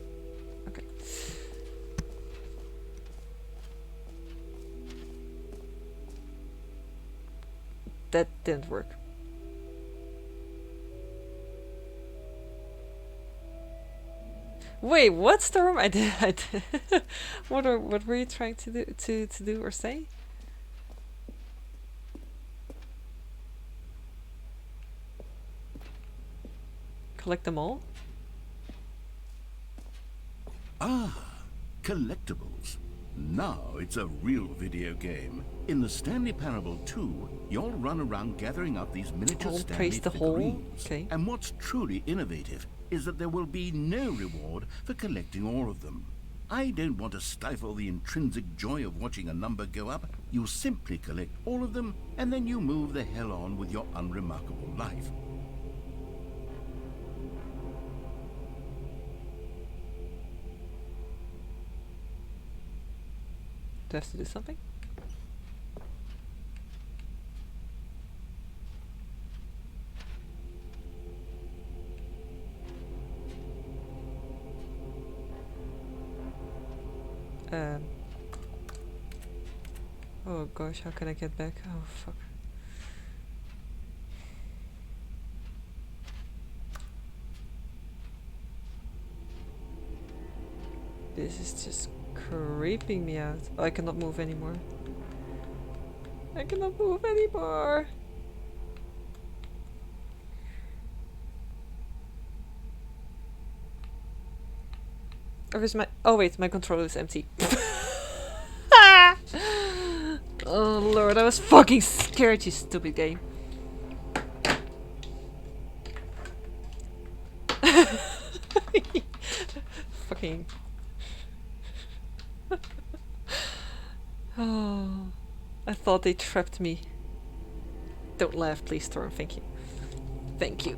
Okay. That didn't work. Wait, what, Storm? I did. What were you trying to do or say? Collect them all? Ah, collectibles. Now it's a real video game. In the Stanley Parable 2, you'll run around gathering up these miniature Oh, Stanley praise the hole. figurines. Okay. And what's truly innovative is that there will be no reward for collecting all of them. I don't want to stifle the intrinsic joy of watching a number go up. You simply collect all of them, and then you move the hell on with your unremarkable life. Do I have to do something? Oh gosh, how can I get back? Oh fuck. This is just creeping me out. Oh, I cannot move anymore. I cannot move anymore. Or is my... Oh wait, my controller is empty. Oh lord, I was fucking scared, you stupid game. Fucking. Oh, I thought they trapped me. Don't laugh, please, Storm. Thank you. Thank you.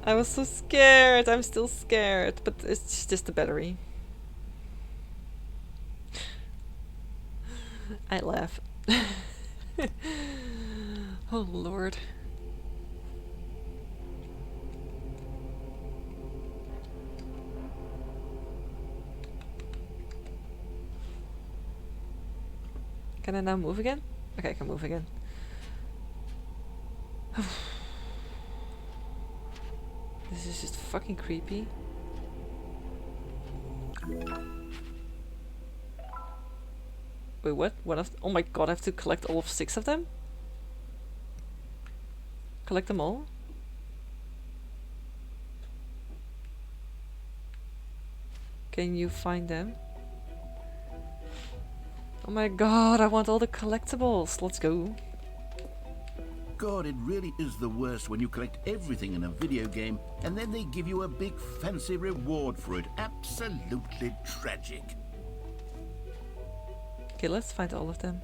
I was so scared. I'm still scared, but it's just the battery. I laugh. Oh, Lord. Can I now move again? Okay, I can move again. This is just fucking creepy. Wait, what? Oh my god, I have to collect all of 6 of them? Collect them all? Can you find them? Oh my god, I want all the collectibles. Let's go. God, it really is the worst when you collect everything in a video game and then they give you a big fancy reward for it. Absolutely tragic. Okay, let's find all of them.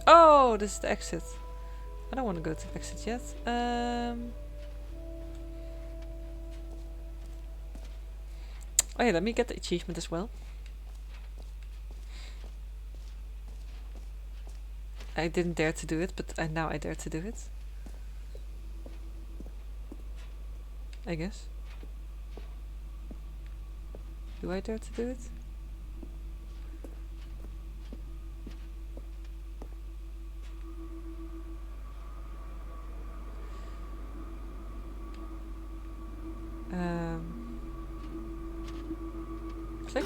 Oh, this is the exit. I don't want to go to the exit yet. Oh yeah, let me get the achievement as well. I didn't dare to do it, but now I dare to do it. I guess. Do I dare to do it? Click.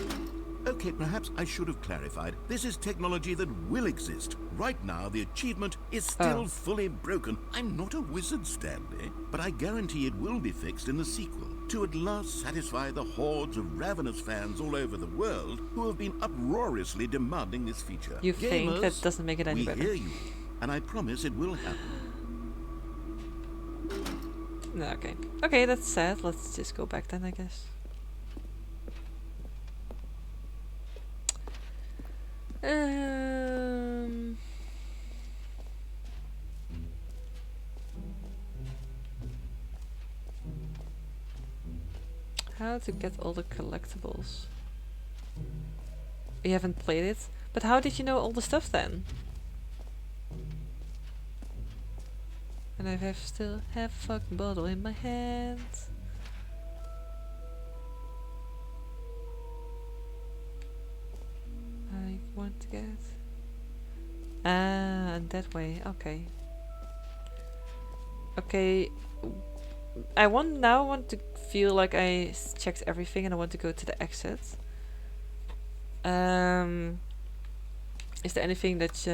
Okay, perhaps I should have clarified. This is technology that will exist. Right now, the achievement is still fully broken. I'm not a wizard, Stanley, but I guarantee it will be fixed in the sequel to at last satisfy the hordes of ravenous fans all over the world who have been uproariously demanding this feature. You think Gamers, that doesn't make it any we better? hear you, and I promise it will happen. No, okay. Okay, that's sad. Let's just go back then, I guess. How to get all the collectibles? You haven't played it? But how did you know all the stuff then? And I still have a fucking bottle in my hand. I want to get... Ah, and that way. Okay. Okay. I now want to feel like I checked everything and I want to go to the exit. Is there anything that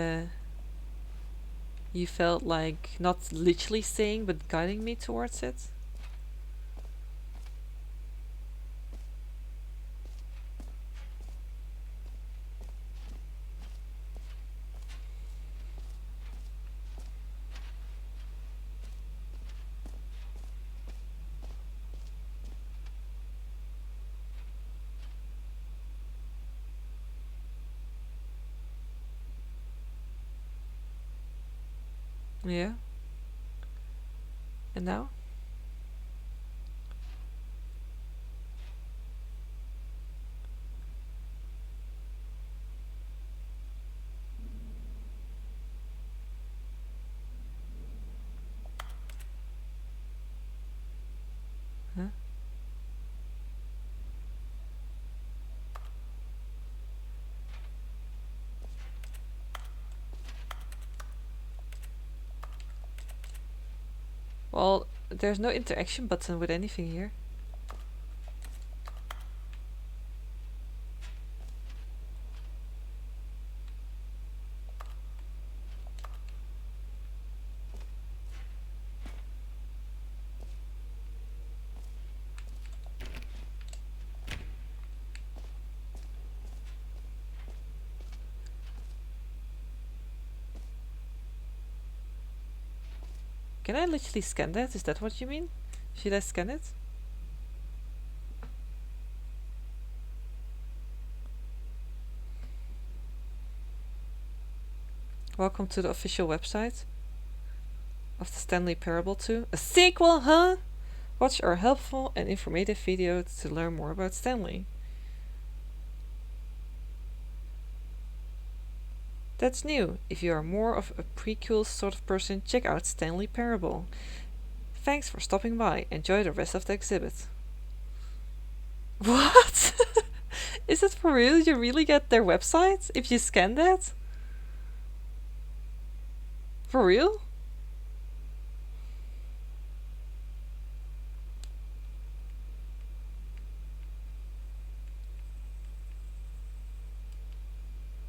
you felt like not literally saying but guiding me towards it? Yeah. And now? Huh? Well, there's no interaction button with anything here. Can I literally scan that? Is that what you mean? Should I scan it? Welcome to the official website of the Stanley Parable 2. A sequel, huh? Watch our helpful and informative video to learn more about Stanley. That's new. If you are more of a prequel sort of person, check out Stanley Parable. Thanks for stopping by. Enjoy the rest of the exhibit. What? Is it for real? You really get their website if you scan that? For real?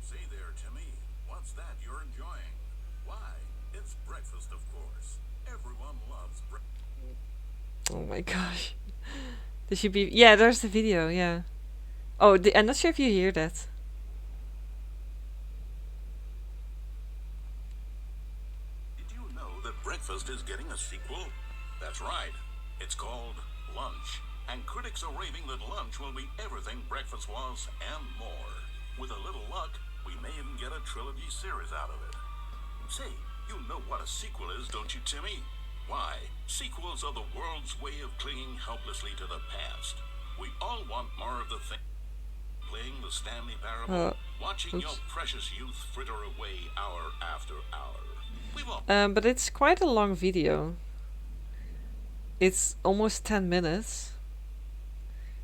Say there, Timmy. What's that you're enjoying? Why? It's breakfast, of course. Everyone loves breakfast. Oh my gosh. This should be... Yeah, there's the video, yeah. Oh, I'm not sure if you hear that. Did you know that breakfast is getting a sequel? That's right. It's called Lunch. And critics are raving that lunch will be everything breakfast was and more. With a little luck, we may even get a trilogy series out of it. Say, you know what a sequel is, don't you, Timmy? Why, sequels are the world's way of clinging helplessly to the past. We all want more of the thing. Playing the Stanley Parable, watching your precious youth fritter away hour after hour. We've all But it's quite a long video. It's almost 10 minutes.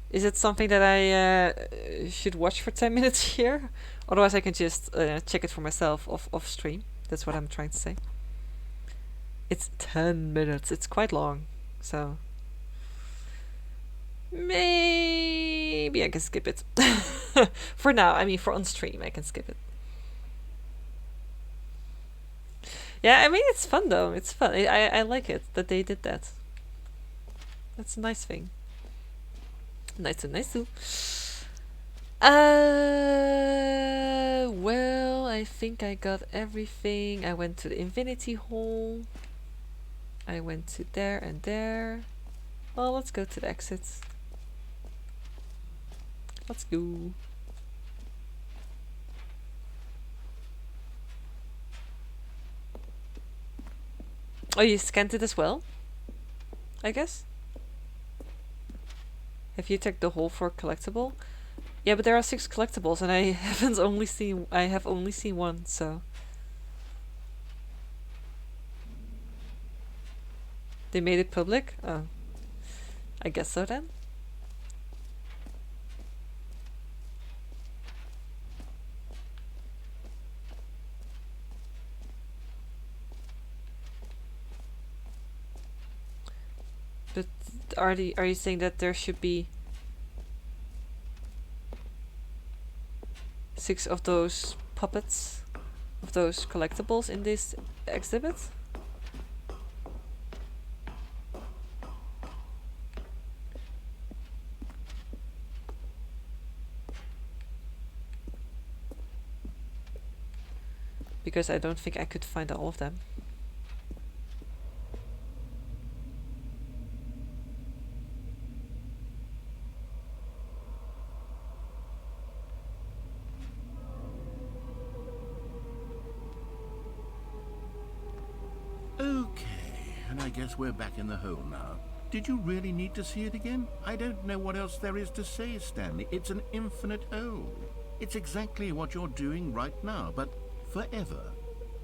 Is it something that I should watch for 10 minutes here? Otherwise I can just check it for myself off stream. That's what I'm trying to say. It's 10 minutes. It's quite long. So maybe I can skip it. For now, I mean for on stream I can skip it. Yeah, I mean it's fun though. It's fun. I like it that they did that. That's a nice thing. Nice. Well, I think I got everything. I went to the Infinity Hall. I went to there and there. Well, let's go to the exits. Let's go. Oh, you scanned it as well? I guess? Have you checked the hole for collectible? Yeah, but there are 6 collectibles and I have only seen one, so they made it public? Oh. I guess so then. But are you saying that there should be 6 of those puppets, of those collectibles in this exhibit? Because I don't think I could find all of them. Okay, and I guess we're back in the hole now. Did you really need to see it again? I don't know what else there is to say, Stanley. It's an infinite hole. It's exactly what you're doing right now, but forever.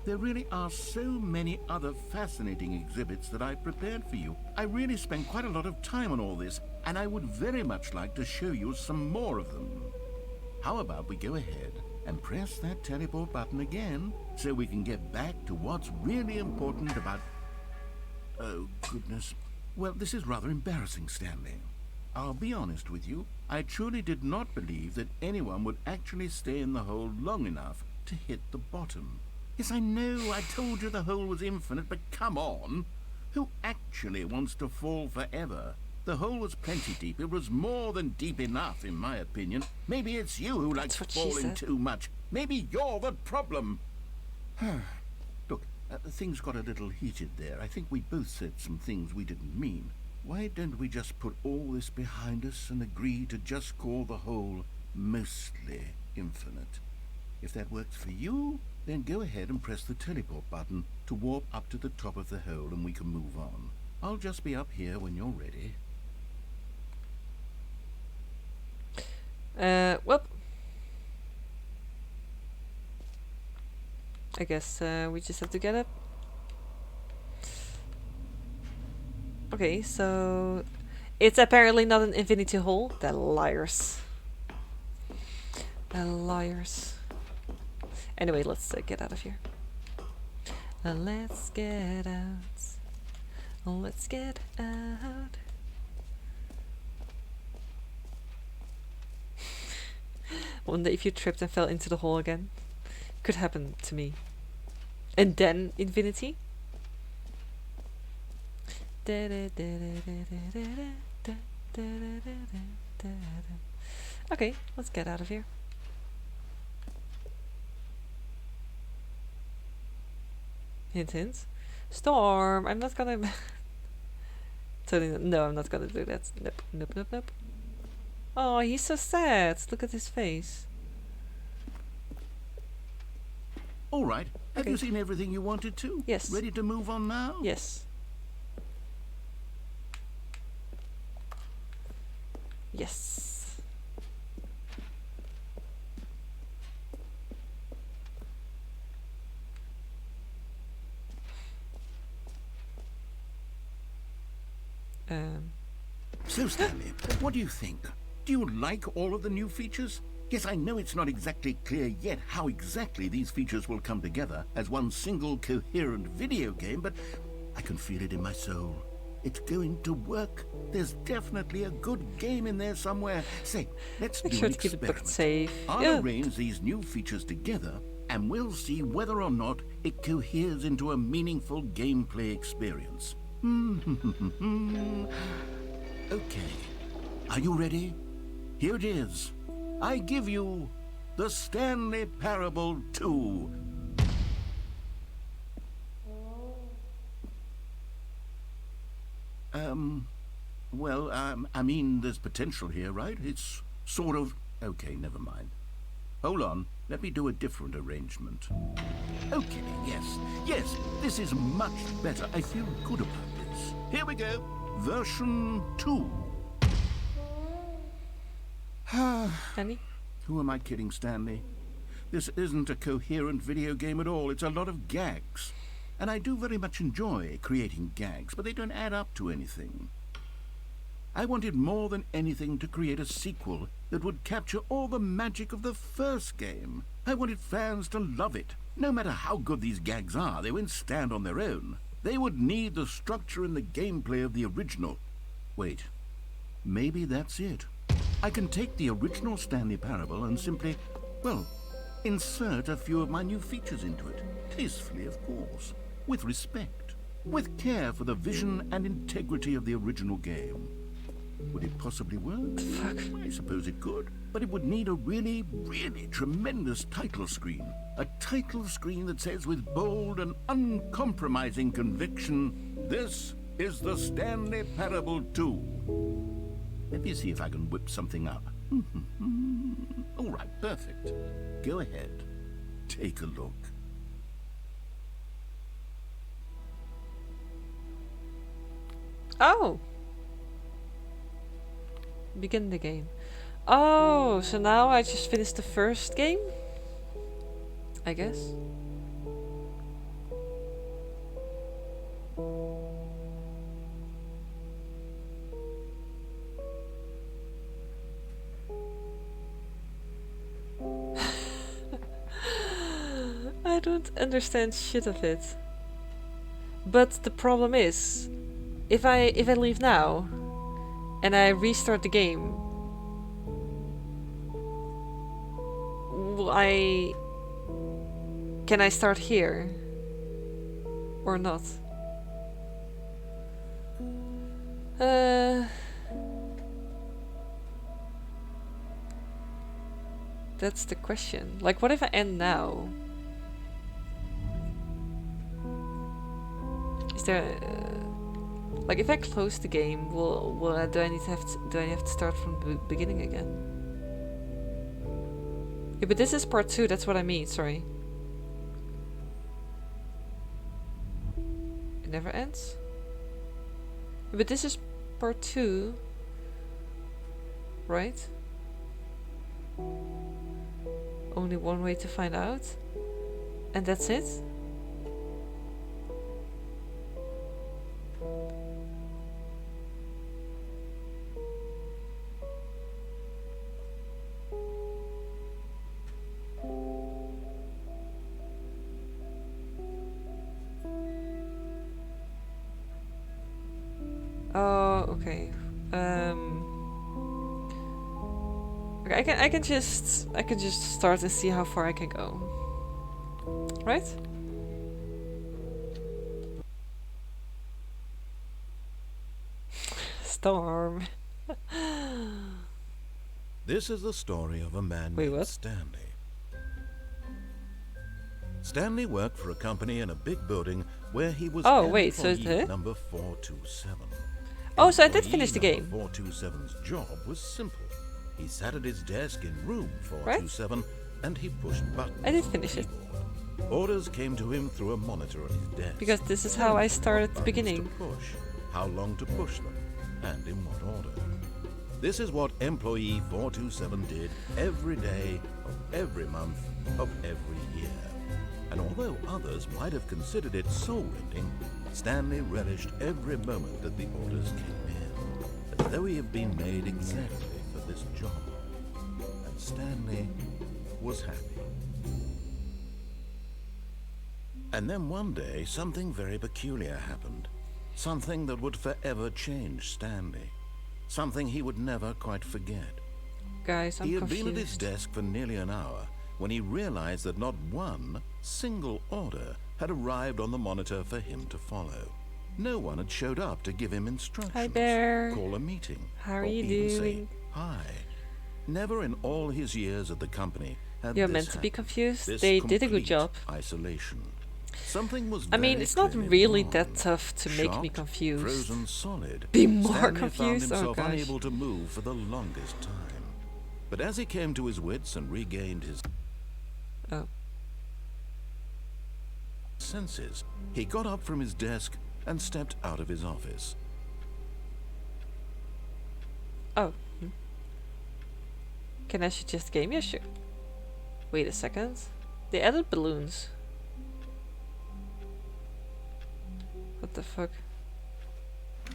There really are so many other fascinating exhibits that I've prepared for you. I really spent quite a lot of time on all this, and I would very much like to show you some more of them. How about we go ahead and press that teleport button again so we can get back to what's really important about... Oh, goodness. Well, this is rather embarrassing, Stanley. I'll be honest with you. I truly did not believe that anyone would actually stay in the hole long enough to hit the bottom. Yes, I know, I told you the hole was infinite, but come on. Who actually wants to fall forever? The hole was plenty deep. It was more than deep enough, in my opinion. Maybe it's you who likes falling too much. Maybe you're the problem. Look, Things got a little heated there. I think we both said some things we didn't mean. Why don't we just put all this behind us and agree to just call the hole mostly infinite? If that works for you, then go ahead and press the teleport button to warp up to the top of the hole and we can move on. I'll just be up here when you're ready. Well, I guess we just have to get up. Okay, so it's apparently not an infinity hole. The liars. The liars. Anyway, let's get out of here. Let's get out. Let's get out. Wonder if you tripped and fell into the hole again. Could happen to me. And then infinity? Okay, let's get out of here. Hint, hint. Storm! I'm not gonna... Totally no, I'm not gonna do that. Nope, nope, nope, nope. Oh, he's so sad. Look at his face. All right. Have Okay. you seen everything you wanted to? Yes. Ready to move on now? Yes. Yes. So, Stanley, what do you think? Do you like all of the new features? Yes, I know it's not exactly clear yet how exactly these features will come together as one single coherent video game, but I can feel it in my soul. It's going to work. There's definitely a good game in there somewhere. Say, let's Make do sure an to keep it booked experiment. safe. I'll Yeah. arrange these new features together, and we'll see whether or not it coheres into a meaningful gameplay experience. Okay. Are you ready? Here it is. I give you the Stanley Parable 2. I mean, there's potential here, right? It's sort of... Okay, never mind. Hold on. Let me do a different arrangement. Okay, yes, this is much better. I feel good about this. Here we go. Version 2. Annie? Who am I kidding, Stanley? This isn't a coherent video game at all. It's a lot of gags. And I do very much enjoy creating gags, but they don't add up to anything. I wanted more than anything to create a sequel that would capture all the magic of the first game. I wanted fans to love it. No matter how good these gags are, they won't stand on their own. They would need the structure and the gameplay of the original. Wait, maybe that's it. I can take the original Stanley Parable and simply, well, insert a few of my new features into it. Tastefully, of course. With respect. With care for the vision and integrity of the original game. Would it possibly work? Fuck. I suppose it could. But it would need a really, really tremendous title screen. A title screen that says with bold and uncompromising conviction, "This is the Stanley Parable 2. Let me see if I can whip something up. All right, perfect. Go ahead. Take a look. Oh! Begin the game. Oh, so now I just finished the first game? I guess. I don't understand shit of it. But the problem is, if I leave now and I restart the game, can I start here or not? That's the question. Like, what if I end now? there... like, if I close the game, do I have to start from the beginning again? Yeah, but this is part 2, that's what I mean, sorry. It never ends? Yeah, but this is part 2. Right? Only one way to find out? And that's it? Oh, okay. Okay, I can just start and see how far I can go. Right? Storm. This is the story of a man Wait, named what? Stanley. Stanley worked for a company in a big building where he was Oh, wait, so employee it's number 427. Oh, so I did Employee finish the game. number 427's job was simple. He sat at his desk in room 427 and he pushed buttons. I did on finish the it. keyboard. Orders came to him through a monitor on his desk. Because this is how I started at the Buttons beginning. to push, how long to push them, and in what order. This is what employee 427 did every day of every month of every year. And although others might have considered it soul-rending, Stanley relished every moment that the orders came in, as though he had been made exactly for this job. And Stanley was happy. And then one day, something very peculiar happened. Something that would forever change Stanley. Something he would never quite forget. Guys, I'm He had confused. been at his desk for nearly an hour when he realized that not one single order had arrived on the monitor for him to follow. No one had showed up to give him instructions, Hi there. call a meeting, How are or you even say doing? hi. Never in all his years at the company had You're this meant to be happened. confused. This They did a good complete job. Isolation. Something was I mean, very it's not clearly really wrong. that tough to make me Shocked, confused. Frozen solid. Be more Stanley confused? Found Oh, himself gosh. unable to move for the longest time. But as he came to his wits and regained his Oh. senses, he got up from his desk and stepped out of his office. Oh. Can I suggest game? Yeah, sure. Wait a second. They added balloons. What the fuck?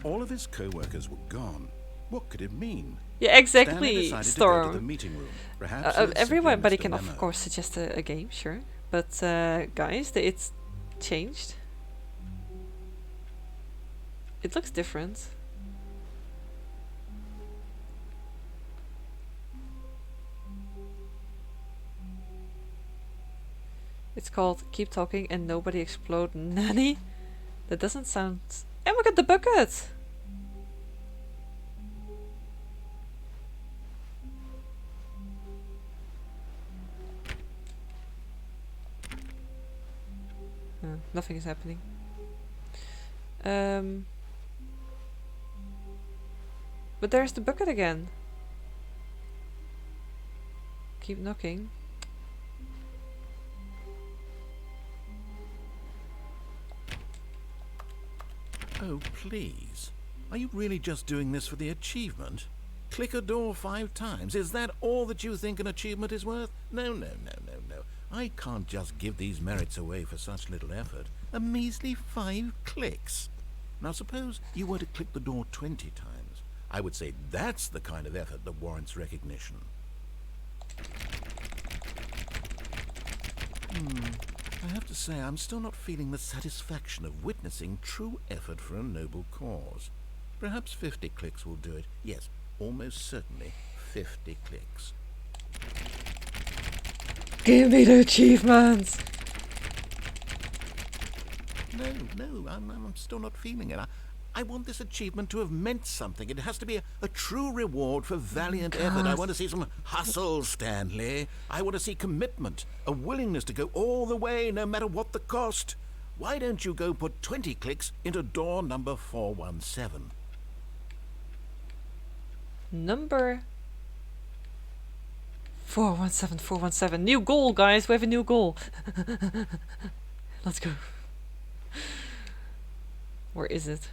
All of his co-workers were gone. What could it mean? Yeah, Stanley exactly, decided to go to the Storm. meeting room. Perhaps he had simply Everybody missed a can, of memo. course, suggest a game, sure. But, guys, it's changed. It looks different. It's called Keep Talking and Nobody Explode Nanny? That doesn't sound... Oh my god, the bucket! Nothing is happening. But there's the bucket again. Keep knocking. Oh, please. Are you really just doing this for the achievement? Click a door 5 times. Is that all that you think an achievement is worth? No. I can't just give these merits away for such little effort. A measly 5 clicks. Now suppose you were to click the door 20 times. I would say that's the kind of effort that warrants recognition. I have to say, I'm still not feeling the satisfaction of witnessing true effort for a noble cause. Perhaps 50 clicks will do it. Yes, almost certainly 50 clicks. Give me the achievements! No, I'm still not feeling it. I want this achievement to have meant something. It has to be a true reward for valiant effort. I want to see some hustle, Stanley. I want to see commitment, a willingness to go all the way, no matter what the cost. why don't you go put 20 clicks into door number 417? Number 417, 417. New goal, guys. We have a new goal. Let's go. Where is it?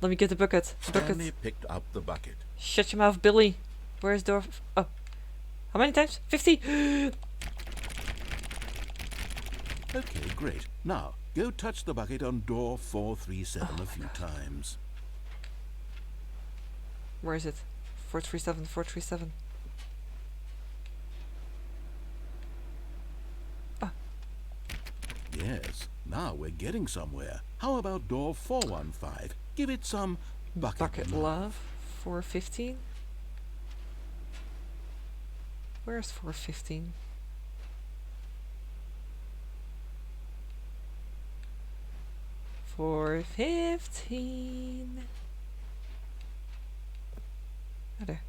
Let me get the bucket. Stanley picked up the bucket. Shut your mouth, Billy. Where's door? Oh. How many times? 50! Okay, great. Now, go touch the bucket on door 437 a few times. Where is it? 437, 437. Ah. Yes, now we're getting somewhere. How about door 415? Give it some bucket love. 415. Where's 415? Oh, there.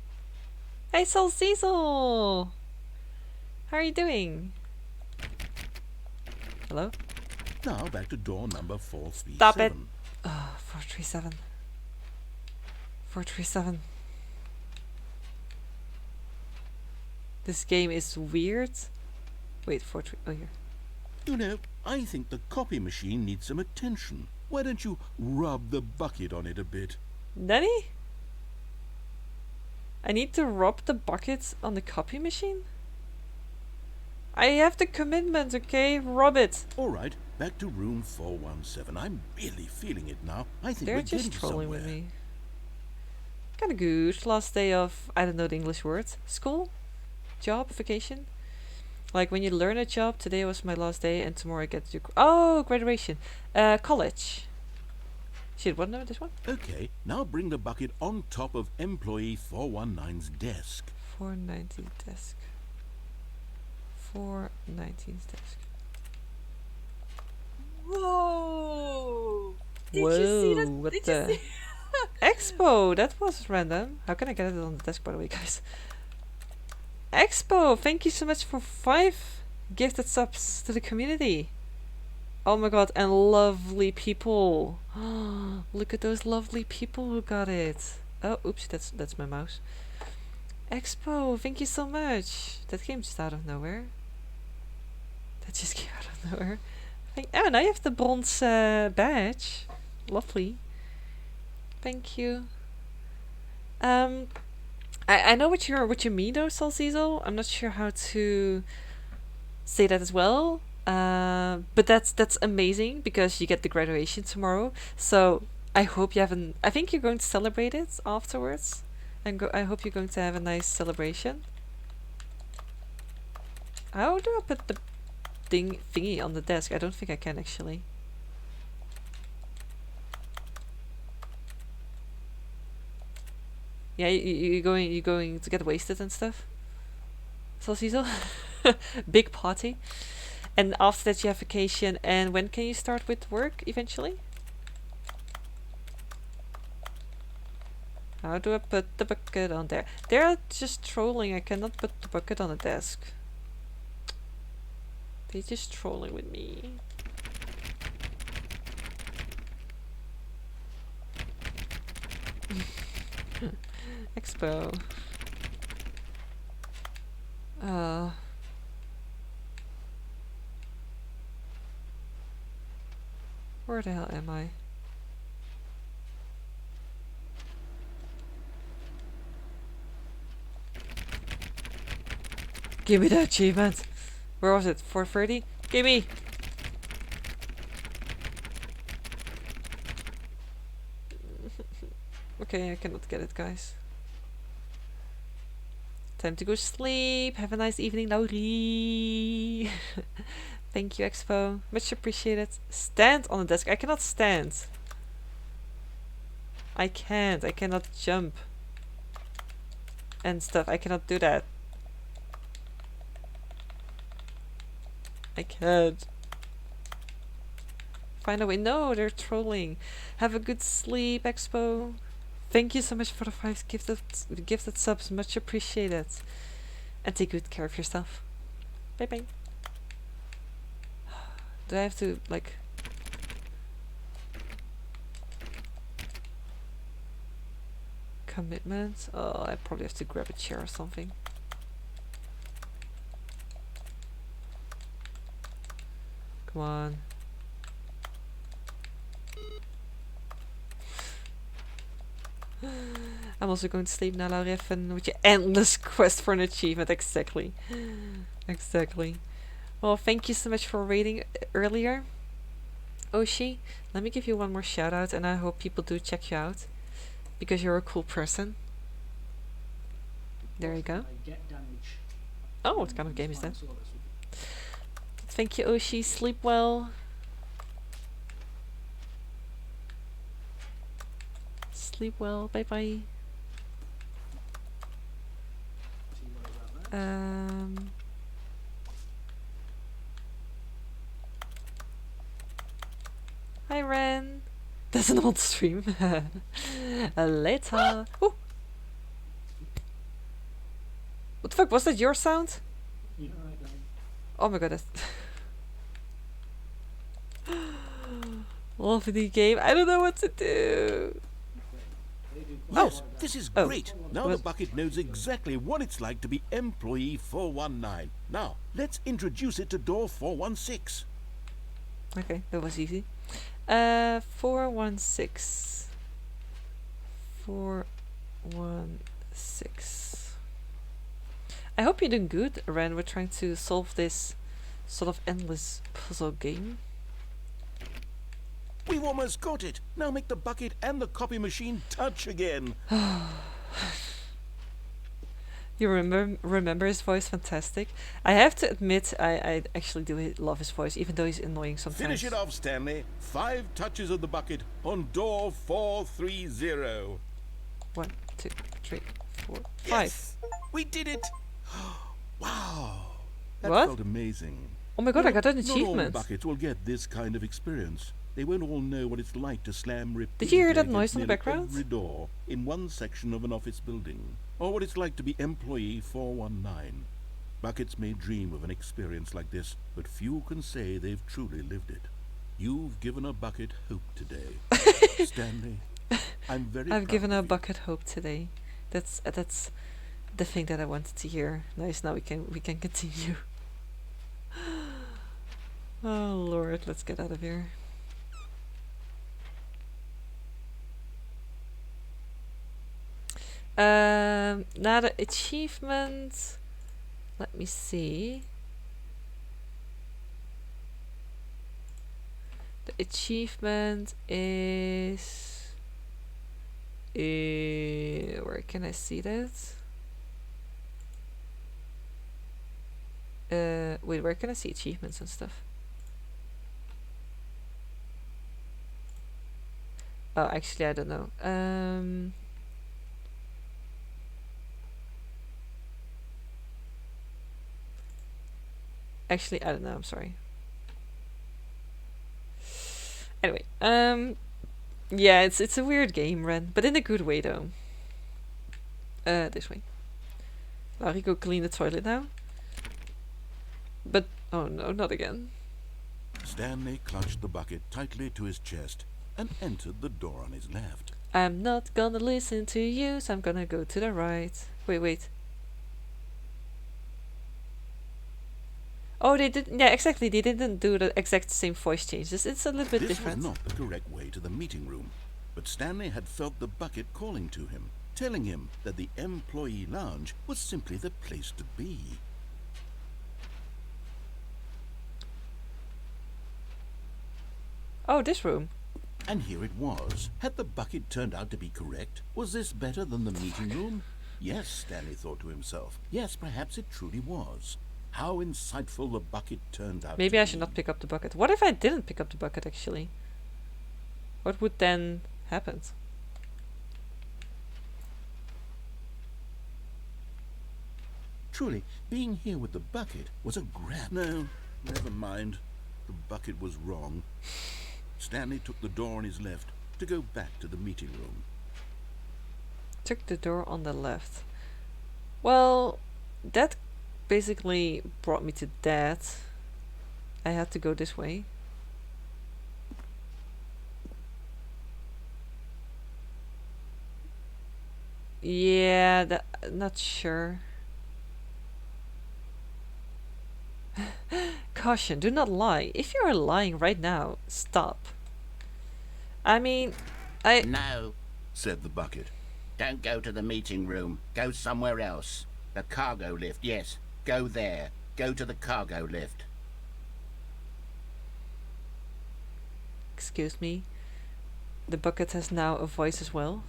Hey, Soul Cecil! How are you doing? Hello? Now back to door number 437. Stop it! 437. 437. This game is weird. Wait, oh, here. You know, I think the copy machine needs some attention. Why don't you rub the bucket on it a bit? Nanny? I need to rub the bucket on the copy machine? I have the commitment, okay? Rub it. All right, back to room 417. I'm really feeling it now. I think They're we're just getting trolling somewhere. with me. Kinda good. Last day of, I don't know the English word. School? Job? Vacation? Like when you learn a job, today was my last day and tomorrow I get to... Oh, graduation. College. Shit, what number this one? Okay, now bring the bucket on top of employee 419's desk. 419 desk. 419's desk. Whoa! Did Whoa, you see that? what Did the... you see? Expo! That was random. How can I get it on the desk, by the way, guys? Expo! Thank you so much for 5 gifted subs to the community. Oh my god, and lovely people. Look at those lovely people who got it. Oh, oops, that's my mouse. Expo, thank you so much. That came just out of nowhere. That just came out of nowhere. Oh, now you have the bronze badge. Lovely. Thank you. I know what you mean though, Salcizo. I'm not sure how to say that as well. But that's amazing because you get the graduation tomorrow. So I hope you have I think you're going to celebrate it afterwards. And I hope you're going to have a nice celebration. How do I put the thingy on the desk? I don't think I can actually. Yeah, you're going to get wasted and stuff. Salcizo? Big party. And after that you have vacation. And when can you start with work eventually? How do I put the bucket on there? They're just trolling. I cannot put the bucket on the desk. They're just trolling with me. Expo. Where the hell am I? Give me the achievement! Where was it? 430? Gimme! Okay, I cannot get it, guys. Time to go sleep. Have a nice evening, Laurie. Thank you, Expo. Much appreciated. Stand on the desk. I cannot stand. I can't. I cannot jump. And stuff. I cannot do that. I can't. Find a way. No, they're trolling. Have a good sleep, Expo. Thank you so much for the 5 gifted subs. Much appreciated. And take good care of yourself. Bye bye. Do I have to, like... commitment. Oh, I probably have to grab a chair or something. Come on. I'm also going to sleep now, Lauriffen, with your endless quest for an achievement. Exactly. Exactly. Well, thank you so much for rating earlier, Oshi. Let me give you one more shout out, and I hope people do check you out, because you're a cool person. There you go. Oh, what kind of game is that? Thank you, Oshi. Sleep well. Sleep well. Bye bye. Hi, Ren. That's an old stream. Later. Ooh. What the fuck was that? Your sound? Oh my god, that's lovely game. I don't know what to do. Yes, this is Oh. great. Now the bucket knows exactly what it's like to be employee 419. Now, let's introduce it to door 416. Okay, that was easy. 416. 416. I hope you're doing good, Ren. We're trying to solve this sort of endless puzzle game. We've almost got it. Now make the bucket and the copy machine touch again. You remember his voice? Fantastic. I have to admit, I actually do love his voice, even though he's annoying sometimes. Finish it off, Stanley. 5 touches of the bucket on door 430. 1, 2, 3, 4, 5. Yes, we did it. Wow. That What? felt amazing. Oh my god, I got an Not all achievement. buckets will get this kind of experience. They won't all know what it's like to slam repeatedly Did you hear that noise against in the nearly background? every door in one section of an office building, or what it's like to be employee 419. Buckets may dream of an experience like this, but few can say they've truly lived it. You've given a bucket hope today, Stanley. I'm very. I've given proud a of you. bucket hope today. That's the thing that I wanted to hear. Nice. Now we can continue. Oh Lord, let's get out of here. Now the achievement. Let me see. The achievement is. Where can I see that? Wait, where can I see achievements and stuff? Oh, actually, I don't know. Actually, I don't know. I'm sorry. Anyway, yeah, it's a weird game, Ren, but in a good way though. This way. Larry, go clean the toilet now. But oh no, not again. Stanley clutched the bucket tightly to his chest and entered the door on his left. I'm not gonna listen to you, so I'm gonna go to the right. Wait. Oh, they didn't. Yeah, exactly. They didn't do the exact same voice changes. It's a little bit This different. was not the correct way to the meeting room, but Stanley had felt the bucket calling to him, telling him that the employee lounge was simply the place to be. Oh, this room. And here it was. Had the bucket turned out to be correct? Was this better than the meeting room? Yes, Stanley thought to himself. Yes, perhaps it truly was. How insightful the bucket turned out. Maybe to I should be. not pick up the bucket. What if I didn't pick up the bucket actually? What would then happen? Truly, being here with the bucket was a grand... No, never mind. The bucket was wrong. Stanley took the door on his left to go back to the meeting room. Took the door on the left. Well, that basically brought me to that. I had to go this way. Yeah, not sure. Caution, do not lie. If you are lying right now, stop. I mean, No, said the bucket. don't go to the meeting room. Go somewhere else. The cargo lift, yes. Go there. Go to the cargo lift. Excuse me. The bucket has now a voice as well.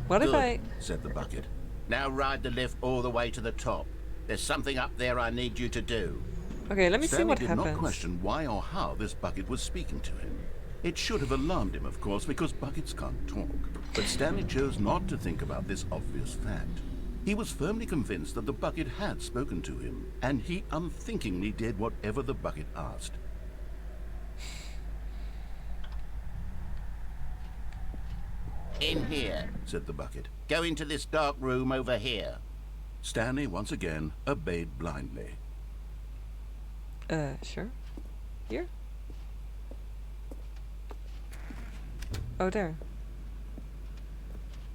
What if Good, said the bucket. Now ride the lift all the way to the top. There's something up there I need you to do. Okay, let me see Stanley what did happens. not question why or how this bucket was speaking to him. It should have alarmed him, of course, because buckets can't talk. But Stanley chose not to think about this obvious fact. He was firmly convinced that the bucket had spoken to him, and he unthinkingly did whatever the bucket asked. In here, said the bucket. Go into this dark room over here. Stanley once again obeyed blindly. Sure. Here? Oh, there.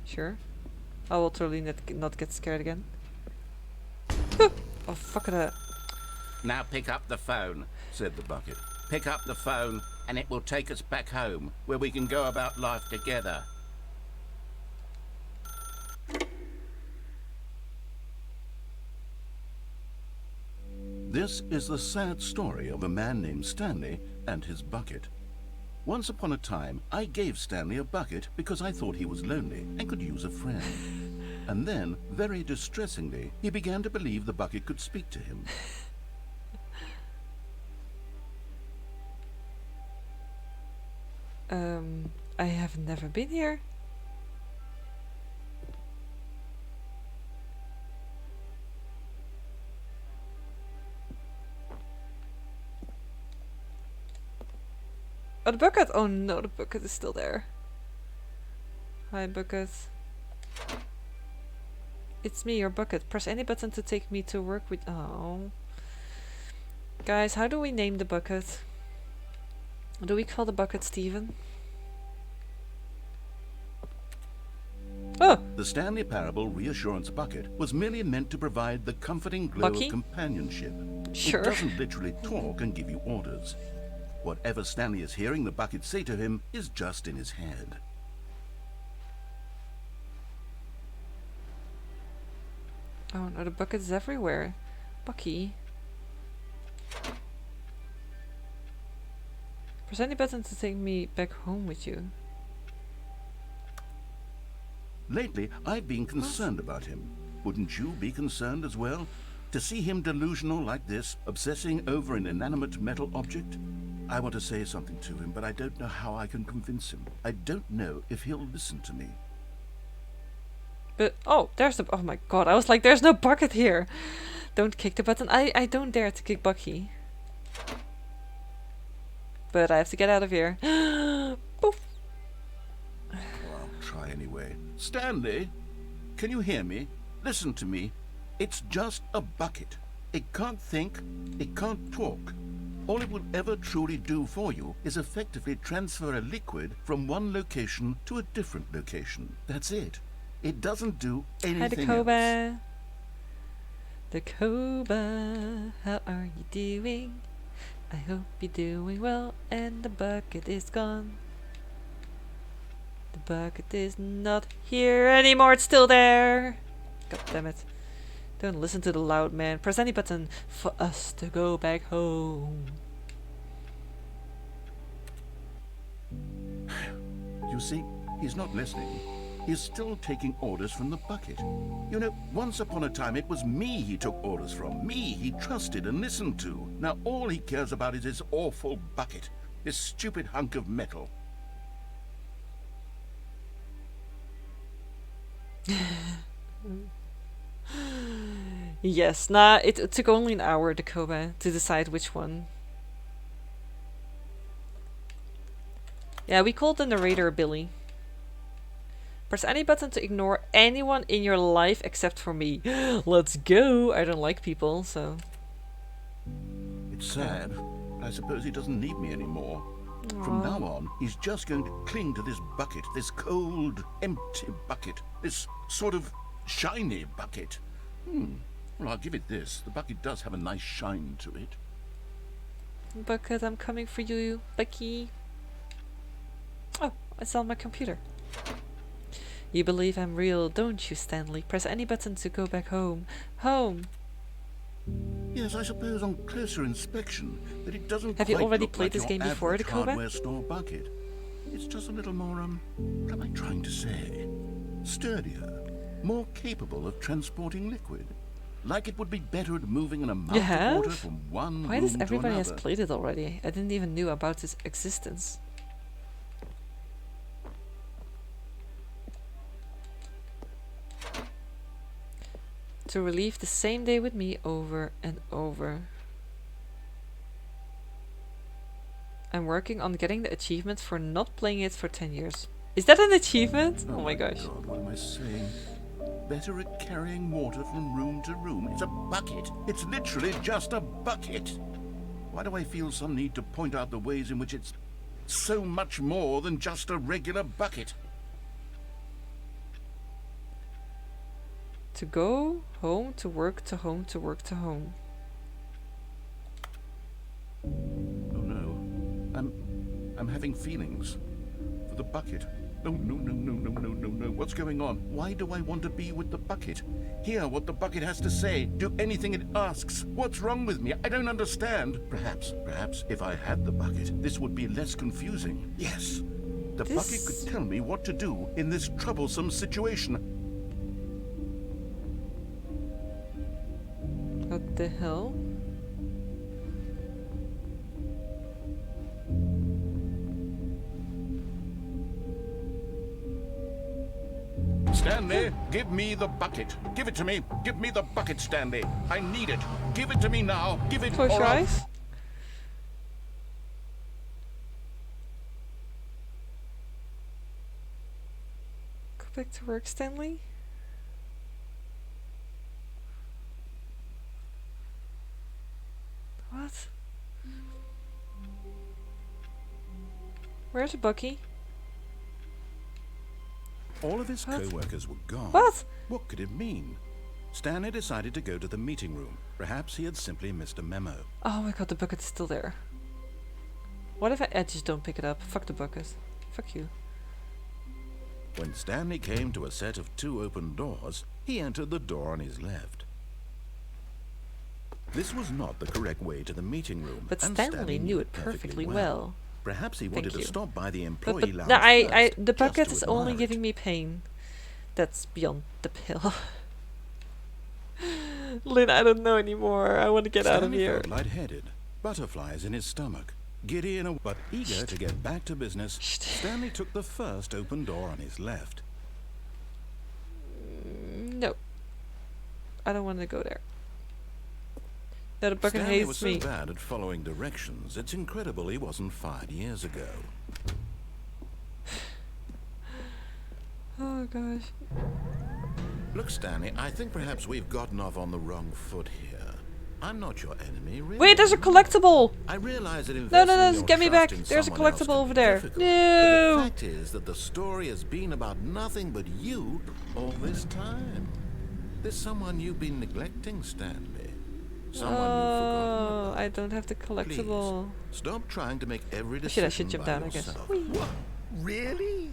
Sure. I will totally not get scared again. Oh, fuck it. Now pick up the phone, said the bucket. Pick up the phone, and it will take us back home, where we can go about life together. This is the sad story of a man named Stanley and his bucket. Once upon a time, I gave Stanley a bucket because I thought he was lonely and could use a friend. And then, very distressingly, he began to believe the bucket could speak to him. I have never been here. Oh, the bucket! Oh no, the bucket is still there. Hi, bucket. It's me, your bucket. Press any button to take me to work with... Oh. Guys, how do we name the bucket? Do we call the bucket Steven? Oh! The Stanley Parable Reassurance Bucket was merely meant to provide the comforting glow Bucky? of companionship. Sure. It doesn't literally talk and give you orders. Whatever Stanley is hearing the bucket say to him is just in his head. Oh no, the bucket is everywhere. Bucky. Press any button to take me back home with you. Lately, I've been concerned about him. Wouldn't you be concerned as well? To see him delusional like this, obsessing over an inanimate metal object? I want to say something to him, but I don't know how I can convince him. I don't know if he'll listen to me. But, oh, there's the... Oh my god, I was like, there's no bucket here! Don't kick the button. I don't dare to kick Bucky. But I have to get out of here. Poof! Well, I'll try anyway. Stanley, can you hear me? Listen to me. It's just a bucket. It can't think, it can't talk. All it will ever truly do for you is effectively transfer a liquid from one location to a different location. That's it. It doesn't do anything Hi, else. Dakoba. Dakoba, how are you doing? I hope you're doing well, and the bucket is gone. The bucket is not here anymore, it's still there! God damn it. Don't listen to the loud man. Press any button for us to go back home. You see, he's not listening. He's still taking orders from the bucket. You know, once upon a time it was me he took orders from. Me he trusted and listened to. Now all he cares about is his awful bucket. This stupid hunk of metal. Yes, nah, it took only an hour, Dakoba, to decide which one. Yeah, we called the narrator Billy. Press any button to ignore anyone in your life except for me. Let's go! I don't like people, so... It's sad, I suppose he doesn't need me anymore. From now on, he's just going to cling to this bucket, this cold, empty bucket, this sort of shiny bucket. Well, I'll give it this. The bucket does have a nice shine to it. Bucket, I'm coming for you, Becky. Oh, it's on my computer. You believe I'm real, don't you, Stanley? Press any button to go back home. Home! Yes, I suppose on closer inspection that it doesn't. Have you quite already look played like this your game before, average Dakota? hardware store bucket. It's just a little more, what am I trying to say? Sturdier, more capable of transporting liquid. Like it would be better at moving an amount of water from one Why room does everybody to has another. played it already? I didn't even know about its existence. To relive the same day with me over and over. I'm working on getting the achievement for not playing it for 10 years. Is that an achievement? Oh my gosh. God, what am I saying? Better at carrying water from room to room. It's a bucket. It's literally just a bucket. Why do I feel some need to point out the ways in which it's so much more than just a regular bucket? To go home, to work, to home, to work, to home. Oh no. I'm having feelings for the bucket. No, no, no, no, no, no, no, no. What's going on? Why do I want to be with the bucket? Hear what the bucket has to say. Do anything it asks. What's wrong with me? I don't understand. Perhaps if I had the bucket, this would be less confusing. Yes. The bucket could tell me what to do in this troublesome situation. What the hell? Stanley, give me the bucket. Give it to me. Give me the bucket, Stanley. I need it. Give it to me now. Give it Close or your I'll- eyes. Go back to work, Stanley. What? Where's Bucky? All of his What? co-workers were gone. What? What could it mean? Stanley decided to go to the meeting room. Perhaps he had simply missed a memo. Oh my god, the bucket is still there. What if I just don't pick it up? Fuck the bucket. Fuck you. When Stanley came to a set of 2 open doors, he entered the door on his left. This was not the correct way to the meeting room. But and Stanley knew it perfectly well. Perhaps he wanted Thank to you. stop by the But, employee but lounge no, first, the just bucket to is only admire it. giving me pain. That's beyond the pill. Lynn, I don't know anymore. I want to get out of Stanley here. felt lightheaded, butterflies in his stomach. Giddy but eager to get back to business, Stanley took the first open door on his left. No. I don't want to go there. No, the bucket Stanley hates was so me. bad at following directions, it's incredible he wasn't fired years ago. Oh gosh. Look, Stanley, I think perhaps we've gotten off on the wrong foot here. I'm not your enemy, really. Wait, there's a collectible! I realize that No, investing no, your get me trust back. in There's a someone else collectible can over be there. difficult. No. But the fact is that the story has been about nothing but you all this time. There's someone you've been neglecting, Stanley. Someone you've forgotten Oh, about. I don't have the collectible. Stop trying to make every I decision should jump by down, I guess. yourself. Whee. What? Really?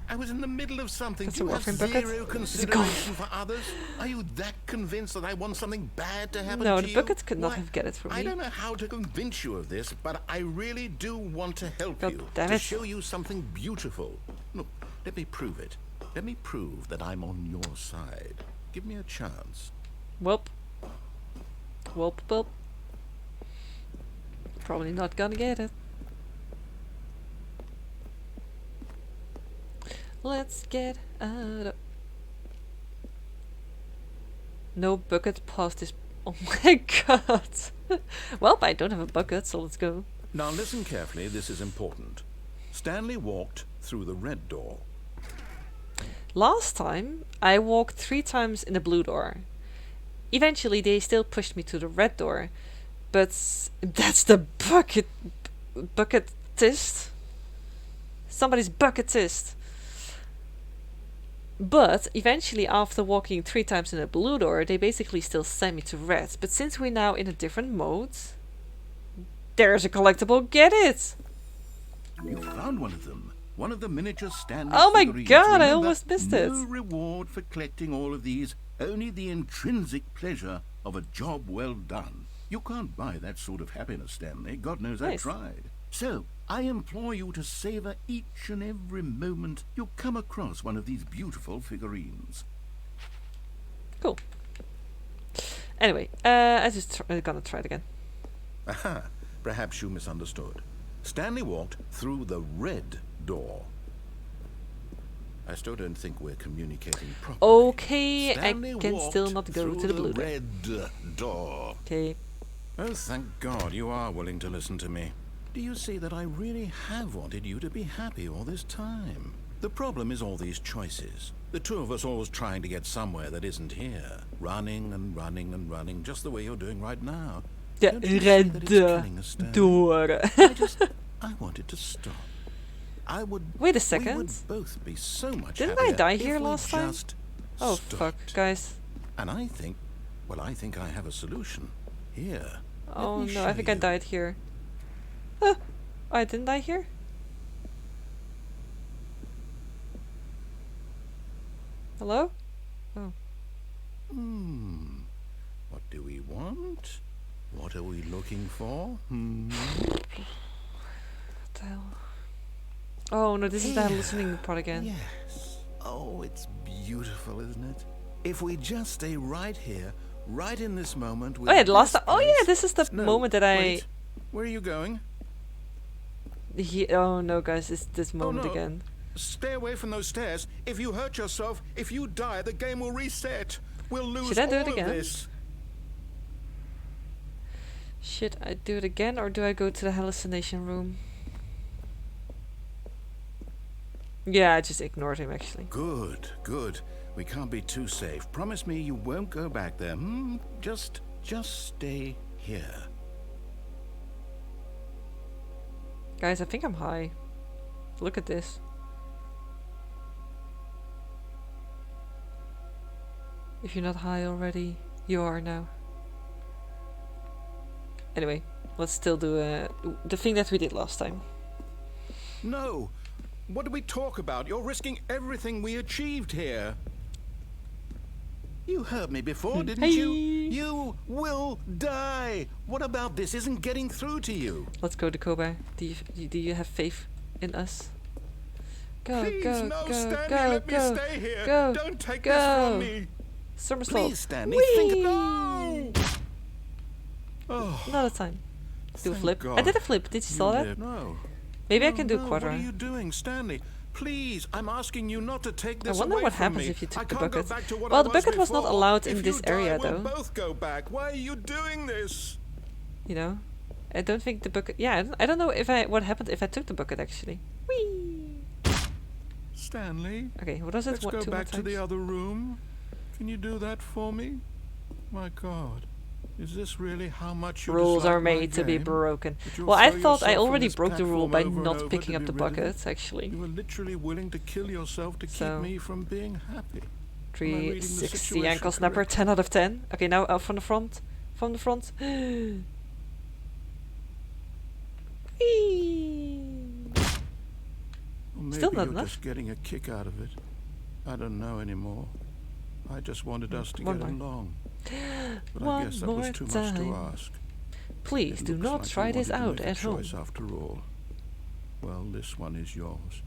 I was in the middle of something. That's Do a you have Warframe bucket? zero Is it consideration for others? Are you that convinced that I want something bad to happen No, to the you? buckets could not Why, have get it for I me. don't know how to convince you of this, but I really do want to help God you. damn To it. show you something beautiful. Look, let me prove it. Let me prove that I'm on your side. Give me a chance. Welp. Welp, welp. Probably not gonna get it. Let's get out of... No bucket past this... Oh my god! Well, I don't have a bucket, so let's go. Now listen carefully, this is important. Stanley walked through the red door. Last time, I walked 3 times in the blue door. Eventually, they still pushed me to the red door. But that's the bucketist. Somebody's bucketist. But eventually, after walking 3 times in a blue door, they basically still send me to red. But since we're now in a different mode, there's a collectible. Get it! You found one of them. One of the miniature Stanley Oh my figurines. god, I Remember, almost missed it. No reward for collecting all of these, only the intrinsic pleasure of a job well done. You can't buy that sort of happiness, Stanley. God knows I Nice. tried. So, I implore you to savor each and every moment you come across one of these beautiful figurines. Cool. Anyway, I just gonna try it again. Aha, perhaps you misunderstood. Stanley walked through the red door. I still don't think we're communicating properly. Okay, Stanley I can still walked not go through to the blue door. red door. Okay. Oh, thank God you are willing to listen to me. Do you see that I really have wanted you to be happy all this time? The problem is all these choices. The two of us always trying to get somewhere that isn't here. Running and running and running, just the way you're doing right now. The Don't you see red that it's killing us, Stanley? door. I wanted to stop. I would. Wait a We second. would both be so much Didn't I happier die if here we last time? just Oh fuck, stopped. guys. And I think I have a solution. Here. Oh Let me no, I show think I you. died here. Huh. Oh, I didn't die here? Hello? Oh. What do we want? What are we looking for? What the hell? Oh no, this is the hallucinating part again. Yes. Oh, it's beautiful, isn't it? If we just stay right here, right in this moment. Oh yeah, the last time. this Oh yeah, place- this is the No, moment that I. wait. Where are you going? Oh no, guys, it's this moment no. again. Stay away from those stairs. If you hurt yourself, if you die, the game will reset. We'll lose Should I do all it of again? this. Should I do it again or do I go to the hallucination room? Yeah, I just ignored him actually. Good, good. We can't be too safe. Promise me you won't go back there. Just stay here. Guys, I think I'm high. Look at this. If you're not high already, you are now. Anyway, let's still do the thing that we did last time. No. What did we talk about? You're risking everything we achieved here. You heard me before, didn't you? You will die. What about this isn't getting through to you? Let's go to Kobe. Do you have faith in us? Go, Please, go, no, go, Stanley, go, let me go, stay here. go, Don't take go. this from me. Somersault. Please, Stanley, Whee! think no. Oh, Another time. Do a thank flip. I God. did a flip. Did you saw that? No. Maybe I No, can do no, quadra. What are you doing, Stanley? Please, I'm asking you not to take this I wonder away what from happens me. if you took I the can't go bucket. back to what Well, I the bucket was not before. allowed in If this you die, area, we'll though. both go back. Why are you doing this? You know, I don't think the bucket. Yeah, I don't know if what happened if I took the bucket actually. Whee! Stanley, Okay, what was it? let's What, go two more back to the times? other room. Can you do that for me? My God, is this really how much you Rules dislike are my made to be game? broken. That you'll Well, I throw thought I yourself from already this broke the rule platform by over and not over picking to up the be rid of it? buckets. Actually, You were literally willing to kill yourself to So- keep me from being happy. Am I reading the 360 situation ankle snapper, correctly? 10 out of 10. Okay, now out from the front. From the front. Whee! Or maybe Still not you're enough. just getting a kick out of it. I don't know anymore. I just wanted us to One get more. along. But I One guess that was more too much time. to ask. Please It do looks not like you try this wanted to out make a at home. choice after all. Well, this one is yours.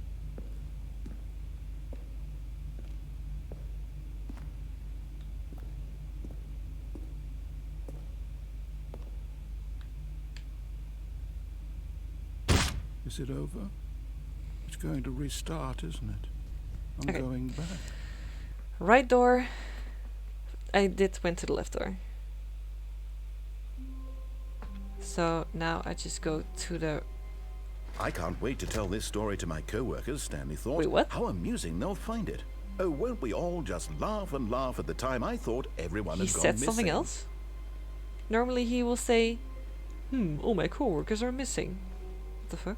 Is it over? It's going to restart, isn't it? I'm Okay. going back. Right door. I went to the left door. So now I just go to the. I can't wait to tell this story to my co-workers, Stanley thought. Wait, what? How amusing they'll find it. Oh, won't we all just laugh and laugh at the time I thought everyone He had gone said something missing. else. Normally he will say, All my coworkers are missing. What the fuck?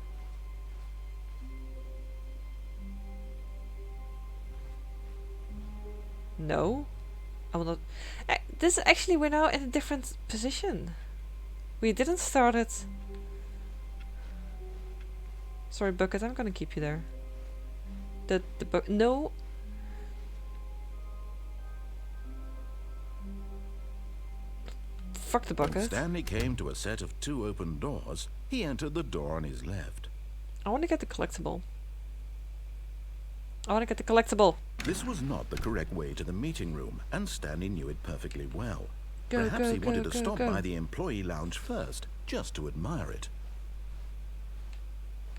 No. I will not. This actually, we're now in a different position. We didn't start it. Sorry, Bucket, I'm gonna keep you there. The no. Fuck the When bucket. Stanley came to a set of 2 open doors, he entered the door on his left. I want to get the collectible. I want to get the collectible. This was not the correct way to the meeting room, and Stanley knew it perfectly well. Go, Perhaps go, he wanted go, to go, stop go. by the employee lounge first, just to admire it.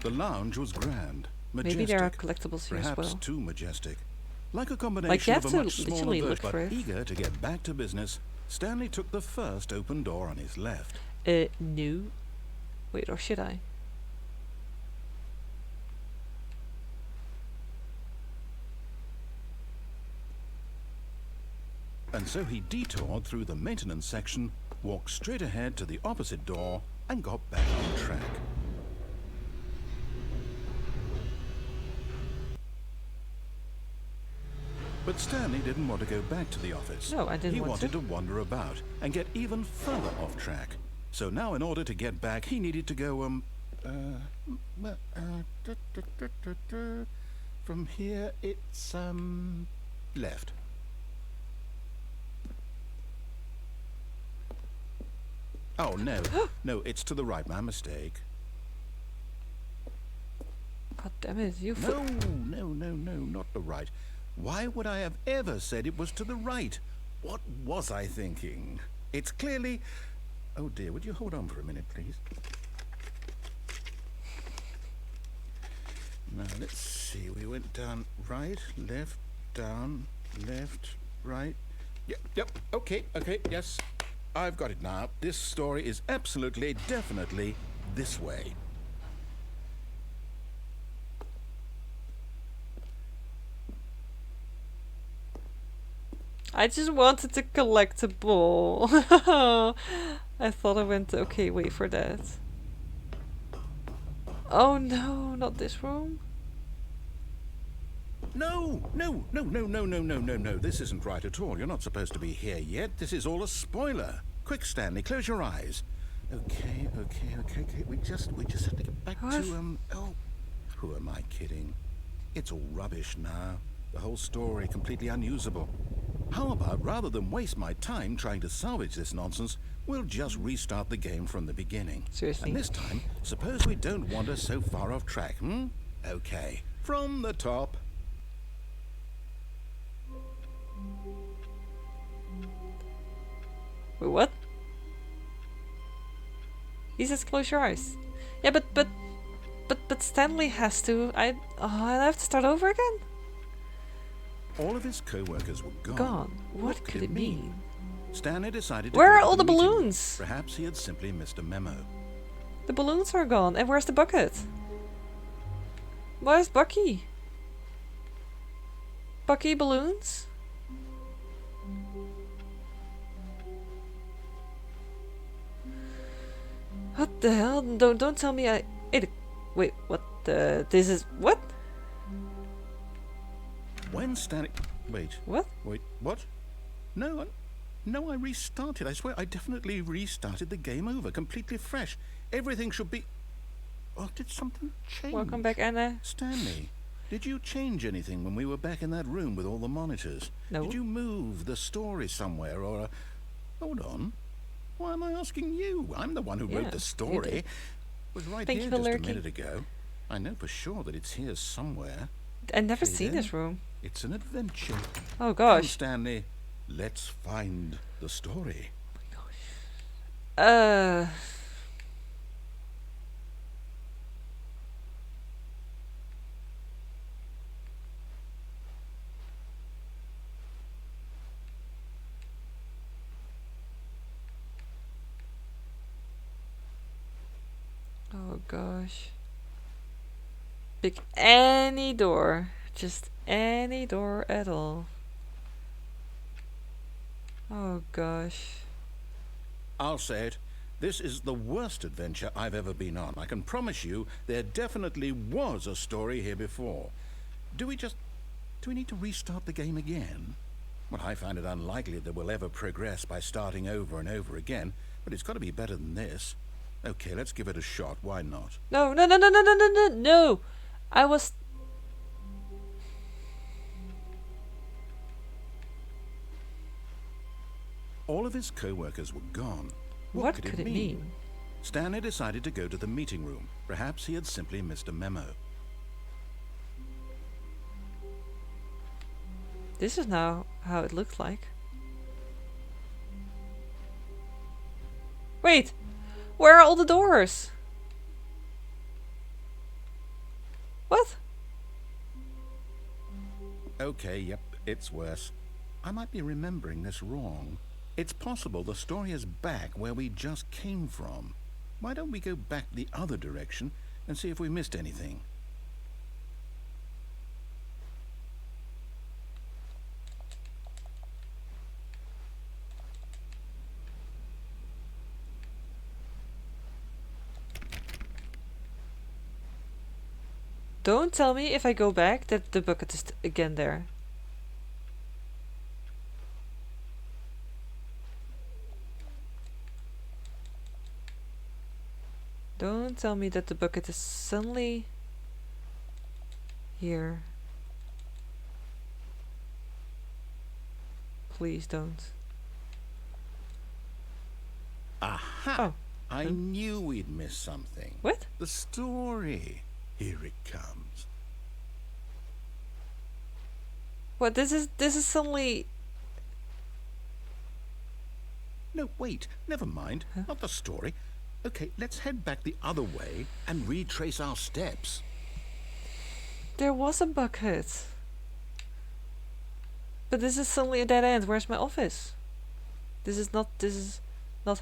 The lounge was grand, majestic. Maybe there are collectibles here as Perhaps well. too majestic. Like a Like, combination you of have a to much smaller literally version, look but for it. eager to get back to business, Stanley took the first open door on his left. No. Wait, or should I? And so he detoured through the maintenance section, walked straight ahead to the opposite door, and got back on track. But Stanley didn't want to go back to the office. No, I didn't He want wanted to. to wander about and get even further off track. So now in order to get back, he needed to go, from here it's, left. Oh, no. No, it's to the right. My mistake. God damn it, you No, not the right. Why would I have ever said it was to the right? What was I thinking? It's clearly... Oh dear, would you hold on for a minute, please? Now, let's see. We went down right, left, down, left, right. Yep, okay, yes. I've got it now. This story is absolutely, definitely this way. I just wanted the collectible. I thought I went. Okay, wait for that. Oh no, not this room. No. This isn't right at all. You're not supposed to be here yet. This is all a spoiler. Quick, Stanley, close your eyes. Okay. We just have to get back What? to, oh, who am I kidding? It's all rubbish now. The whole story completely unusable. How about, rather than waste my time trying to salvage this nonsense, we'll just restart the game from the beginning. Seriously. And this time, suppose we don't wander so far off track, Okay, from the top. Wait, what? He says close your eyes. Yeah, but Stanley has to. I have to start over again. All of his co-workers were gone. Gone. What could it mean? Stanley decided to Where go are to all the meeting room. balloons? Perhaps he had simply missed a memo. The balloons are gone. And where's the bucket? Where's Bucky? Bucky balloons? What the hell? Don't tell me I ate a... Wait, what the... This is... What? When Stanley... Wait, What? what? No, I restarted. I swear, I definitely restarted the game over, completely fresh. Everything should be... Oh, did something change? Welcome back, Anna. Stanley, did you change anything when we were back in that room with all the monitors? No. Did you move the story somewhere, or... Hold on. Why am I asking you? I'm the one who Yeah, wrote the you story. did. It was right Thank here you for just a lurking. minute ago. I know for sure that it's here somewhere. I've never Okay, seen then. this room. It's an adventure. Oh Come, gosh. Stanley, let's find the story. Oh gosh. Pick any door. Just any door at all. Oh gosh. I'll say it. This is the worst adventure I've ever been on. I can promise you there definitely was a story here before. Do we need to restart the game again? Well, I find it unlikely that we'll ever progress by starting over and over again, but it's got to be better than this. Okay, let's give it a shot. Why not? No, no, no, no, no, no, no, no, no! I was... All of his co-workers were gone. What could it mean? Stanley decided to go to the meeting room. Perhaps he had simply missed a memo. This is now how it looks like. Wait! Where are all the doors? What? Okay, yep, it's worse. I might be remembering this wrong. It's possible the story is back where we just came from. Why don't we go back the other direction and see if we missed anything? Don't tell me if I go back that the bucket is again there. Don't tell me that the bucket is suddenly here. Please don't. Aha! Oh. I knew we'd miss something. What? The story. Here it comes. What? This is suddenly... No, wait. Never mind. Huh? Not the story. Okay, let's head back the other way and retrace our steps. There was a bucket. But this is suddenly a dead end. Where's my office? This is not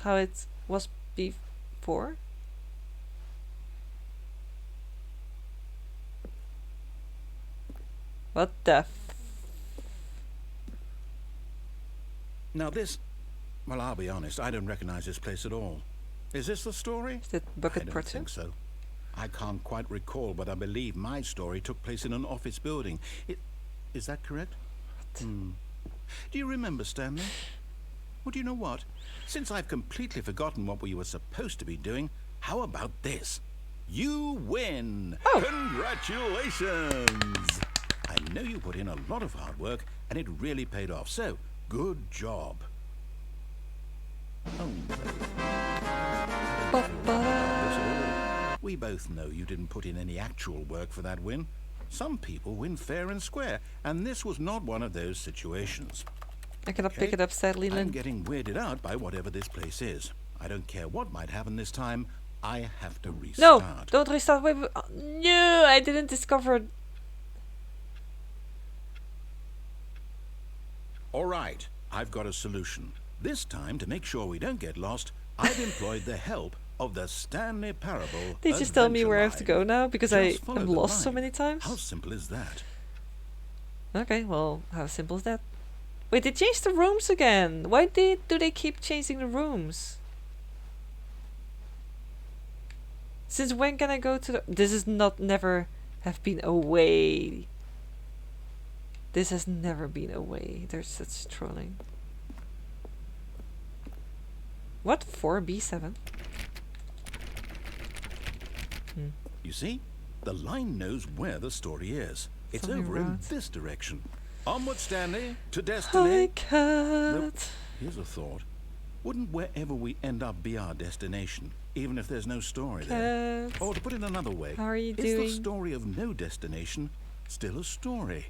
how it was before. What the Now this... Well, I'll be honest, I don't recognize this place at all. Is this the story? Is that bucket I don't part two? think so. I can't quite recall, but I believe my story took place in an office building. Is that correct? Do you remember, Stanley? Well, do you know what? Since I've completely forgotten what we were supposed to be doing, how about this? You win! Oh. Congratulations! I know you put in a lot of hard work, and it really paid off, so good job. Oh, no. We both know you didn't put in any actual work for that win. Some people win fair and square, and this was not one of those situations. I cannot pick it up, sadly, I'm Lynn. getting weirded out by whatever this place is. I don't care what might happen this time. I have to No! restart. Don't restart. Wait, no! I didn't discover... All right, I've got a solution. This time, to make sure we don't get lost, I've employed the help of the Stanley Parable They just tell me Adventure where I have to Line. go now because Just I follow am the lost so line. many times. How simple is that? Okay, well, how simple is that? Wait, they changed the rooms again. Why do they keep changing the rooms? Since when can I go to the... This is not never have been a way. This has never been a way. There's such trolling. What? 4B7? You see? The line knows where the story is. It's Something over in wrong. this direction. Onward, Stanley, to Hi, destiny. cat. Here's a thought. Wouldn't wherever we end up be our destination, even if there's no story there? Cat. Or to put it another way, How are you is doing? the story of no destination still a story?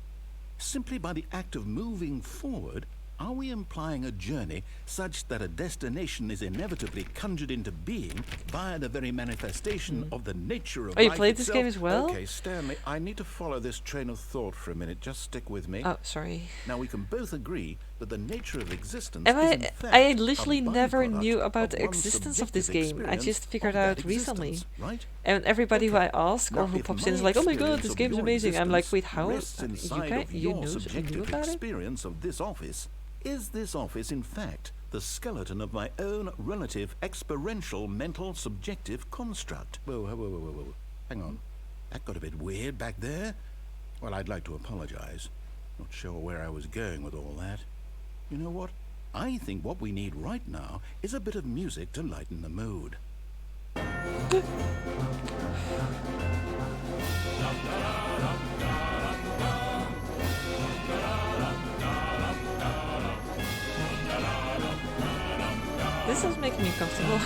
Simply by the act of moving forward, are we implying a journey such that a destination is inevitably conjured into being via the very manifestation of the nature of Oh, you life played this itself? game as well? Okay, Stanley, I need to follow this train of thought for a minute. Just stick with me. Oh, sorry. Now we can both agree that the nature of existence Am is I? in fact I literally a never byproduct knew about the of one's existence of this subjective game. I just experience figured of that out recently. existence, right? And everybody who I ask Now, or who if pops my in is like, "Oh my god, experience this of game is your amazing." I'm like, existence "Wait, how? rests inside of You your knew subjective about it?" experience of this office. Is this office, in fact, the skeleton of my own relative experiential mental subjective construct? Whoa. Hang on. That got a bit weird back there. Well, I'd like to apologize. Not sure where I was going with all that. You know what? I think what we need right now is a bit of music to lighten the mood. This is making me comfortable.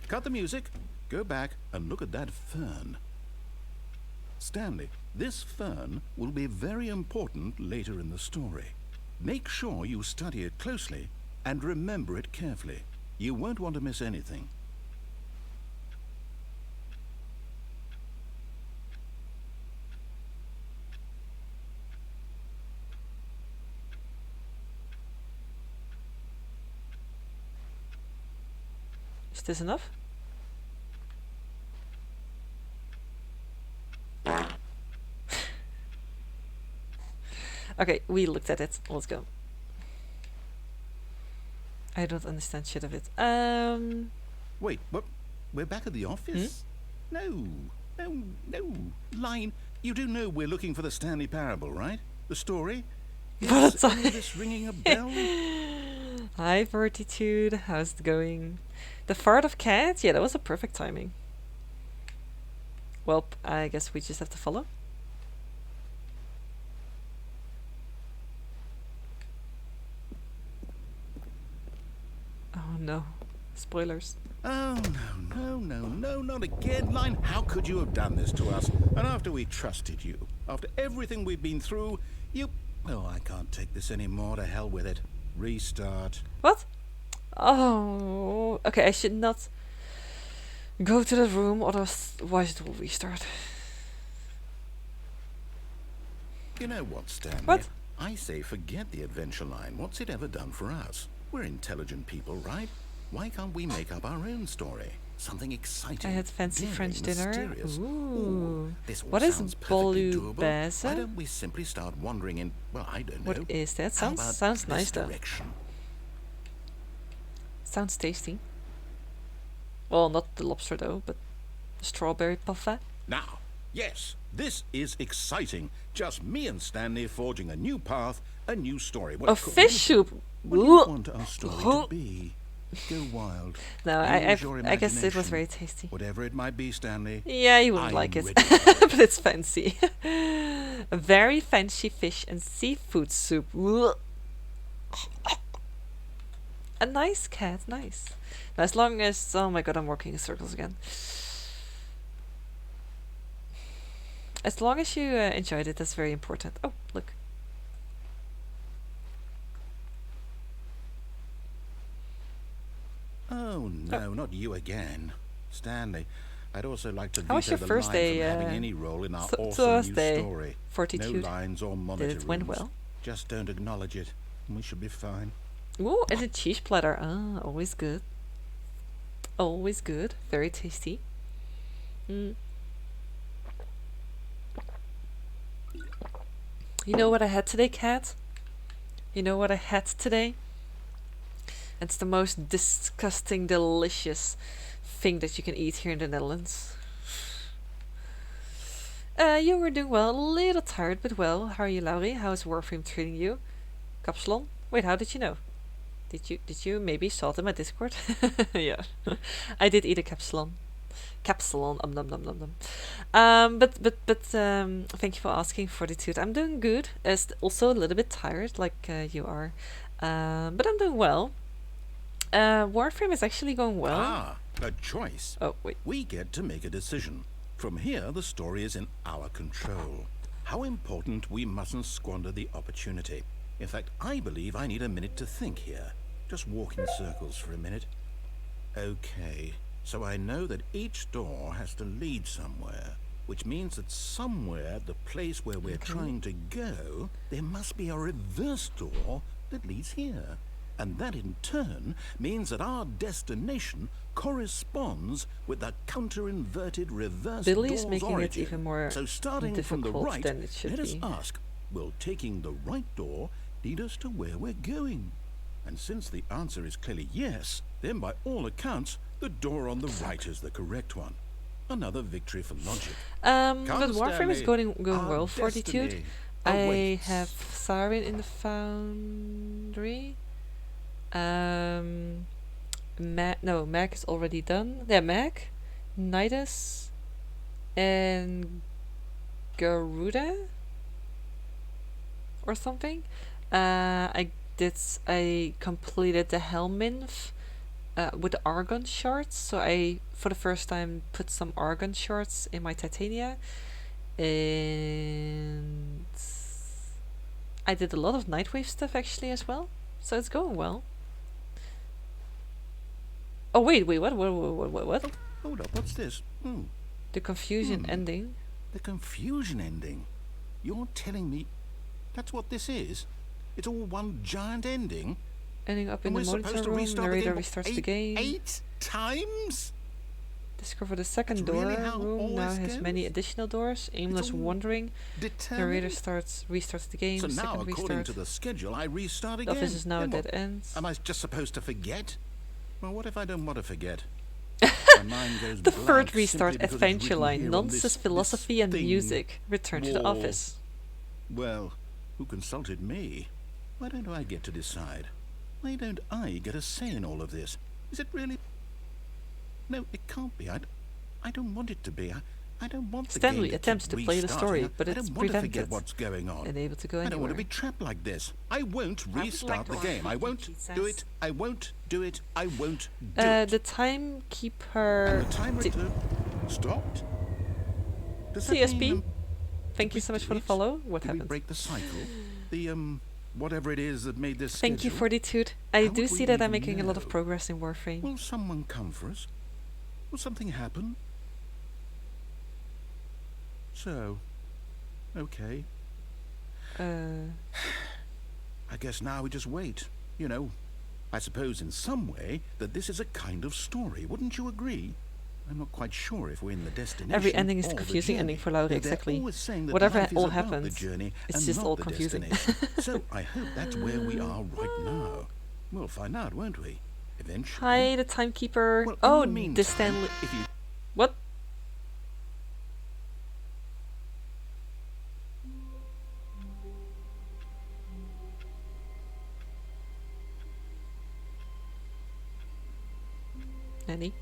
Cut the music, go back and look at that fern. Stanley, this fern will be very important later in the story. Make sure you study it closely and remember it carefully. You won't want to miss anything. Is this enough? Okay, we looked at it. Let's go. I don't understand shit of it. Wait, what? We're back at the office? No. Line, you do know we're looking for the Stanley Parable, right? The story? Is any of this ringing a bell? Hi, Fortitude. How's it going? The fart of cat? Yeah, that was a perfect timing. Well, I guess we just have to follow. Oh no. Spoilers. Oh, no, not again. Line, how could you have done this to us? And after we trusted you, after everything we've been through, you... Oh, I can't take this anymore. To hell with it. Restart. What? Oh, okay, I should not go to the room, otherwise it will restart. You know what, Stanley? What? I say forget the adventure line. What's it ever done for us? We're intelligent people, right? Why can't we make up our own story? Something exciting. I had fancy daring, French dinner. mysterious. Ooh. This all What is sounds perfectly doable. bolognese? Why don't we simply start wandering in, well, I don't know. What is that? How about Sounds this nice though. direction? Sounds tasty. Well, not the lobster though, but the strawberry parfait. Now, yes, this is exciting. Just me and Stanley forging a new path, a new story. A fish soup. What do you want our story to be? Go wild. No, Use your I guess it was imagination. very tasty. Whatever it might be, Stanley. Yeah, you wouldn't I'm like it, ready. but it's fancy. A very fancy fish and seafood soup. A nice cat, nice. Now, as long as, oh my god, I'm working in circles again. As long as you enjoyed it, that's very important. Oh, look. Oh no, not you again, Stanley. I'd also like to How was veto your the first line day, from having any role in our awesome Thursday, new story. Fortitude? No lines or monitor Did it went rooms. well? Just don't acknowledge it, and we should be fine. Ooh, and a cheese platter. Ah, always good. Always good. Very tasty. You know what I had today, Cat? You know what I had today? It's the most disgusting, delicious thing that you can eat here in the Netherlands. You were doing well, a little tired, but well. How are you, Laurie? How's Warframe treating you? Kapsalon? Wait, how did you know? Did you maybe saw them at Discord? Yeah. I did eat a Kapsalon. Kapsalon, num num num num. But thank you for asking, Fortitude. I'm doing good. Also a little bit tired, like you are. But I'm doing well. Warframe is actually going well. Ah, a choice. Oh, wait. We get to make a decision. From here, the story is in our control. How important, we mustn't squander the opportunity. In fact, I believe I need a minute to think here. Just walk in circles for a minute. Okay, so I know that each door has to lead somewhere, which means that somewhere, the place where we're trying to go, there must be a reverse door that leads here. And that in turn means that our destination corresponds with the counter-inverted reverse Billy door's is making origin. it even more So starting from the difficult right, than it should let us be. ask, will taking the right door lead us to where we're going? And since the answer is clearly yes, then by all accounts, the door on the right is the correct one. Another victory for logic. But Come, Warframe is Stanley. going Our well, Fortitude. destiny I awaits. have Siren in the foundry. Mac is already done. Yeah, Mac, Nidus, and Garuda or something. I completed the Helminth with the argon shards. So I, for the first time, put some argon shards in my Titania, and I did a lot of Nightwave stuff actually as well. So it's going well. Oh wait, what? Hold up, what's this? The confusion ending. The confusion ending? You're telling me that's what this is? It's all one giant ending? Ending up in And the we're monitor supposed to room. restart the Narrator game restarts the game. 8 times? Discover the second That's door really how room all now this has goes? many additional doors. Aimless all wandering. Narrator Determined? restarts the game. So now, Second according restart. to the schedule, I restart The again. office is now Then a what? dead end. Am I just supposed to forget? Well, what if I don't want to forget? My mind goes The blank third simply restart, because it's adventure written line, here on nonsense, this philosophy and thing. music. Return to the Wall. office. Well, who consulted me? Why don't I get to decide? Why don't I get a say in all of this? Is it really? No, it can't be. I don't want it to be. I don't want the Stanley game to attempts keep to play the restarting. story, but I it's don't want to forget prevented. what's going on. Unable to go I don't want to anywhere. be trapped like this. I won't restart to the game. I argue, won't he do says. it. I won't do it. I won't do it. The timekeeper. And the timer stopped? Does that mean, CSP. Thank you we so much do for the it? follow. What Did we happened? break the cycle? The whatever it is that made this Thank you, schedule? Fortitude. I How do would see we that I'm even making a lot of know? progress in Warframe. Will someone come for us? Will something happen? So, okay. I guess now we just wait. You know, I suppose in some way that this is a kind of story. Wouldn't you agree? I'm not quite sure if we're in the destination. Every ending is or the the confusing journey. ending for Laurie, They're exactly. always saying that Whatever life is all about happens, the journey it's and just not all the confusing. destination. So I hope that's where we are right now. We'll find out, won't we? Eventually. Hi, the timekeeper. Well, in Oh, the meantime, the Stanley. if you What? Nanny.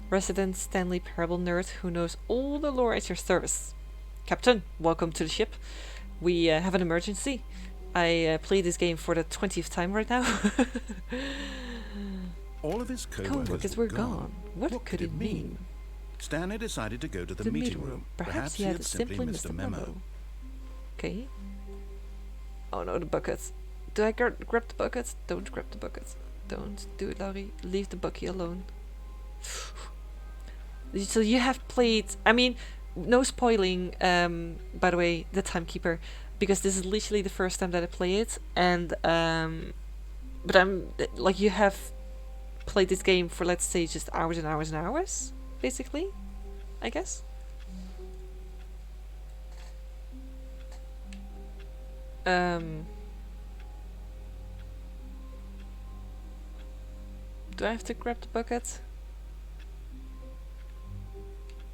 Resident Stanley Parable nerd who knows all the lore at your service. Captain, welcome to the ship. We have an emergency. I play this game for the 20th time right now. all of his Co-workers co-workers were gone. What could it mean? Stanley decided to go to the The meeting room. Perhaps he had simply missed a memo. Okay. Oh no, the buckets. Do I grab the buckets? Don't grab the buckets. Don't do it, Laurie. Leave the bucky alone. So you have played. I mean, no spoiling. By the way, the timekeeper, because this is literally the first time that I play it, and but I'm like, you have played this game for, let's say, just hours and hours and hours, basically, I guess. Do I have to grab the bucket?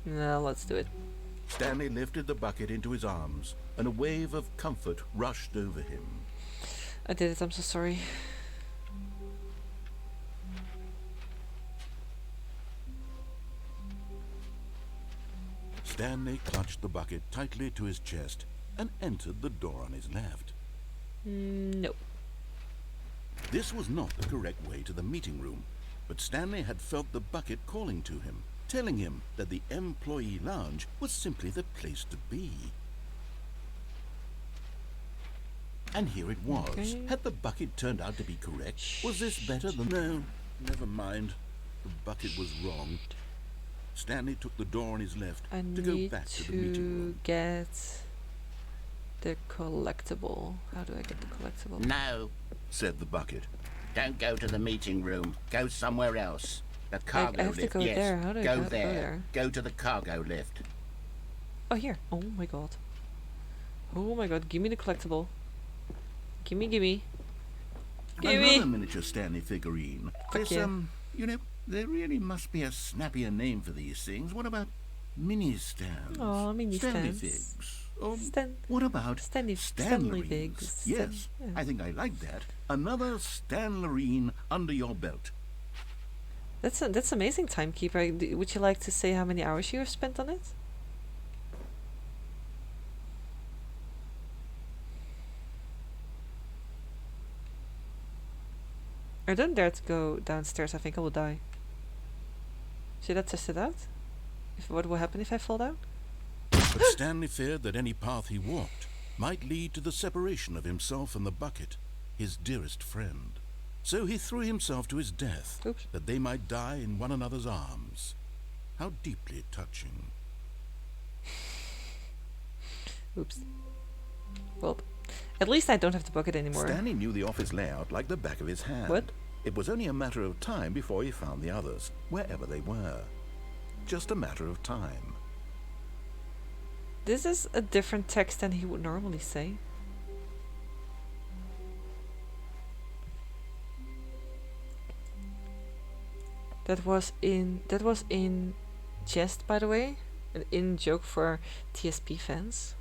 No, let's do it. Stanley lifted the bucket into his arms, and a wave of comfort rushed over him. I did it, I'm so sorry. Stanley clutched the bucket tightly to his chest and entered the door on his left. No. This was not the correct way to the meeting room, but Stanley had felt the bucket calling to him, telling him that the employee lounge was simply the place to be. And here it was. Okay. Had the bucket turned out to be correct? Was this better than... No, never mind. The bucket was wrong. Stanley took the door on his left I to go need back to the meeting to room. get the collectible. How do I get the collectible? No, Said the bucket. don't go to the meeting room. Go somewhere else. The cargo I have to lift, go yes. there. How do I go go there. there? Go to the cargo lift. Oh, here. Oh my god. Oh my god. Give me the collectible. Gimme, gimme. Gimme. Another miniature Stanley figurine. Fuck There's, yeah. you know, there really must be a snappier name for these things. What about mini stands? Aw, mini Stanley stands. figs. Or Stan- what about Stanley Stanlerines? figs. Yes, Yeah. I think I like that. Another Stanlerine under your belt. That's amazing, timekeeper. Would you like to say how many hours you have spent on it? I don't dare to go downstairs. I think I will die. Should I test it out? What will happen if I fall down? But Stanley feared that any path he walked might lead to the separation of himself and the bucket, his dearest friend. So he threw himself to his death, Oops. that they might die in one another's arms. How deeply touching. Oops. Well, at least I don't have the bucket anymore. Stanley knew the office layout like the back of his hand. What? It was only a matter of time before he found the others, wherever they were. Just a matter of time. This is a different text than he would normally say. That was in jest, by the way, an in joke for TSP fans.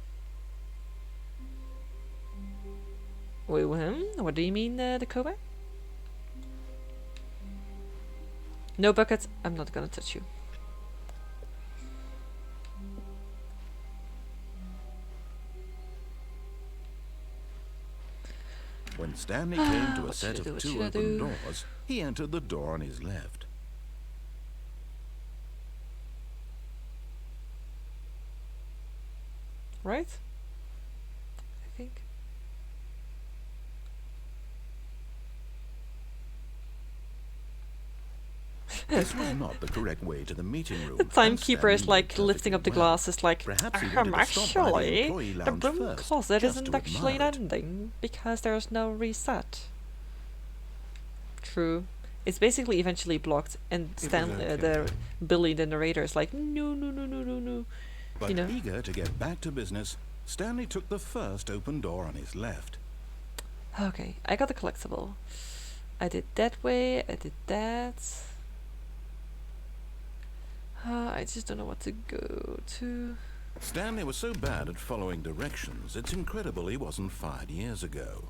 Wait, what do you mean, the Kobe? No bucket, I'm not gonna touch you. When Stanley came to a What set should I do? of What two should I open do? doors, he entered the door on his left. Right? I think. This was not the correct way to the meeting room. The and timekeeper is Stanley like knew lifting up the perfectly well. glasses like, Perhaps he wanted to stop by the actually, employee the lounge broom first, closet just isn't to actually admire it. ending because there's no reset. True. It's basically eventually blocked, and was Stanley, okay. the Billy, the narrator, is like, no, no, no, no, no, no. But You know? eager to get back to business, Stanley took the first open door on his left. Okay, I got the collectible. I did that way, I did that. I just don't know what to go to. Stanley was so bad at following directions, it's incredible he wasn't fired years ago.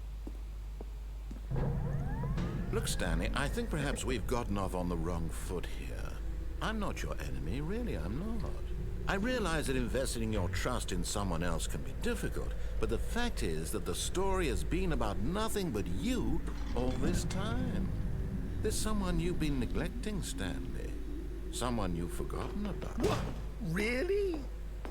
Look, Stanley, I think perhaps we've gotten off on the wrong foot here. I'm not your enemy, really, I'm not. I realize that investing your trust in someone else can be difficult, but the fact is that the story has been about nothing but you all this time. There's someone you've been neglecting, Stanley. Someone you've forgotten about. What? Really?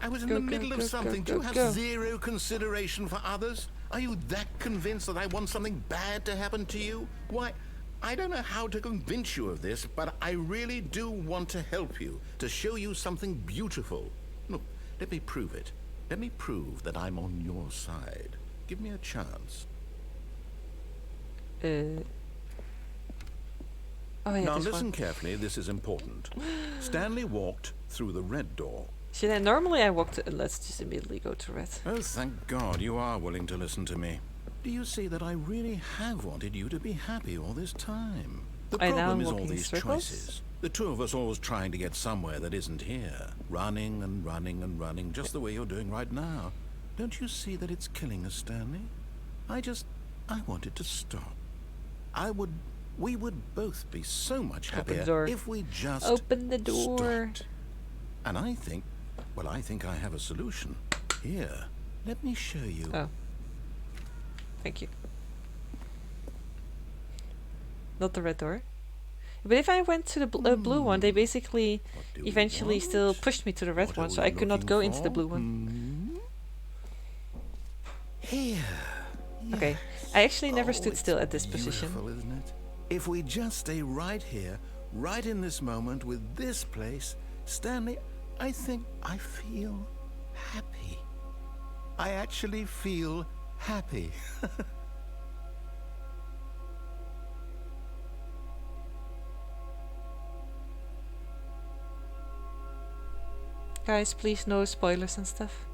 I was in Go, the go, middle go, of something. go, Do you go, have go. zero consideration for others? Are you that convinced that I want something bad to happen to you? Why, I don't know how to convince you of this, but I really do want to help you, to show you something beautiful. Look, let me prove it. Let me prove that I'm on your side. Give me a chance. Oh yeah, Now this listen one. carefully, this is important. Stanley walked through the red door. Should I normally I walk to? Let's just immediately go to red. Oh, thank God you are willing to listen to me. Do you see that I really have wanted you to be happy all this time? The I now problem am is all walking in these circles? choices. The two of us always trying to get somewhere that isn't here. Running and running and running, just the way you're doing right now. Don't you see that it's killing us, Stanley? I want it to stop. We would both be so much Open the happier door. if we just Open the door. stopped. And I think I have a solution. Here, let me show you. Oh. Thank you. Not the red door. But if I went to the blue one, they basically What do we eventually want? still pushed me to the red What one, are so we I could not looking go into the for? blue one. Here. Okay. I actually never Oh, stood it's still at this position. beautiful, isn't it? If we just stay right here, right in this moment with this place, Stanley, I think I feel happy. I actually feel happy. Guys, please no spoilers and stuff.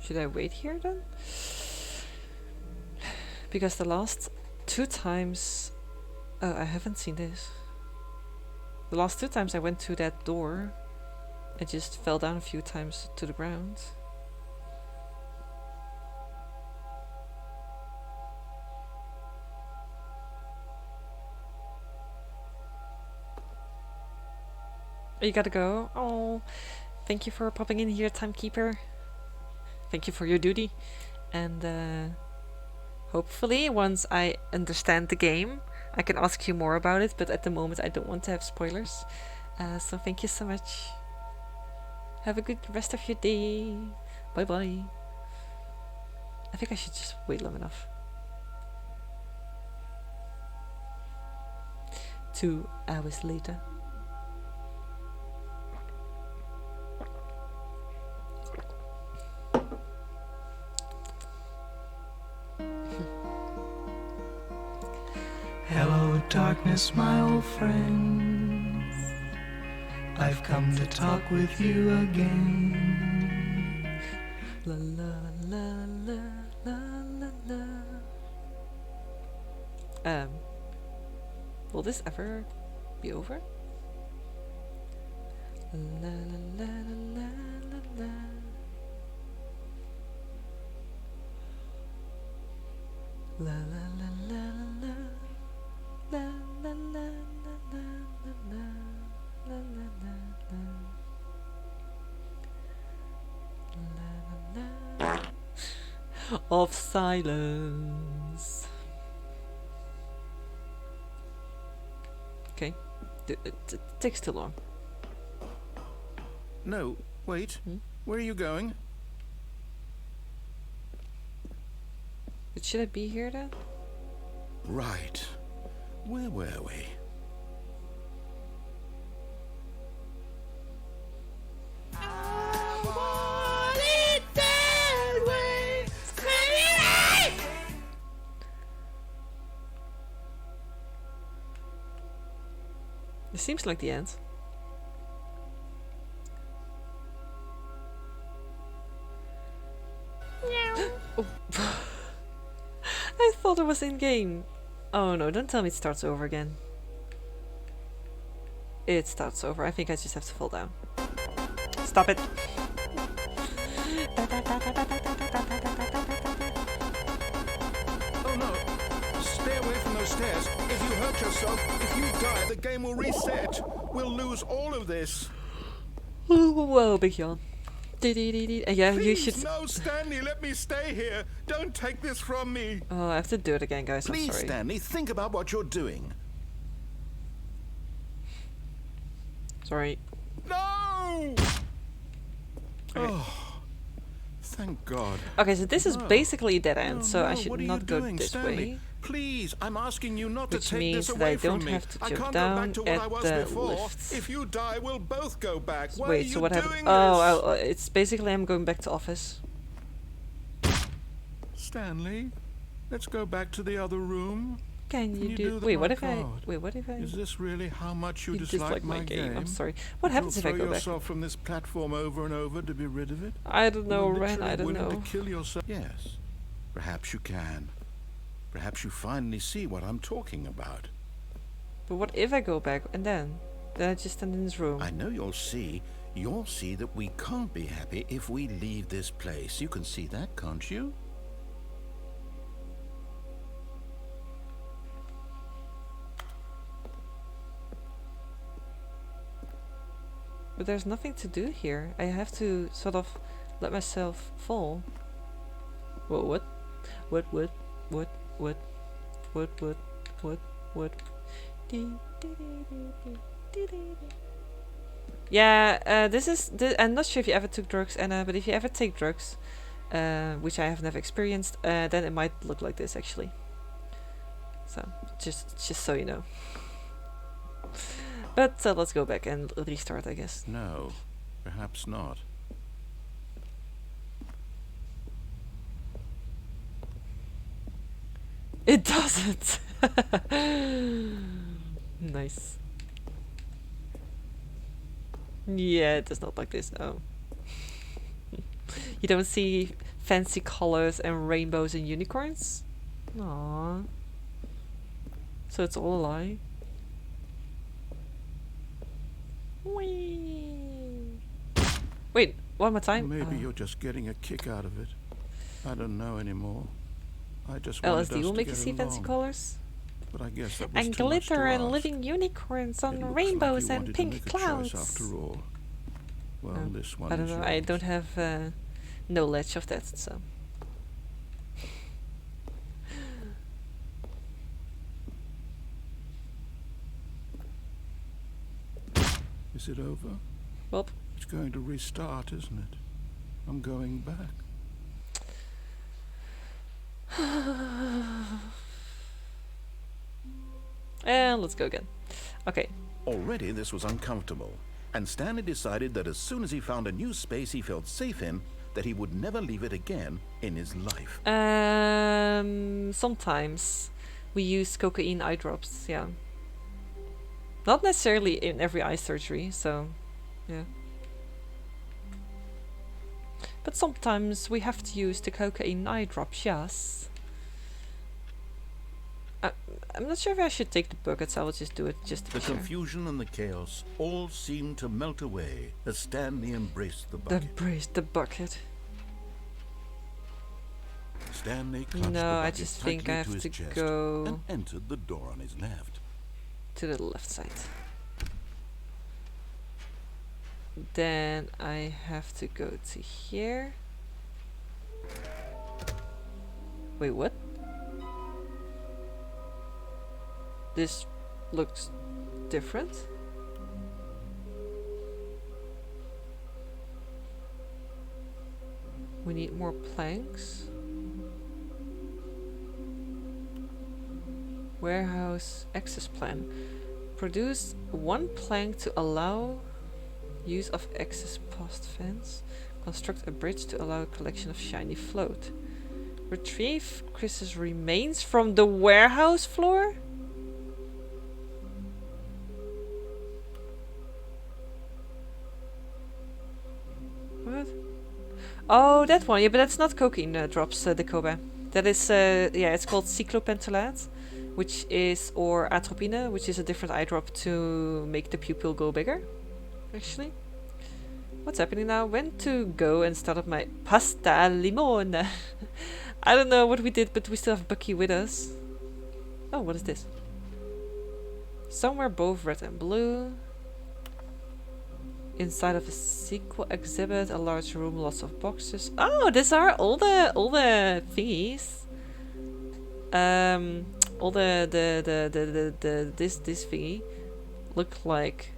Should I wait here then? Because the last 2 times... Oh, I haven't seen this. The last 2 times I went to that door, I just fell down a few times to the ground. You gotta go. Oh, thank you for popping in here, timekeeper. Thank you for your duty. And hopefully once I understand the game, I can ask you more about it, but at the moment I don't want to have spoilers. So thank you so much. Have a good rest of your day. Bye bye. I think I should just wait long enough. 2 hours later. Hello, darkness, my old friend. I've come to talk with you again. La la la la la la la. Will this ever be over? La la la la la la. La la la la la. La la la la la la la la la la la of silence. Okay, it takes too long. No, wait. Where are you going? But should I be here then? Right. Where were we? It seems like the end. Oh. I thought it was in game. Oh no, don't tell me it starts over again. It starts over. I think I just have to fall down. Stop it. Oh no! Stay away from those stairs. If you hurt yourself, if you die, the game will reset. We'll lose all of this. Whoa, big yawn. Yeah, you Please, should. no, Stanley, let me stay here. Don't take this from me. Oh, I have to do it again, guys. Please, I'm sorry. Stanley, think about what you're doing. Sorry. No! Okay. Oh, thank God. Okay, so this is No. basically a dead end, No, so I no, should what are you not go doing, this Stanley? way. Please, I'm asking you not Which to take means this that I away from don't me. have to I jump can't down go back to what at I was the before. lifts. If you die, we'll both go back. Why are Wait, you so what happened? doing Oh, this? it's basically I'm going back to office. Stanley, let's go back to the other room. Can you do the Wait, what my if I? card? Wait, what if I? Is this really how much you You dislike my game. I'm sorry. What You'll happens if I throw go back? yourself from this platform over and over to be rid of it? I don't know, You're Ren. I literally don't willing know. to kill yourself. Yes, perhaps you can. Perhaps you finally see what I'm talking about. But what if I go back and then I just stand in this room? I know you'll see. You'll see that we can't be happy if we leave this place. You can see that, can't you? But there's nothing to do here. I have to sort of let myself fall. Whoa, what? What? Yeah, this is... I'm not sure if you ever took drugs, Anna, but if you ever take drugs, which I have never experienced, then it might look like this, actually. So, just so you know. But let's go back and restart, I guess. No, perhaps not. It doesn't! Nice. Yeah, it does not like this. Oh. You don't see fancy colors and rainbows and unicorns? Aww. So it's all a lie? Whee! Wait, one more time? Maybe you're just getting a kick out of it. I don't know anymore. I just wanted us LSD will to make you get see fancy along. colors? But I guess that was And too much to glitter and ask. living unicorns It on looks like rainbows you and wanted to pink make a clouds. choice after all. Well, Oh, this one I don't is know, I yours. don't have knowledge of that, so. Is it over? Well, It's going to restart, isn't it? I'm going back. and let's go again. Okay. Already this was uncomfortable, and Stanley decided that as soon as he found a new space he felt safe in, that he would never leave it again in his life. Sometimes we use cocaine eye drops, yeah. Not necessarily in every eye surgery, so yeah. But sometimes we have to use the cocaine eye drops, yes. I'm not sure if I should take the buckets, I will just do it just to The be sure. confusion and the chaos all seemed to melt away as Stanley embraced the bucket. Embrace the bucket. Stanley clutched the No, bucket I just think I tightly have to to his chest go and entered the door on his left. to the left side. Then I have to go to here. Wait, what? This looks different. We need more planks. Warehouse access plan. Produce one plank to allow use of access past fence. Construct a bridge to allow a collection of shiny float. Retrieve Chris's remains from the warehouse floor? What? Oh, that one. Yeah, but that's not cocaine drops, the Kobe. That is, yeah, it's called cyclopentolate, which is, or atropine, which is a different eye drop to make the pupil go bigger, actually. What's happening now? When to go and start up my pasta limone? I don't know what we did, but we still have Bucky with us. Oh, what is this? Somewhere both red and blue. Inside of a sequel exhibit, a large room, lots of boxes. Oh, these are all the thingies. All the this thingy look like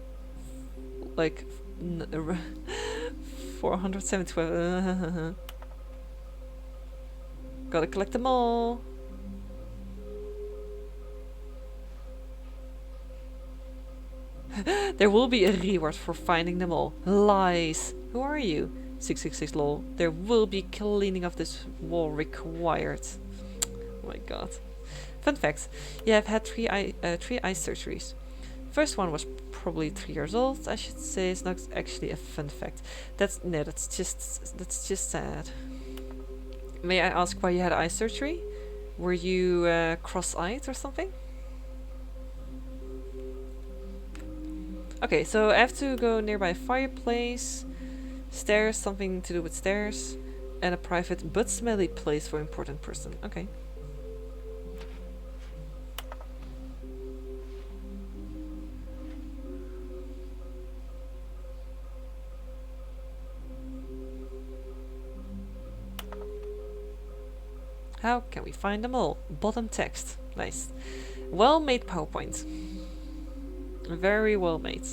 475. Gotta collect them all. There will be a reward for finding them all. Lies. Who are you? 666 lol. There will be cleaning of this wall required. Oh my god. Fun facts. You have had three eye surgeries. First one was probably 3 years old. I should say it's not actually a fun fact. That's just sad. May I ask why you had eye surgery? Were you cross-eyed or something? Okay, so I have to go nearby fireplace, stairs, something to do with stairs, and a private but smelly place for important person. Okay. How can we find them all? Bottom text. Nice. Well made PowerPoint. Very well made.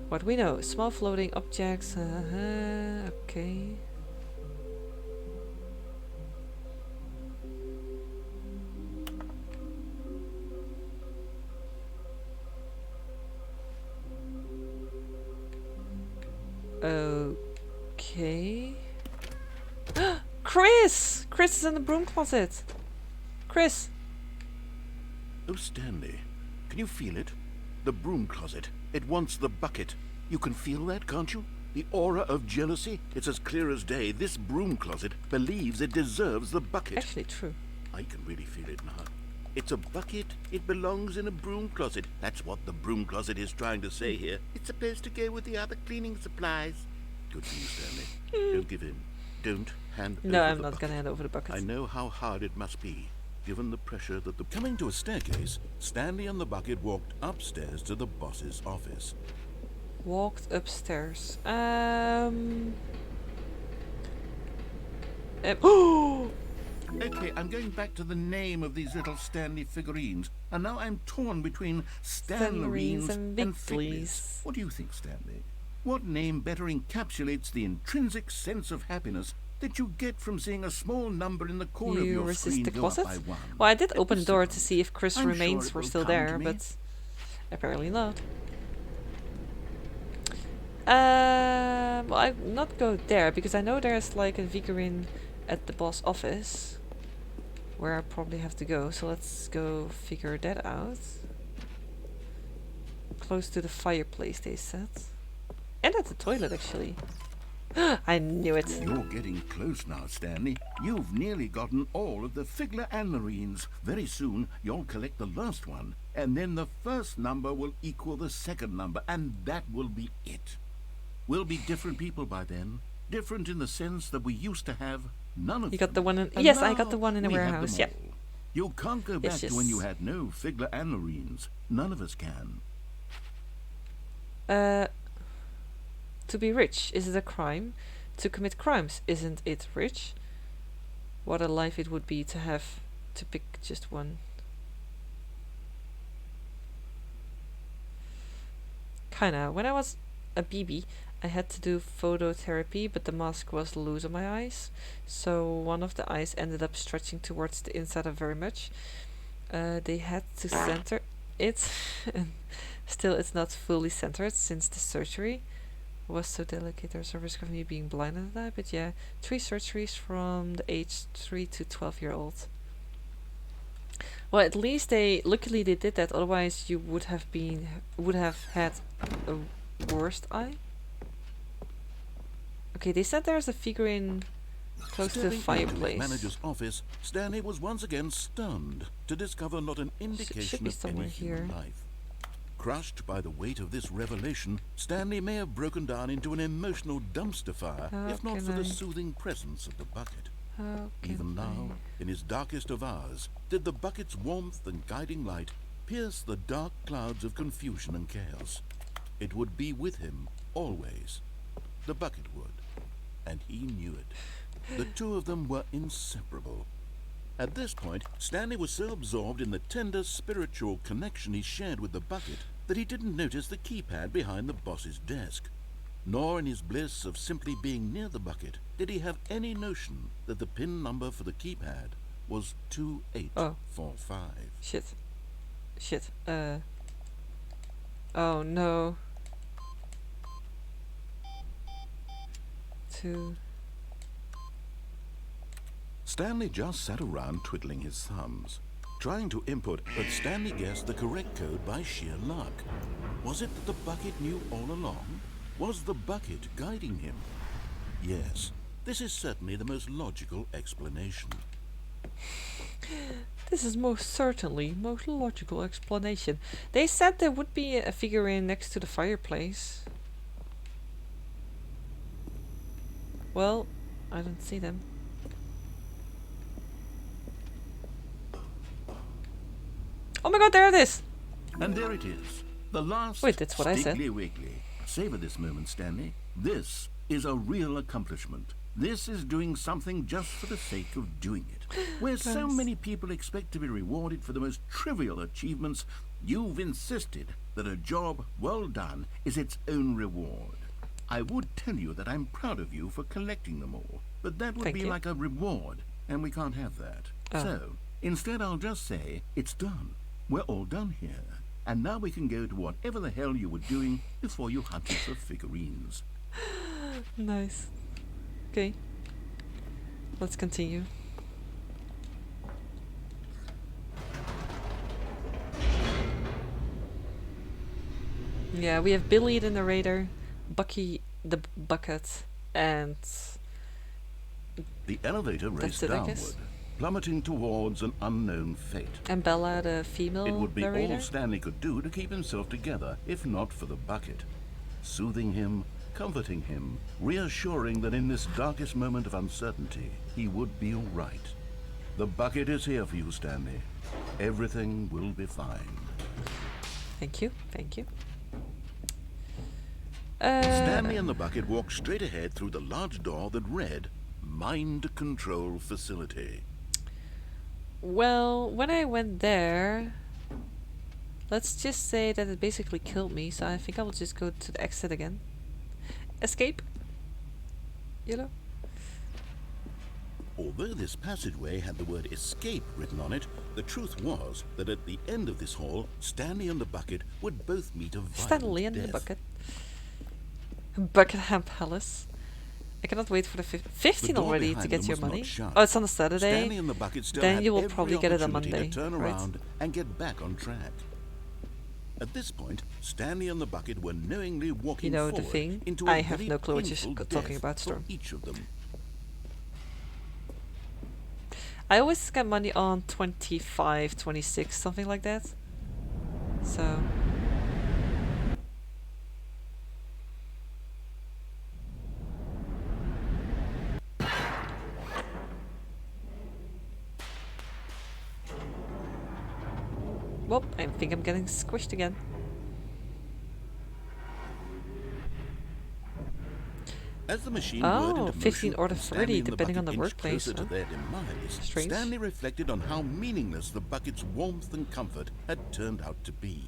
What we know. Small floating objects. Okay. Okay. Chris! Chris is in the broom closet. Chris! Oh, Stanley, can you feel it? The broom closet. It wants the bucket. You can feel that, can't you? The aura of jealousy. It's as clear as day. This broom closet believes it deserves the bucket. Actually, true. I can really feel it now. It's a bucket. It belongs in a broom closet. That's what the broom closet is trying to say here. It's supposed to go with the other cleaning supplies. Good for you, Stanley. Don't give in. Don't hand over No, I'm the not bucket. gonna hand over the bucket. I know how hard it must be, given the pressure that the... Coming to a staircase, Stanley and the bucket walked upstairs to the boss's office. Walked upstairs. Okay, I'm going back to the name of these little Stanley figurines, and now I'm torn between Stanlerines and Figlies. What do you think, Stanley? What name better encapsulates the intrinsic sense of happiness that you get from seeing a small number in the corner of You your resist screen the go up closet? by one? Well, I did At open the door to second, see if Chris' I'm remains sure it were will still come to there, me. but apparently not. Well, I not go there because I know there's like a figurine at the boss office where I probably have to go. So let's go figure that out. Close to the fireplace, they said, and at the toilet actually. I knew it. You're getting close now, Stanley. You've nearly gotten all of the Figler Anmarines. Very soon, you'll collect the last one, and then the first number will equal the second number, and that will be it. We'll be different people by then. Different in the sense that we used to have none of You got the one in... And Yes, I now got the one in the we have them warehouse, yeah. all. You can't go back Yes, to when you yes. had no Figler Anmarines. None of us can. To be rich, is it a crime? To commit crimes, isn't it rich? What a life it would be to have to pick just one. Kinda. When I was a BB, I had to do phototherapy, but the mask was loose on my eyes, so one of the eyes ended up stretching towards the inside of very much. They had to center it, and still it's not fully centered since the surgery was so delicate. There's a risk of me being blind in that, but yeah, 3 surgeries from the age 3 to 12-year-old. Well, at least luckily they did that. Otherwise, you would have had a worst eye. Okay, they said there's a figurine close to the Stepping into his fireplace. manager's office, Stanley was once again stunned to discover not an Should indication be of somewhere any human here. life. Crushed by the weight of this revelation, Stanley may have broken down into an emotional dumpster fire, How if not can for the I- soothing presence of the bucket. How Even can now, in his darkest of hours, did the bucket's warmth and guiding light pierce the dark clouds of confusion and chaos. It would be with him, always. The bucket would. And he knew it. The two of them were inseparable. At this point, Stanley was so absorbed in the tender spiritual connection he shared with the bucket that he didn't notice the keypad behind the boss's desk. Nor in his bliss of simply being near the bucket did he have any notion that the PIN number for the keypad was 2845. Shit. Oh no. Stanley just sat around twiddling his thumbs, trying to input, but Stanley guessed the correct code by sheer luck. Was it that the bucket knew all along? Was the bucket guiding him? Yes, this is certainly the most logical explanation. This is most certainly most logical explanation. They said there would be a figurine next to the fireplace. Well, I don't see them. Oh my god, there it is! And there it is. The last Wait, that's what I said. Stiggly Wiggly. Savor this moment, Stanley. This is a real accomplishment. This is doing something just for the sake of doing it. Where so many people expect to be rewarded for the most trivial achievements, you've insisted that a job well done is its own reward. I would tell you that I'm proud of you for collecting them all, but that would Thank be you. like a reward, and we can't have that. Oh. So, instead I'll just say, it's done. We're all done here. And now we can go to whatever the hell you were doing before you hunted for figurines. Nice. Okay. Let's continue. Yeah, we have Billy the narrator, Bucky the bucket, and The elevator That's raced it, I downward, guess. plummeting towards an unknown fate. Bella the female It would be narrator. all Stanley could do to keep himself together, if not for the bucket. Soothing him, comforting him, reassuring that in this darkest moment of uncertainty, he would be all right. The bucket is here for you, Stanley. Everything will be fine. Thank you, thank you. Stanley and the bucket walked straight ahead through the large door that read, Mind Control Facility. Well, when I went there, let's just say that it basically killed me, so I think I will just go to the exit again. Escape? You know? Although this passageway had the word escape written on it, the truth was that at the end of this hall, Stanley and the bucket would both meet a violent Stanley and death. the bucket. Buckingham Palace. I cannot wait for the 15 The door already to behind get them your was not money. shut. Oh, it's on a Saturday. Stanley and the bucket still Then had you will every probably get it on opportunity Monday, to turn right? around and get back on track. At this point, Stanley and the bucket were knowingly walking You know the forward thing? into I a have very no clue what you're painful talking death about, for Storm. each of them. I always get money on 25, 26, something like that. So. Well, I think I'm getting squished again. As the machine Oh, whirred into 15 motion or to and 30, Stanley and the depending on bucket the inched workplace, closer to huh? their demise, Strange. Stanley reflected on how meaningless the bucket's warmth and comfort had turned out to be.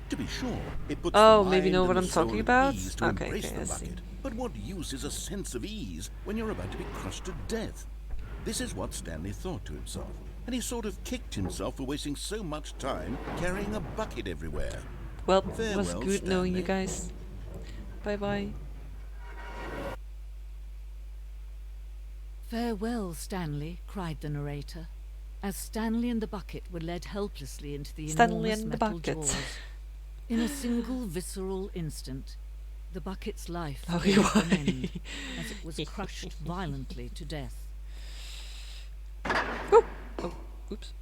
To be sure, it puts Oh, the maybe you mind know and what the I'm soul talking at about? ease to Okay, embrace okay, the I see. bucket. But what use is a sense of ease when you're about to be crushed to death? This is what Stanley thought to himself, and he sort of kicked himself for wasting so much time carrying a bucket everywhere. Well, it was Farewell, good knowing you Stanley. guys. Bye bye. Farewell, Stanley, cried the narrator, as Stanley and the bucket were led helplessly into the Stanley enormous and the metal bucket. jaws. In a single visceral instant, the bucket's life Oh, came you to an are. end as it was crushed violently to death. Oh, oops.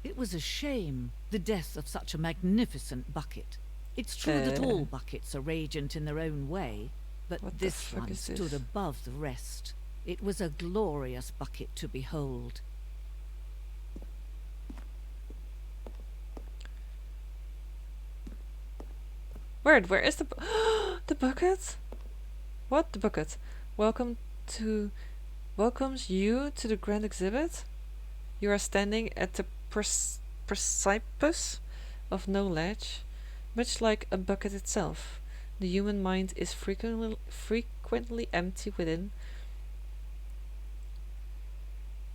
It was a shame, the death of such a magnificent bucket. It's true that all buckets are radiant in their own way, What but the this fuck one is stood this? above the rest. It was a glorious bucket to behold. Where is the the bucket? What, the bucket? Welcomes you to the grand exhibit. You are standing at the precipice of knowledge, much like a bucket itself. The human mind is frequently empty within.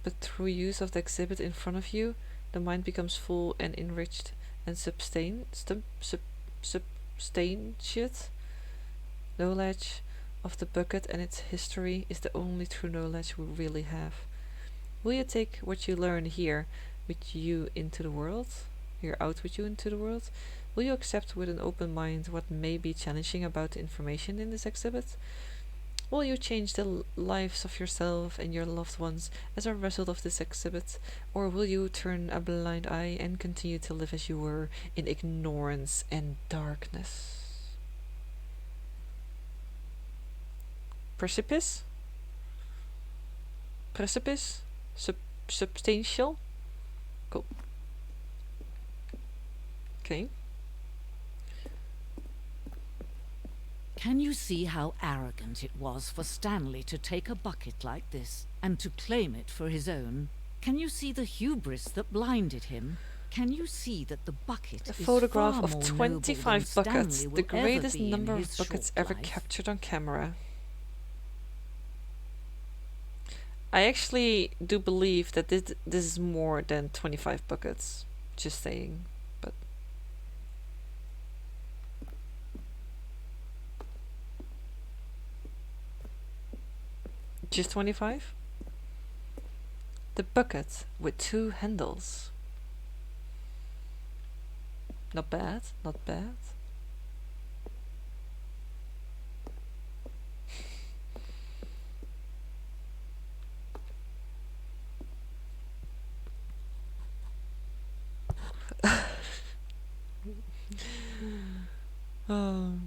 but through use of the exhibit in front of you, the mind becomes full and enriched and substantiate. Knowledge of the bucket and its history is the only true knowledge we really have. Will you take what you learn here with you into the world? Here out with you into the world? Will you accept with an open mind what may be challenging about the information in this exhibit? Will you change the lives of yourself and your loved ones as a result of this exhibit? Or will you turn a blind eye and continue to live as you were in ignorance and darkness? Precipice? Precipice? Substantial? Cool. Okay. Can you see how arrogant it was for Stanley to take a bucket like this and to claim it for his own? Can you see the hubris that blinded him? Can you see that the bucket A is photograph far of more 25 noble than buckets, Stanley the will ever greatest be in number his of buckets short ever life? captured on camera. I actually do believe that this is more than 25 buckets. Just saying, but just 25? The bucket with 2 handles. Not bad, not bad. Oh.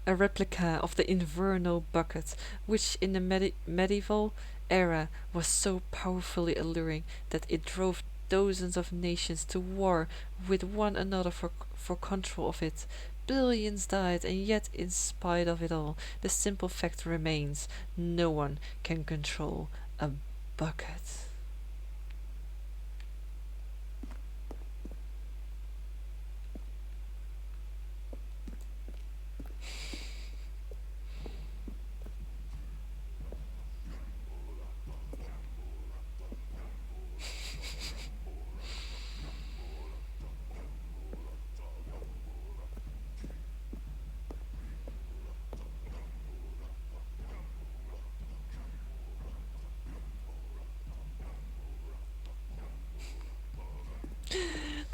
A replica of the Inferno bucket, which in the medieval era was so powerfully alluring that it drove dozens of nations to war with one another for control of it. Billions died, and yet, in spite of it all, the simple fact remains: no one can control a bucket.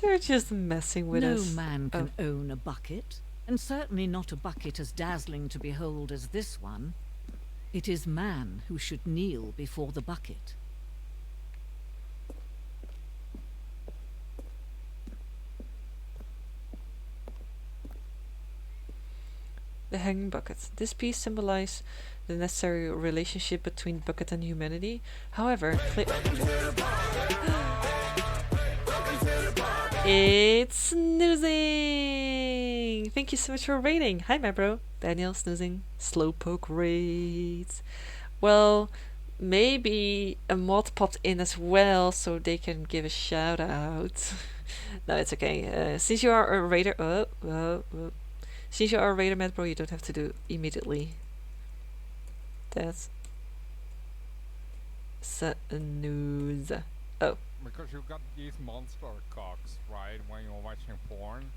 They're just messing with us. No man can own a bucket, and certainly not a bucket as dazzling to behold as this one. It is man who should kneel before the bucket. The hanging bucket. This piece symbolizes the necessary relationship between bucket and humanity. However, it's snoozing! Thank you so much for rating. Hi, my bro. Daniel snoozing. Slowpoke raids. Well, maybe a mod popped in as well, so they can give a shout out. No, it's okay. Since you are a raider, since you are a raider, Mad Bro, you don't have to do immediately. That's news. Oh. Because you got these monster cocks, right? When you're watching porn.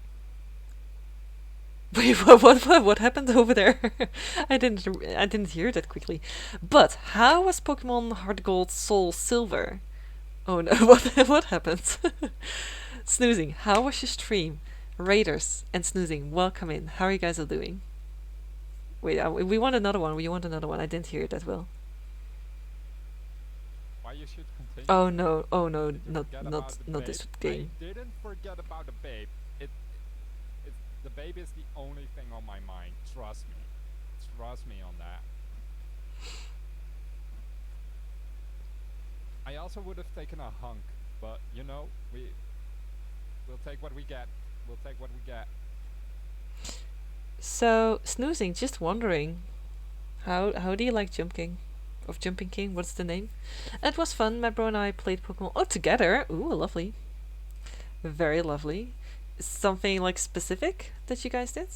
Wait, what happened over there? I didn't hear that quickly. But how was Pokemon Heart Gold Soul Silver? Oh no, what happened? Snoozing, how was your stream? Raiders and Snoozing, welcome in. How are you guys all doing? Wait, we want another one. We want another one. I didn't hear it that well. Why you should continue? Oh no, not this game. I didn't forget about the babe. The babe is the only thing on my mind. Trust me. Trust me on that. I also would have taken a hunk, but you know, we'll take what we get. We'll take what we get. So, Snoozing, just wondering, how do you like Jumping King? What's the name? It was fun. My bro and I played Pokemon together. Ooh, lovely. Very lovely. Something like specific that you guys did?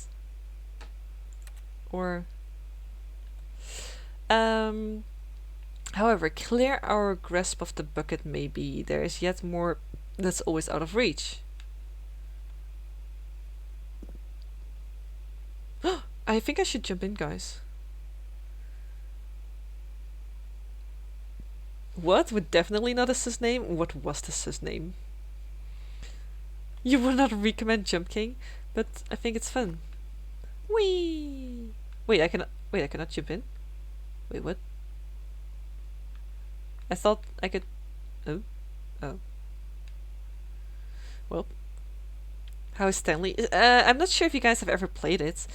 Or However, clear our grasp of the bucket maybe. There is yet more that's always out of reach. I think I should jump in, guys. What? Would definitely not a sus name? What was the sus name? You would not recommend Jump King, but I think it's fun. Whee! Wait, I cannot jump in? Wait, what? I thought I could... Oh. Oh. Well. How is Stanley? I'm not sure if you guys have ever played it.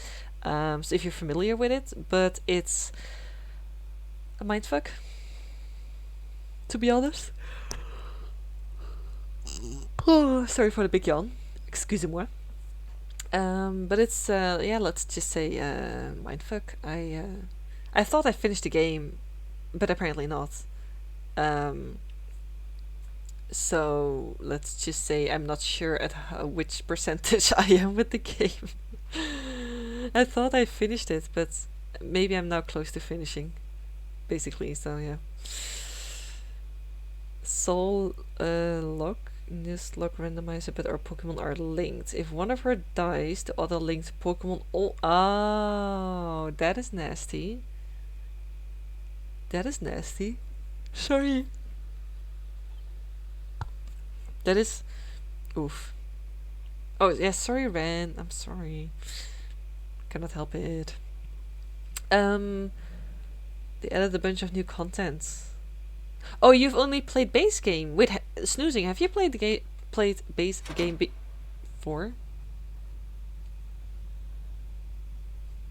So if you're familiar with it, but it's a mindfuck, to be honest. Oh, sorry for the big yawn. Excusez-moi. But it's yeah, let's just say mindfuck. I thought I finished the game, but apparently not. So let's just say I'm not sure at which percentage I am with the game. I thought I finished it, but maybe I'm now close to finishing, basically. So yeah. Soul lock. In this lock randomizer, but our Pokemon are linked. If one of her dies, the other linked Pokemon all... Oh, that is nasty. That is nasty. Sorry. That is... Oof. Oh, yeah, sorry, Ren. I'm sorry. Cannot help it. They added a bunch of new contents. Oh, you've only played base game. Wait, snoozing. Have you played the base game before?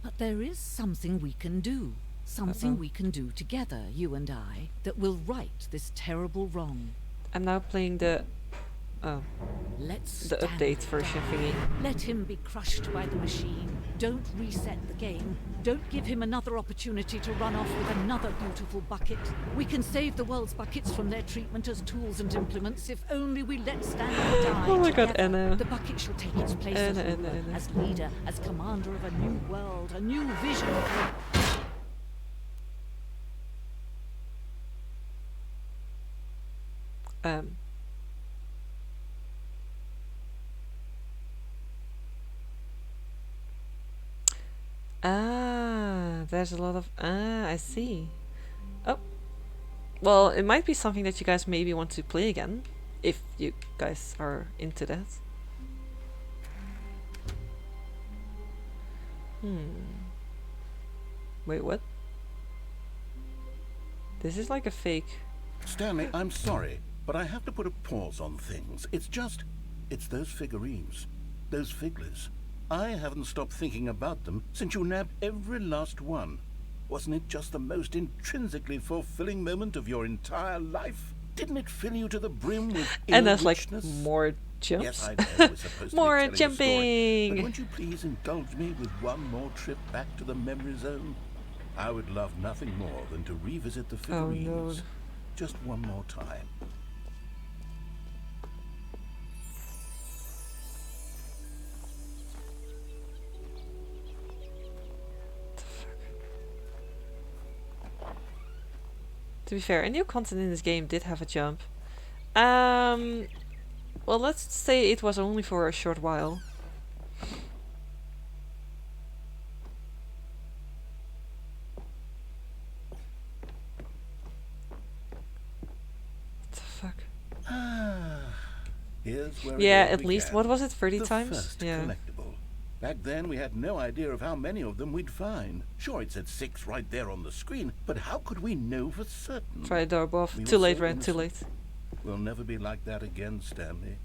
But there is something we can do. Something we can do together, you and I, that will right this terrible wrong. I'm now playing the Let's update version thingy. Let him be crushed by the machine. Don't reset the game. Don't give him another opportunity to run off with another beautiful bucket. We can save the world's buckets from their treatment as tools and implements if only we let Stanley die. Oh my god, together. Anna. The bucket shall take its place as leader, as commander of a new world, a new vision. There's a lot of... I see. Oh. Well, it might be something that you guys maybe want to play again, if you guys are into that. Wait, what? This is like a fake... Stanley, I'm sorry, but I have to put a pause on things. It's those figurines. Those figlets. I haven't stopped thinking about them since you nabbed every last one. Wasn't it just the most intrinsically fulfilling moment of your entire life? Didn't it fill you to the brim with And there's like richness? more jumps. Yes, I know we're supposed more to be telling a story, jumping. but won't you please indulge me with one more trip back to the memory zone? I would love nothing more than to revisit the figurines. Oh no. Just one more time. To be fair, a new content in this game did have a jump. Well, let's say it was only for a short while. What the fuck? Here's where Yeah, it all at least, began. what was it, 30 The times? first Yeah. collectible. Back then, we had no idea of how many of them we'd find. Sure, it said 6 right there on the screen, but how could we know for certain? Try the door above. We Too were late, so Ren, too innocent. late. We'll never be like that again, Stanley.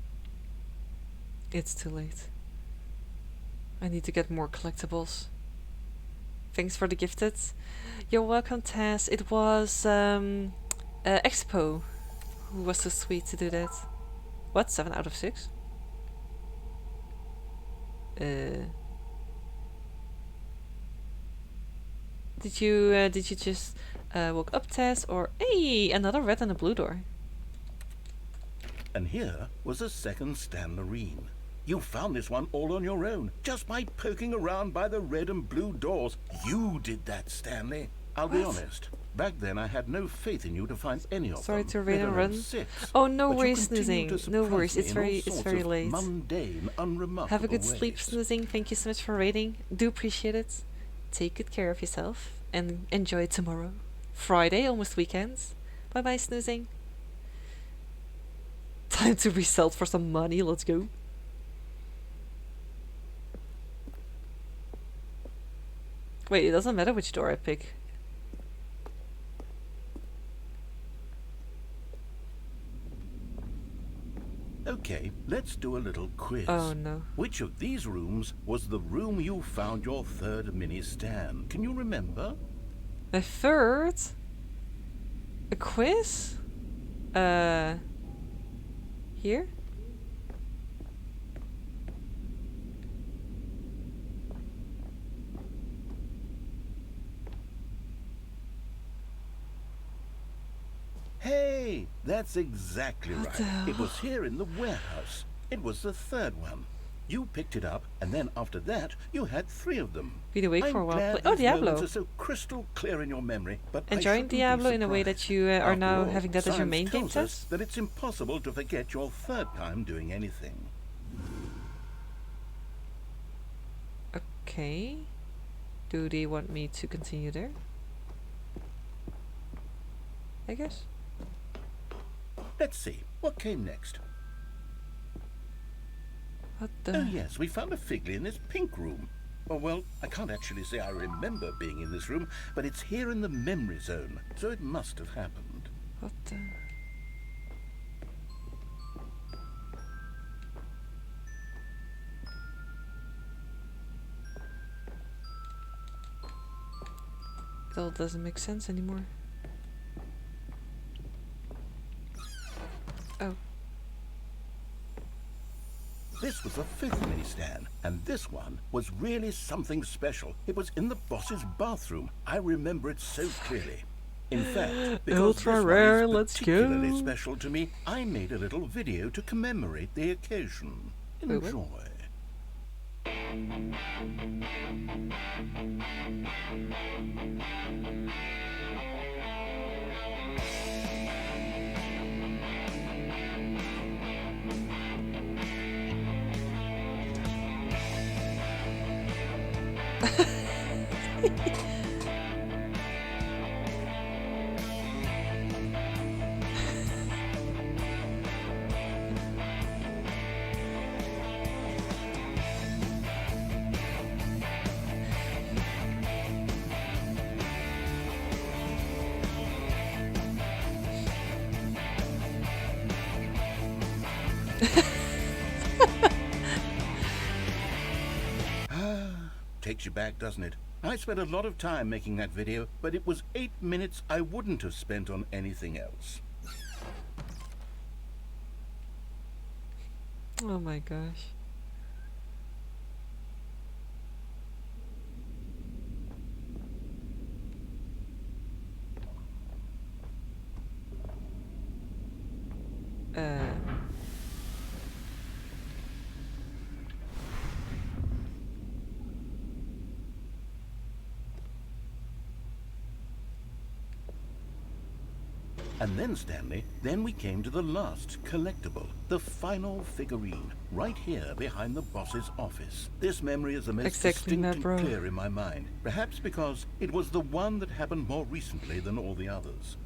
It's too late. I need to get more collectibles. Thanks for the gifted. You're welcome, Tess. It was Expo who was so sweet to do that. What? 7 out of 6? Did you just woke up, Tess, or hey, another red and a blue door? And here was a second Stanlerine. You found this one all on your own, just by poking around by the red and blue doors. You did that, Stanley. I'll be What? honest. Back then, I had no faith in you to find any of Sorry them. to rain let and alone run. 6. Oh, no But you worries, continue snoozing. to No surprise worries. me It's in all very sorts of late. mundane, unremarkable Have a good sleep, ways. snoozing. Thank you so much for raiding. Do appreciate it. Take good care of yourself and enjoy tomorrow. Friday, almost weekends. Bye bye, snoozing. Time to resell for some money. Let's go. Wait, it doesn't matter which door I pick. Okay, let's do a little quiz. Oh no. Which of these rooms was the room you found your third mini stand? Can you remember? A third? A quiz? Here? Hey, that's exactly What right. the hell? It was here in the warehouse. It was the third one. You picked it up, and then after that, you had 3 of them. Been awake for a I'm while. glad Oh, these moments Diablo. are so crystal clear in your memory, but I Enjoying shouldn't be Diablo in a way that surprised. you are After now all, having that as your science main game tells us test? that it's impossible to forget your third time doing anything. Okay. Do they want me to continue there? I guess. Let's see, what came next? What the? Oh yes, we found a Figley in this pink room. Oh well, I can't actually say I remember being in this room, but it's here in the memory zone, so it must have happened. What the? It all doesn't make sense anymore. Oh. This was the 5th mini stand, and this one was really something special. It was in the boss's bathroom. I remember it so clearly. In fact, because Ultra this rare, one is let's particularly go. special to me, I made a little video to commemorate the occasion. Wait, what? Enjoy. Takes you back, doesn't it? I spent a lot of time making that video, but it was 8 minutes I wouldn't have spent on anything else. Oh my gosh. And then, Stanley, then we came to the last collectible, the final figurine, right here behind the boss's office. This memory is the most Exactly, distinct bro. and clear in my mind, perhaps because it was the one that happened more recently than all the others.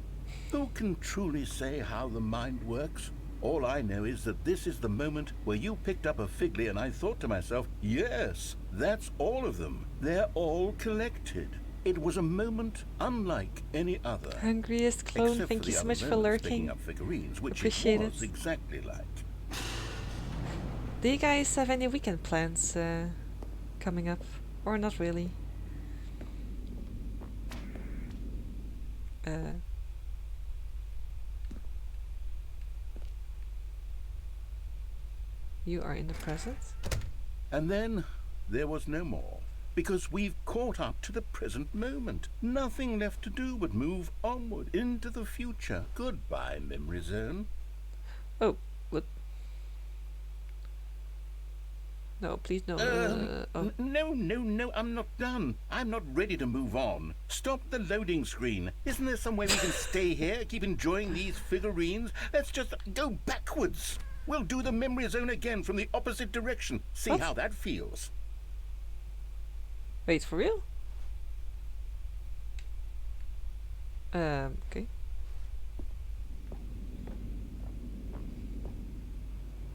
Who can truly say how the mind works? All I know is that this is the moment where you picked up a Figley and I thought to myself, yes, that's all of them. They're all collected. It was a moment unlike any other. Hungriest clone, Except thank for you the so other much for moments picking lurking. up figurines, which Appreciate it was it. exactly like. Do you guys have any weekend plans coming up? Or not really? You are in the present? And then there was no more, because we've caught up to the present moment. Nothing left to do but move onward into the future. Goodbye, memory zone. Oh, what? No, please no. Oh. No, I'm not done. I'm not ready to move on. Stop the loading screen. Isn't there some way we can stay here, keep enjoying these figurines? Let's just go backwards. We'll do the memory zone again from the opposite direction. See What? how that feels. Wait, for real? Okay.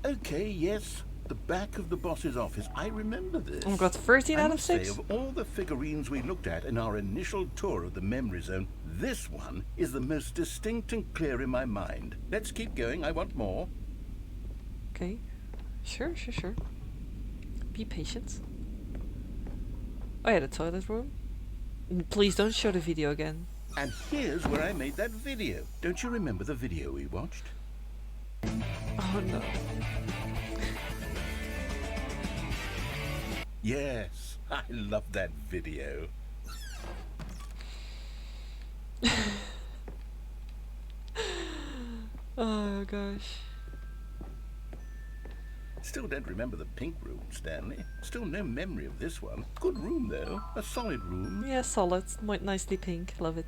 Okay, yes. The back of the boss's office. I remember this. Oh my god, 13 I out of must say, 6? of all the figurines we looked at in our initial tour of the memory zone, this one is the most distinct and clear in my mind. Let's keep going. I want more. Okay. Sure. Be patient. Oh yeah, the toilet room. Please don't show the video again. And here's where I made that video. Don't you remember the video we watched? Oh no. Yes, I love that video. Oh gosh. Still don't remember the pink room, Stanley. Still no memory of this one. Good room, though. A solid room. Yeah, solid. Nicely pink. Love it.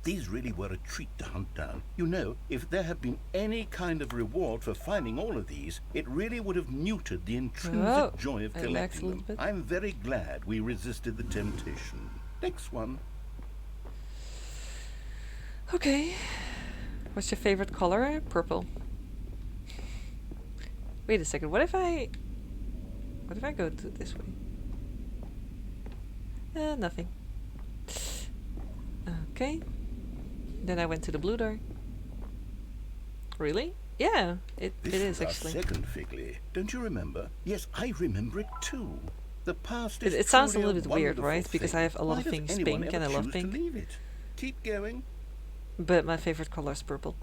These really were a treat to hunt down. You know, if there had been any kind of reward for finding all of these, it really would have muted the intrinsic joy of it lags a collecting little them. bit. I'm very glad we resisted the temptation. Next one. Okay. What's your favorite color? Purple. Wait a second. What if I go to this way? Nothing. Okay. Then I went to the blue door. Really? Yeah, it is our actually. second Figley. Don't you remember? Yes, I remember it too. The past is It sounds a truly little bit weird, wonderful right? Because thing. I have a lot Why of does things anyone pink ever and I love choose to pink. leave it? Keep going. But my favorite color is purple.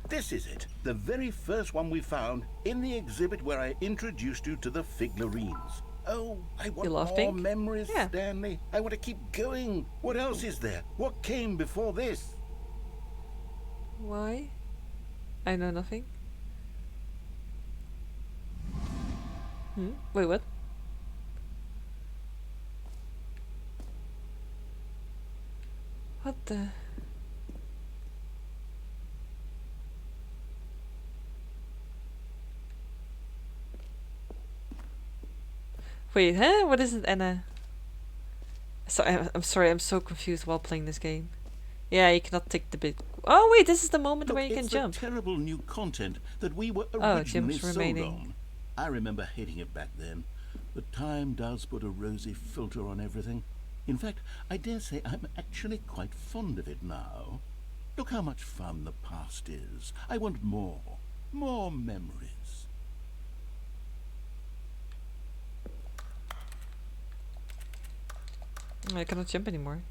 This is it. The very first one we found in the exhibit where I introduced you to the figurines. Oh, I want love more pink? memories, Yeah. Stanley. I want to keep going. What else is there? What came before this? Why? I know nothing. Wait, what? What the? Wait, huh? What is it, Anna? So I'm sorry, I'm so confused while playing this game. Yeah, you cannot take the big. Oh wait, this is the moment Look, where you can it's jump. the terrible new content that we were Oh, originally Jim's sold remaining. on. I remember hating it back then, but time does put a rosy filter on everything. In fact, I dare say I'm actually quite fond of it now. Look how much fun the past is. I want more memories. I cannot jump anymore.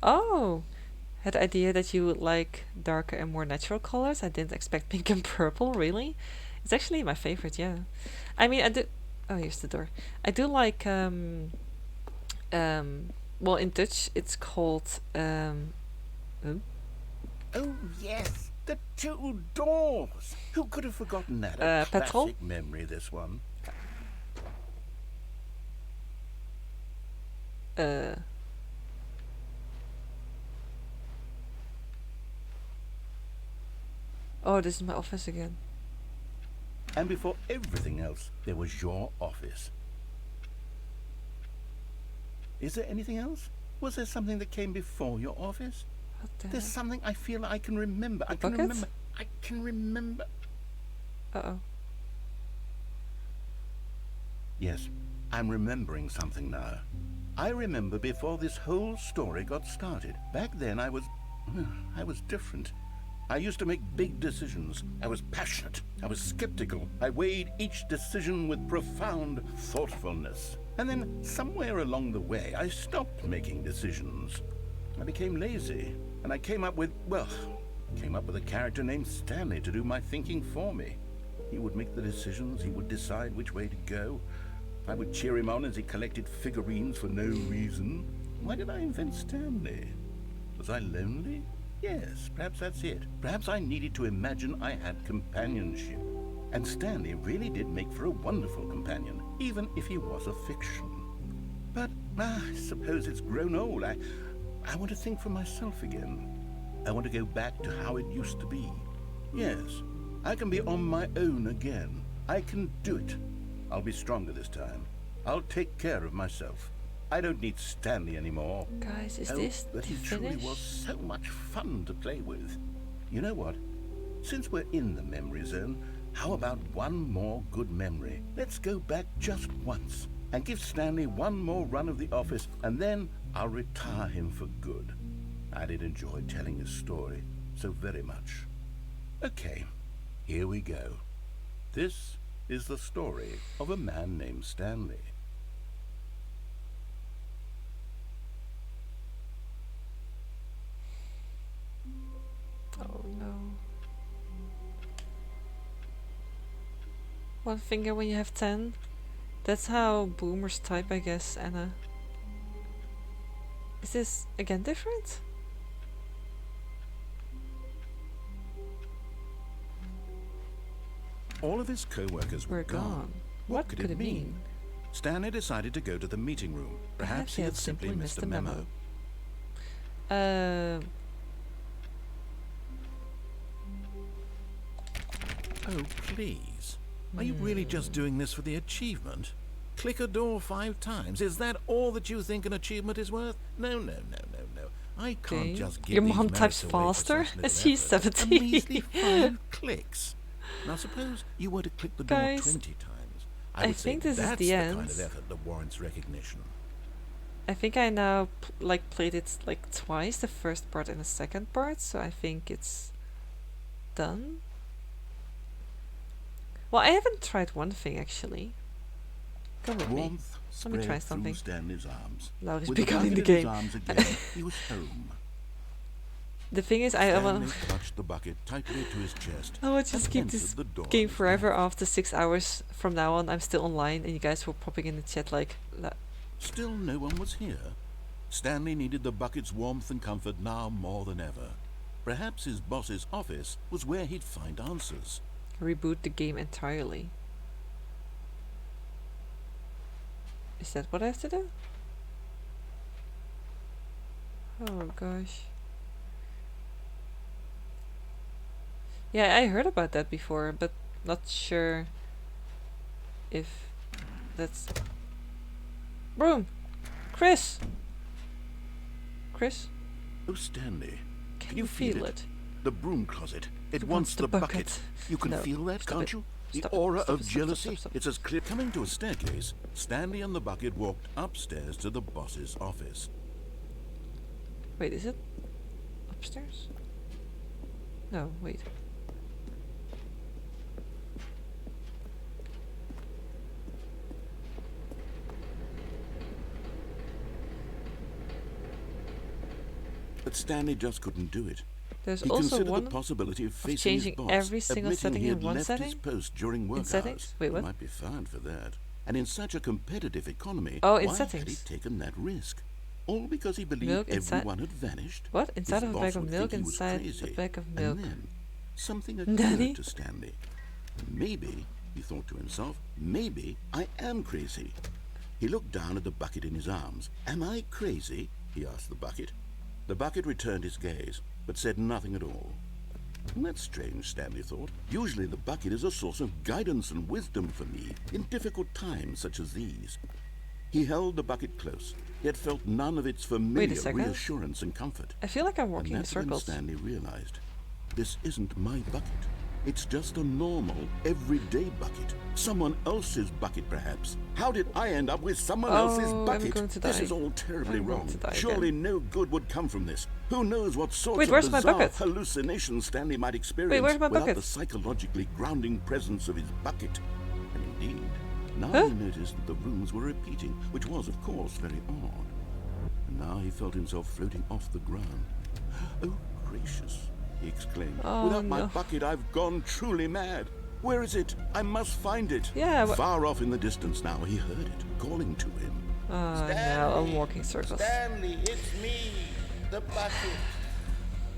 Oh, had the idea that you would like darker and more natural colors. I didn't expect pink and purple, really. It's actually my favorite, yeah. I mean, I do. Oh, here's the door. I do like. Well, in Dutch, it's called. Oh, yes, the two doors. Who could have forgotten that? A petrol? classic memory, this one. Oh, this is my office again. And before everything else, there was your office. Is there anything else? Was there something that came before your office? What the There's hell? something I feel I can remember. I bucket? can remember. Uh-oh. Yes, I'm remembering something now. I remember before this whole story got started. Back then I was different. I used to make big decisions. I was passionate. I was skeptical. I weighed each decision with profound thoughtfulness. And then somewhere along the way, I stopped making decisions. I became lazy, and I came up with a character named Stanley to do my thinking for me. He would make the decisions. He would decide which way to go. I would cheer him on as he collected figurines for no reason. Why did I invent Stanley? Was I lonely? Yes, perhaps that's it. Perhaps I needed to imagine I had companionship. And Stanley really did make for a wonderful companion, even if he was a fiction. But I suppose it's grown old. I want to think for myself again. I want to go back to how it used to be. Yes, I can be on my own again. I can do it. I'll be stronger this time. I'll take care of myself. I don't need Stanley anymore. Guys, is Oh, this but the he truly finish? was so much fun to play with. You know what? Since we're in the memory zone, how about one more good memory? Let's go back just once and give Stanley one more run of the office, and then I'll retire him for good. I did enjoy telling his story so very much. Okay, here we go. This is the story of a man named Stanley. Oh no. One finger when you have 10. That's how boomers type, I guess, Anna. Is this again different? All of his co-workers were gone. What could it mean? Stanley decided to go to the meeting room. Perhaps he had simply missed a memo. Oh, please. Are you really just doing this for the achievement? Click a door 5 times. Is that all that you think an achievement is worth? No. I can't just give Your these mom merits types away for faster such as little she's effort. 70. A measly 5 clicks. Now suppose you were to click the door Guys, 20 times. I would think say this is that's the kind end. of effort that warrants recognition. I think I now played it like twice, the first part and the second part, so I think it's done. Well, I haven't tried one thing actually. Come with me. Warmth Let me try spread something. through Stanley's arms. Loud is With the becoming the bucket in his game. arms again, he was home. The thing is, I Stanley want clutched the bucket tightly to his chest. I want to just and keep entered this the door game of his forever life. after 6 hours from now on. I'm still online and you guys were popping in the chat like... Still no one was here. Stanley needed the bucket's warmth and comfort now more than ever. Perhaps his boss's office was where he'd find answers. Reboot the game entirely. Is that what I have to do? Oh gosh. Yeah, I heard about that before, but not sure if that's... Broom! Chris! Chris? Oh, Stanley, Can you feel it? The broom closet. It It wants the bucket. You can No, feel that, stop can't it. you? The Stop it, aura stop of it, stop it, jealousy. stop. It's as clear. Coming to a staircase, Stanley and the bucket walked upstairs to the boss's office. Wait, is it upstairs? No, wait. But Stanley just couldn't do it. There's He also considered one the possibility of facing changing his boss, every single admitting setting he in had one left setting? his post during work In settings? hours. Wait, He what? might be fined for that. And in such a competitive economy, Oh, in why had he settings. taken that risk? All because he believed Milk inside- everyone had vanished? What? Inside His of a boss bag of would milk, think he was inside a crazy. bag of milk. And then something Nanny? occurred to Stanley. Maybe, he thought to himself, maybe I am crazy. He looked down at the bucket in his arms. Am I crazy? He asked the bucket. The bucket returned his gaze, but said nothing at all. That's strange, Stanley thought. Usually the bucket is a source of guidance and wisdom for me in difficult times such as these. He held the bucket close, yet felt none of its familiar second. reassurance and comfort. I feel like I'm And walking in that's when circles. Stanley realized, this isn't my bucket. It's just a normal, everyday bucket. Someone else's bucket, perhaps. How did I end up with someone else's Oh, I'm bucket? going to This die. is all terribly I'm going wrong. to die Surely again. no good would come from this. Who knows what sorts Wait, of where's my bizarre bucket? hallucinations Stanley might experience where's my without bucket? the psychologically grounding presence of his bucket. And indeed, now Huh? he noticed that the rooms were repeating, which was, of course, very odd. And now he felt himself floating off the ground. Oh, gracious, he exclaimed. Oh, Without my no. bucket, I've gone truly mad. Where is it? I must find it. Yeah, Far off in the distance now, he heard it, calling to him. Oh no, I'm walking circles. Stanley, it's me, the bucket.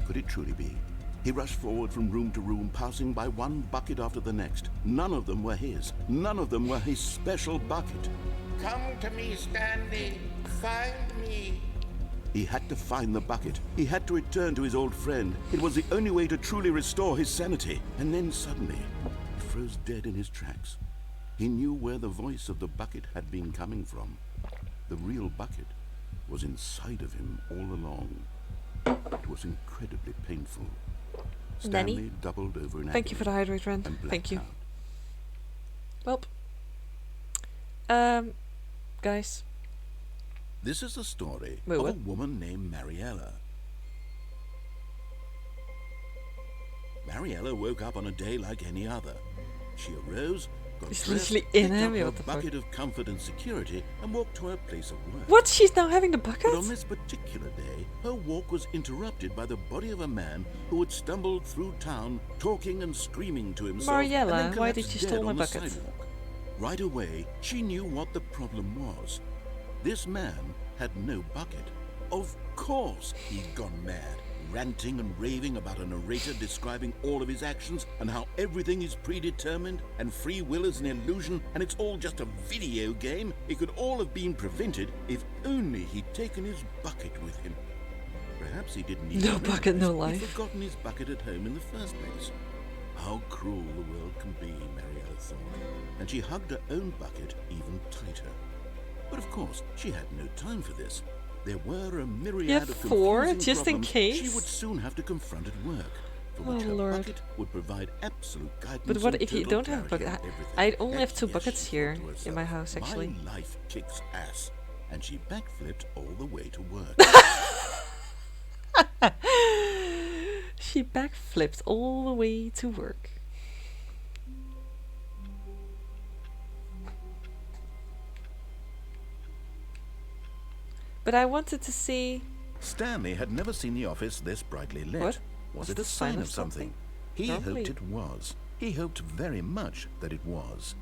Could it truly be? He rushed forward from room to room, passing by one bucket after the next. None of them were his. None of them were his special bucket. Come to me, Stanley. Find me. He had to find the bucket. He had to return to his old friend. It was the only way to truly restore his sanity. And then suddenly, he froze dead in his tracks. He knew where the voice of the bucket had been coming from. The real bucket was inside of him all along. It was incredibly painful. Stanley Danny, doubled over in thank you for the hydrate, Ren. and Thank blacked you. out. Well, guys, This is the story Wait, of what? a woman named Mariella. Mariella woke up on a day like any other. She arose, got It's dressed, literally in picked him, up her what the fuck? bucket of comfort and security, and walked to her place of work. what? She's now having the bucket? But on this particular day, her walk was interrupted by the body of a man who had stumbled through town, talking and screaming to himself. Mariella, and then why did collapsed you dead steal my on the bucket? sidewalk. Right away, she knew what the problem was. This man had no bucket. Of course, he'd gone mad, ranting and raving about a narrator describing all of his actions and how everything is predetermined and free will is an illusion and it's all just a video game. It could all have been prevented if only he'd taken his bucket with him. Perhaps he didn't even No bucket, no realize life. He'd forgotten his bucket at home in the first place. How cruel the world can be, Mariella thought, and she hugged her own bucket even tighter. But of course, she had no time for this. There were a myriad You have of 4, confusing just in problems case? she would soon have to confront at work, for Oh, which her Lord. bucket would provide absolute guidance. But what and if you total don't have a clarity bucket? on everything. I only have Heck, 2 yes, buckets she here thought to herself, in my house, actually. My life kicks ass, and she backflipped all the way to work. She backflipped all the way to work. But I wanted to see... Stanley had never seen the office this brightly lit. What? Was Was it a the sign sign of of something? something? He Probably. hoped it was. He hoped very much that it was.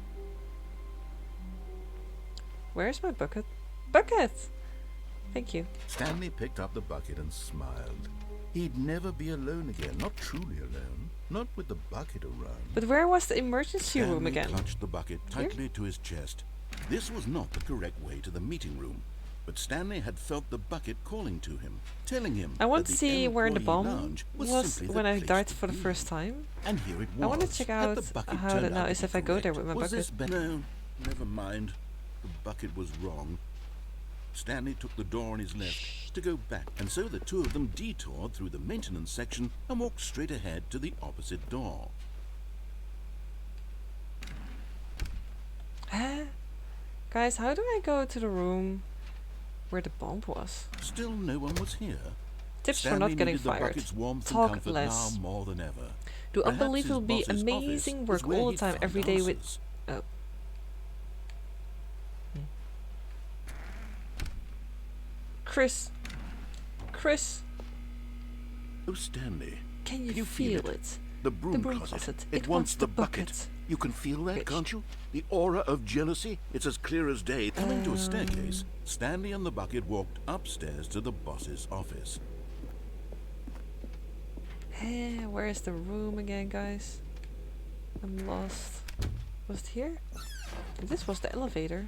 Where's my bucket? Bucket! Thank you. Stanley picked up the bucket and smiled. He'd never be alone again, not truly alone, not with the bucket around. But where was the emergency room Stanley again? clutched the bucket tightly to his chest. This was not the correct way to the meeting room, but Stanley had felt the bucket calling to him, telling him I want that to the see where the employee bomb lounge was was simply the when I place died to for the be. first time. And here it was. I want to check Had out the bucket how turned that now out to is be if I go there with correct? my Was this bucket. No, never mind. The bucket was wrong. Stanley took the door on his left to go back, and so the two of them detoured through the maintenance section and walked straight ahead to the opposite door. Huh? Guys, how do I go to the room where the bomb was? Still no one was here. Tips for Stanley not getting needed the fired. bucket's warmth and Talk comfort less. now more than ever. Do Perhaps unbelievably his boss's amazing office work was where all the he'd time, found every day with... answers. Oh. Chris. Chris. Oh, Stanley. Can you, Can you feel feel it? The broom, broom closet. closet. It wants the bucket. You can feel that, Bitch. can't you? The aura of jealousy. It's as clear as day. Coming to a staircase, Stanley and the bucket walked upstairs to the boss's office. Where is the room again, guys? I'm lost. Was it here? This was the elevator.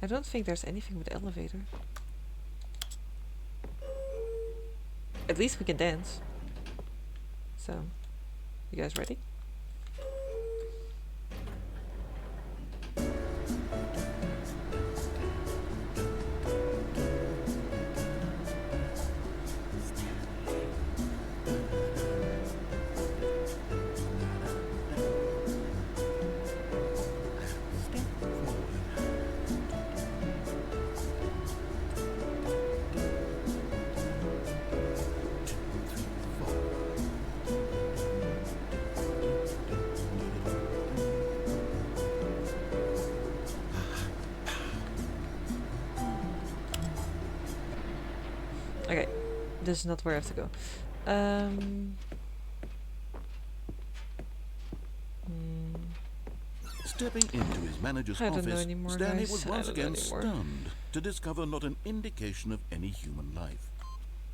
I don't think there's anything with the elevator. At least we can dance. So, you guys ready? Okay, this is not where I have to go. Stepping into his manager's I don't know office, anymore, Stanley guys. was I once don't know again anymore. stunned to discover not an indication of any human life.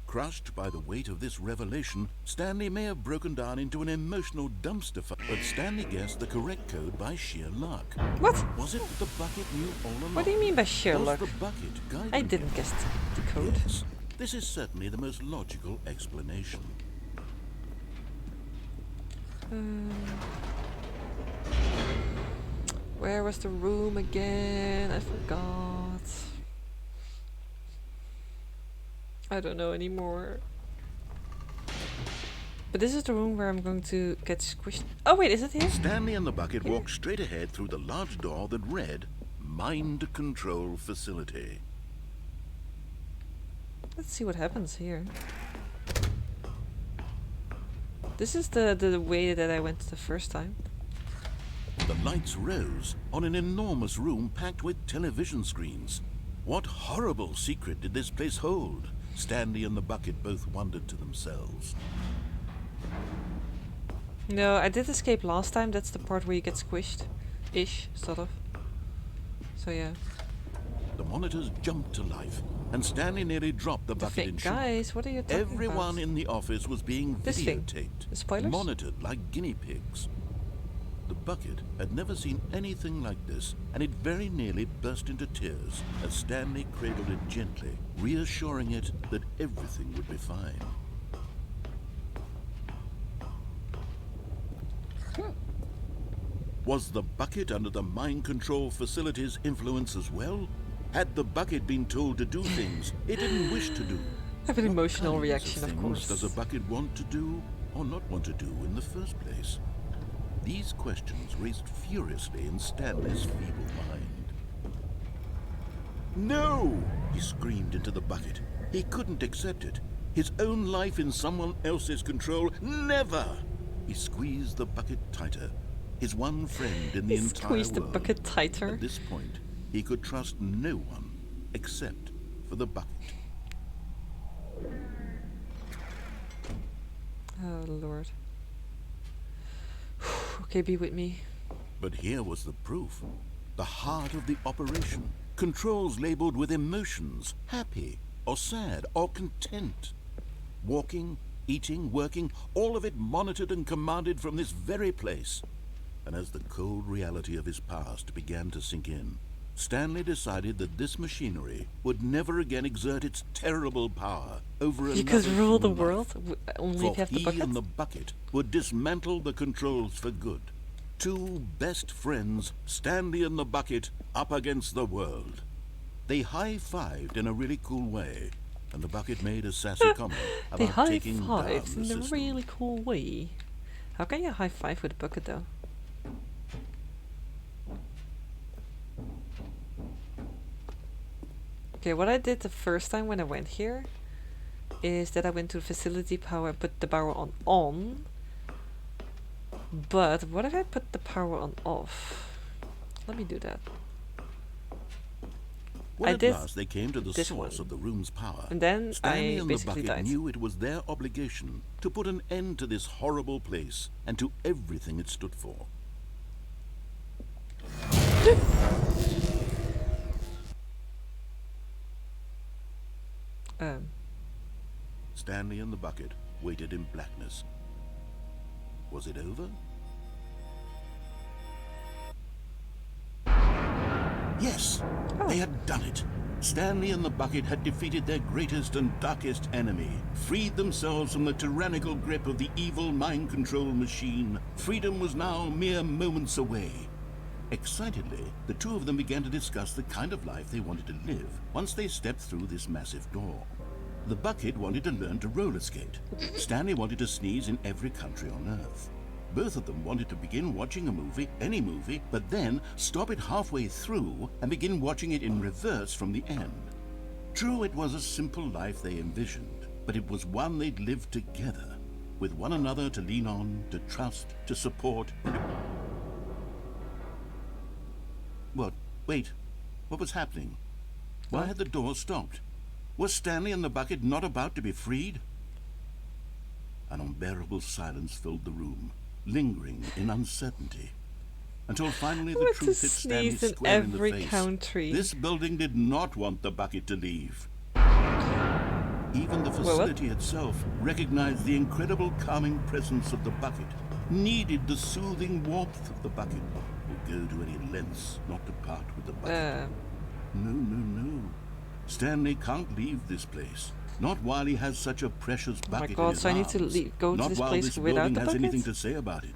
Crushed by the weight of this revelation, Stanley may have broken down into an emotional dumpster fire, but Stanley guessed the correct code by sheer luck. What? Was it that the bucket knew all along? What do you mean by sheer Was luck? the bucket guiding I didn't him? guess the code. Yes, this is certainly the most logical explanation. Where was the room again? I forgot. I don't know anymore. But this is the room where I'm going to get squished. Oh wait, is it here? Stanley and the bucket walked straight ahead through the large door that read, Mind Control Facility. Let's see what happens here. This is the way that I went the first time. The lights rose on an enormous room packed with television screens. What horrible secret did this place hold? Stanley and the bucket both wondered to themselves. No, I did escape last time. That's the part where you get squished. Ish, sort of. So yeah. The monitors jumped to life, and Stanley nearly dropped the bucket in shock. Guys, what are you talking Everyone about? in the office was being This thing? videotaped, The spoilers? monitored like guinea pigs. The bucket had never seen anything like this, and it very nearly burst into tears as Stanley cradled it gently, reassuring it that everything would be fine. Was the bucket under the mind control facility's influence as well? Had the bucket been told to do things it didn't wish to do? I have an emotional What kinds reaction, of things course. does a bucket want to do or not want to do in the first place? These questions raced furiously in Stanley's feeble mind. No! He screamed into the bucket. He couldn't accept it. His own life in someone else's control. Never! He squeezed the bucket tighter. His one friend in the He entire squeezed the world. bucket tighter. At this point, he could trust no one except for the bucket. Oh lord. Okay, be with me. But here was the proof. The heart of the operation. Controls labeled with emotions, happy or sad or content. Walking, eating, working, all of it monitored and commanded from this very place. And as the cold reality of his past began to sink in, Stanley decided that this machinery would never again exert its terrible power over You could another rule the human world life. only For if you have the he bucket. and the bucket would dismantle the controls for good. Two best friends, Stanley and the bucket, up against the world. They high-fived in a really cool way, and the bucket made a sassy comment They about taking down high-fived the in a system. really cool way. How can you high-five with a bucket though? Okay, what I did the first time when I went here is that I went to the facility power and put the power on. But what if I put the power on off? Let me do that. When I at did last they came to the this source one. of the room's power, And then Stanley I and the basically bucket died. knew it was their obligation to put an end to this horrible place and to everything it stood for. Stanley and the bucket waited in blackness. Was it over? Yes, they had done it. Stanley and the bucket had defeated their greatest and darkest enemy, freed themselves from the tyrannical grip of the evil mind control machine. Freedom was now mere moments away. Excitedly, the two of them began to discuss the kind of life they wanted to live once they stepped through this massive door. The bucket wanted to learn to roller skate. Stanley wanted to sneeze in every country on Earth. Both of them wanted to begin watching a movie, any movie, but then stop it halfway through and begin watching it in reverse from the end. True, it was a simple life they envisioned, but it was one they'd lived together, with one another to lean on, to trust, to support. What? Wait. What was happening? Why had the door stopped? Was Stanley and the bucket not about to be freed? An unbearable silence filled the room, lingering in uncertainty. until finally the want to truth hit Stanley sneeze in square in the every face. country. This building did not want the bucket to leave. Even the what? facility itself recognized the incredible calming presence of the bucket, needed the soothing warmth of the bucket, would go to any lengths not to part with the bucket. No. Stanley can't leave this place. Not while he has such a precious bucket God, in his so I need to arms. go to Not this while place this without building the has bucket? anything to say about it.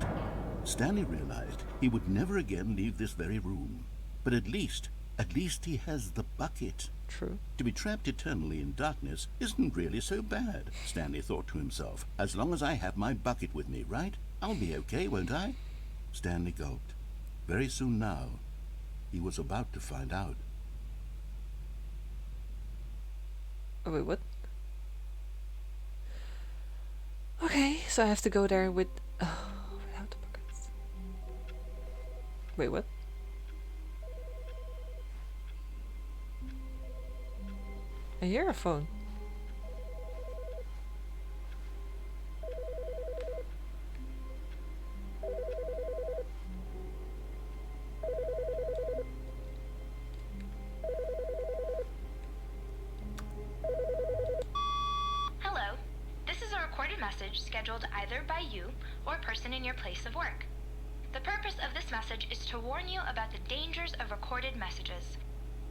Stanley realized he would never again leave this very room. But at least he has the bucket. True. To be trapped eternally in darkness isn't really so bad, Stanley thought to himself. As long as I have my bucket with me, right? I'll be okay, won't I? Stanley gulped. Very soon now, he was about to find out. Oh, wait, what? Okay, so I have to go there with... without the buckets. Wait, what? I hear a phone. Hello. This is a recorded message scheduled either by you or a person in your place of work. The purpose of this message is to warn you about the dangers of recorded messages.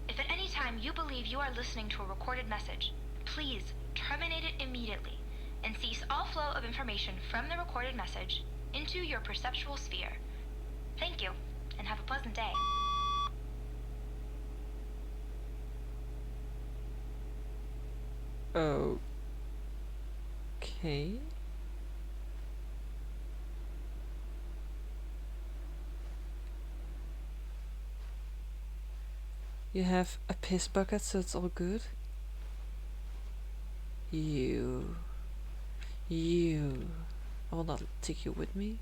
If at any time you believe you are listening to a recorded message, please terminate it immediately and cease all flow of information from the recorded message into your perceptual sphere. Thank you, and have a pleasant day. Okay. You have a piss bucket, so it's all good. You. I will not take you with me.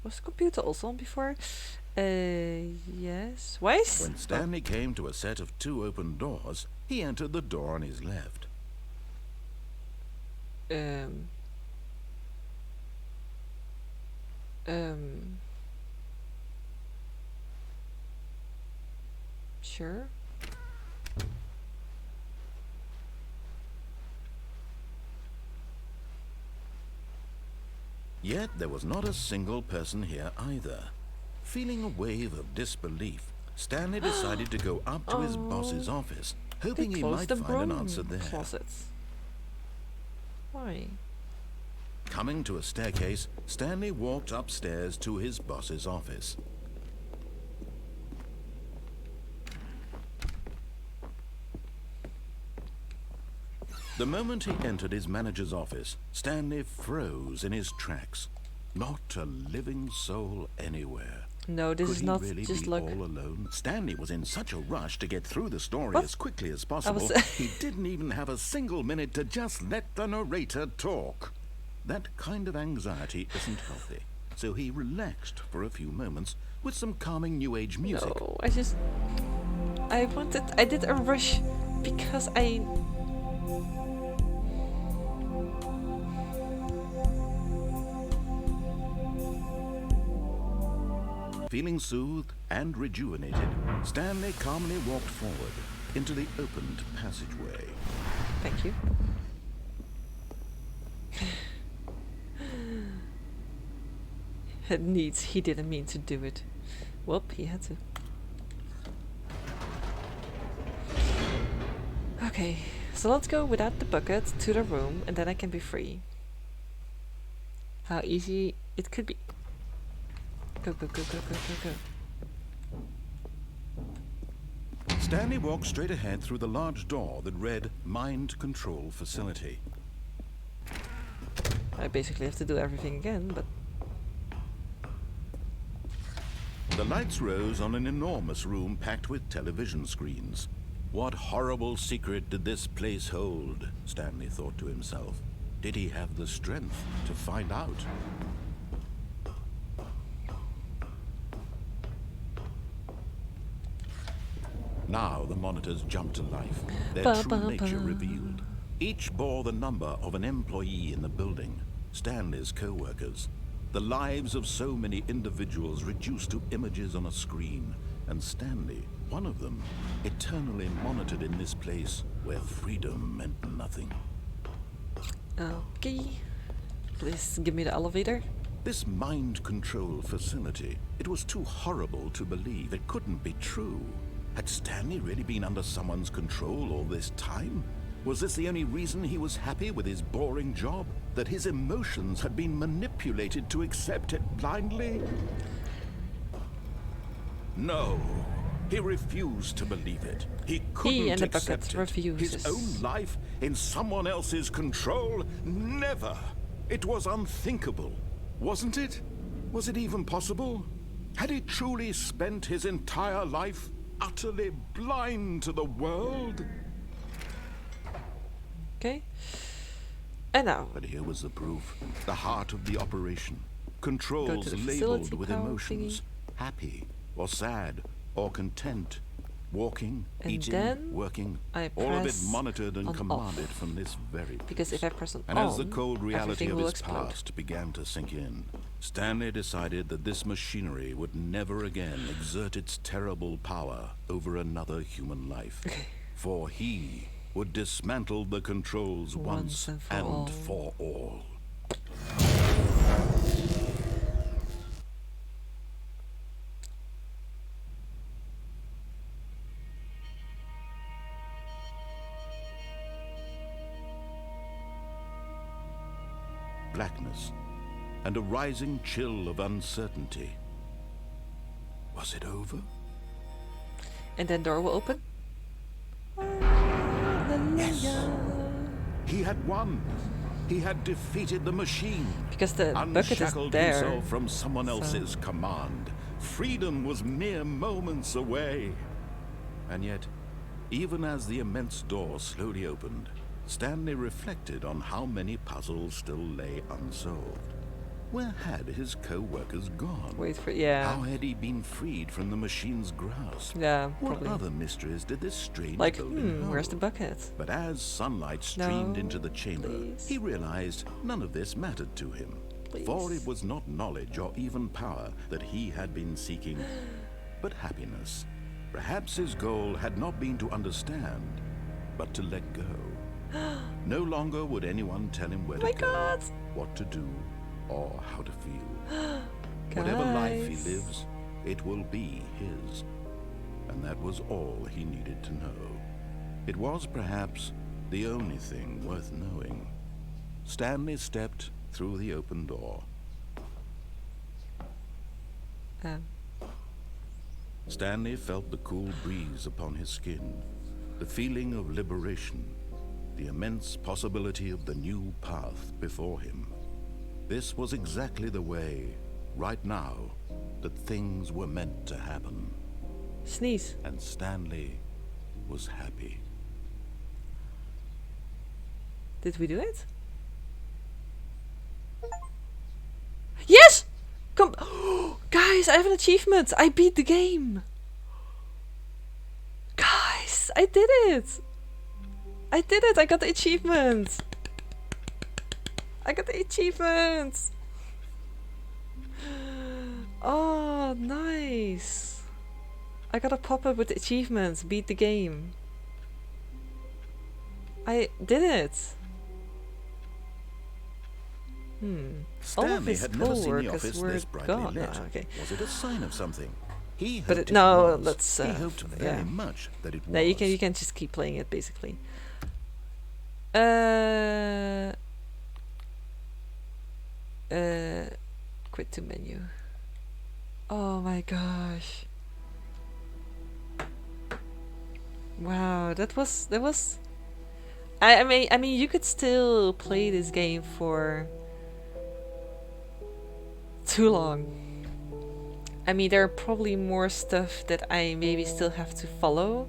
Was the computer also on before? Yes. Why is... When Stanley came to a set of 2 open doors, he entered the door on his left. Sure. Yet there was not a single person here either. Feeling a wave of disbelief, Stanley decided to go up to his boss's office, hoping he might find an answer there. Closets. Why? Coming to a staircase, Stanley walked upstairs to his boss's office. The moment he entered his manager's office, Stanley froze in his tracks. Not a living soul anywhere. No, this Could is he not really just be like... all alone? Stanley was in such a rush to get through the story What? as quickly as possible, he didn't even have a single minute to just let the narrator talk. That kind of anxiety isn't healthy, so he relaxed for a few moments with some calming New Age music. No, I did a rush because I... Feeling soothed and rejuvenated, Stanley calmly walked forward into the opened passageway. Thank you. He didn't mean to do it. Whoop, he had to. Okay, so let's go without the bucket to the room and then I can be free. How easy it could be. Go, go, go, go, go, go, go. Stanley walked straight ahead through the large door that read Mind Control Facility. I basically have to do everything again, but... The lights rose on an enormous room packed with television screens. What horrible secret did this place hold? Stanley thought to himself. Did he have the strength to find out? Now the monitors jumped to life, their true nature revealed. Each bore the number of an employee in the building, Stanley's co-workers. The lives of so many individuals reduced to images on a screen, and Stanley, one of them, eternally monitored in this place where freedom meant nothing. Okay. Please give me the elevator. This mind control facility, it was too horrible to believe. It couldn't be true. Had Stanley really been under someone's control all this time? Was this the only reason he was happy with his boring job? That his emotions had been manipulated to accept it blindly? No. He refused to believe it. He couldn't accept it. His own life in someone else's control? Never. It was unthinkable. Wasn't it? Was it even possible? Had he truly spent his entire life utterly blind to the world? Okay. And now. But here was the proof. The heart of the operation. Controls labeled with emotions. Happy or sad or content. Walking, and eating, then working. I all of it press monitored and on commanded off. from this very place. Because if I press on And on, as the cold reality everything of will his explode. past began to sink in, Stanley decided that this machinery would never again exert its terrible power over another human life. For he would dismantle the controls once and for all. Blackness and a rising chill of uncertainty. Was it over? And then door will open. Yes. He had won. He had defeated the machine. Because the bucket is Unshackled there. himself from someone else's command. Freedom was mere moments away. And yet, even as the immense door slowly opened, Stanley reflected on how many puzzles still lay unsolved. Where had his co-workers gone? Wait for How had he been freed from the machine's grasp? Yeah, What probably. other mysteries did this strange Like, building hold? where's the bucket? But as sunlight streamed No, into the chamber, please. he realized none of this mattered to him. For it was not knowledge or even power that he had been seeking, but happiness. Perhaps his goal had not been to understand, but to let go. No longer would anyone tell him where to go, what to do, or how to feel. Whatever life he lives, it will be his. And that was all he needed to know. It was perhaps the only thing worth knowing. Stanley stepped through the open door. Stanley felt the cool breeze upon his skin, the feeling of liberation, the immense possibility of the new path before him. This was exactly the way, right now, that things were meant to happen. Sneeze. And Stanley was happy. Did we do it? Yes! Come, guys, I have an achievement. I beat the game. Guys, I did it. I did it. I got the achievement. I got the achievement. Oh, nice. I got a pop-up with the achievements. Beat the game. I did it. All of Stanley his had never seen the co-workers office were this brightly gone. lit. Ah, okay. Was it a sign of something? He But hoped no, it was. let's. He hoped very yeah. much that it No, was. you can just keep playing it basically. Quit to menu. Oh my gosh. Wow, that was. I mean, you could still play this game for too long. I mean, there are probably more stuff that I maybe still have to follow,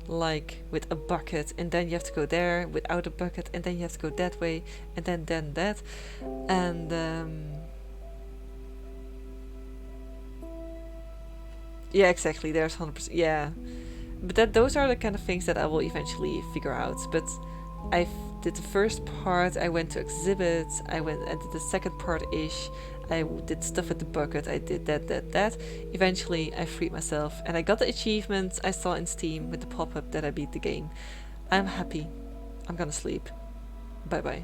like with a bucket, and then you have to go there without a bucket, and then you have to go that way, and then that, and yeah, exactly. There's 100%. Yeah, but those are the kind of things that I will eventually figure out. But I did the first part. I went to exhibits. I did the second part ish. did stuff with the bucket, I did that. Eventually I freed myself and I got the achievement I saw in Steam with the pop-up that I beat the game. I'm happy. I'm gonna sleep. Bye bye.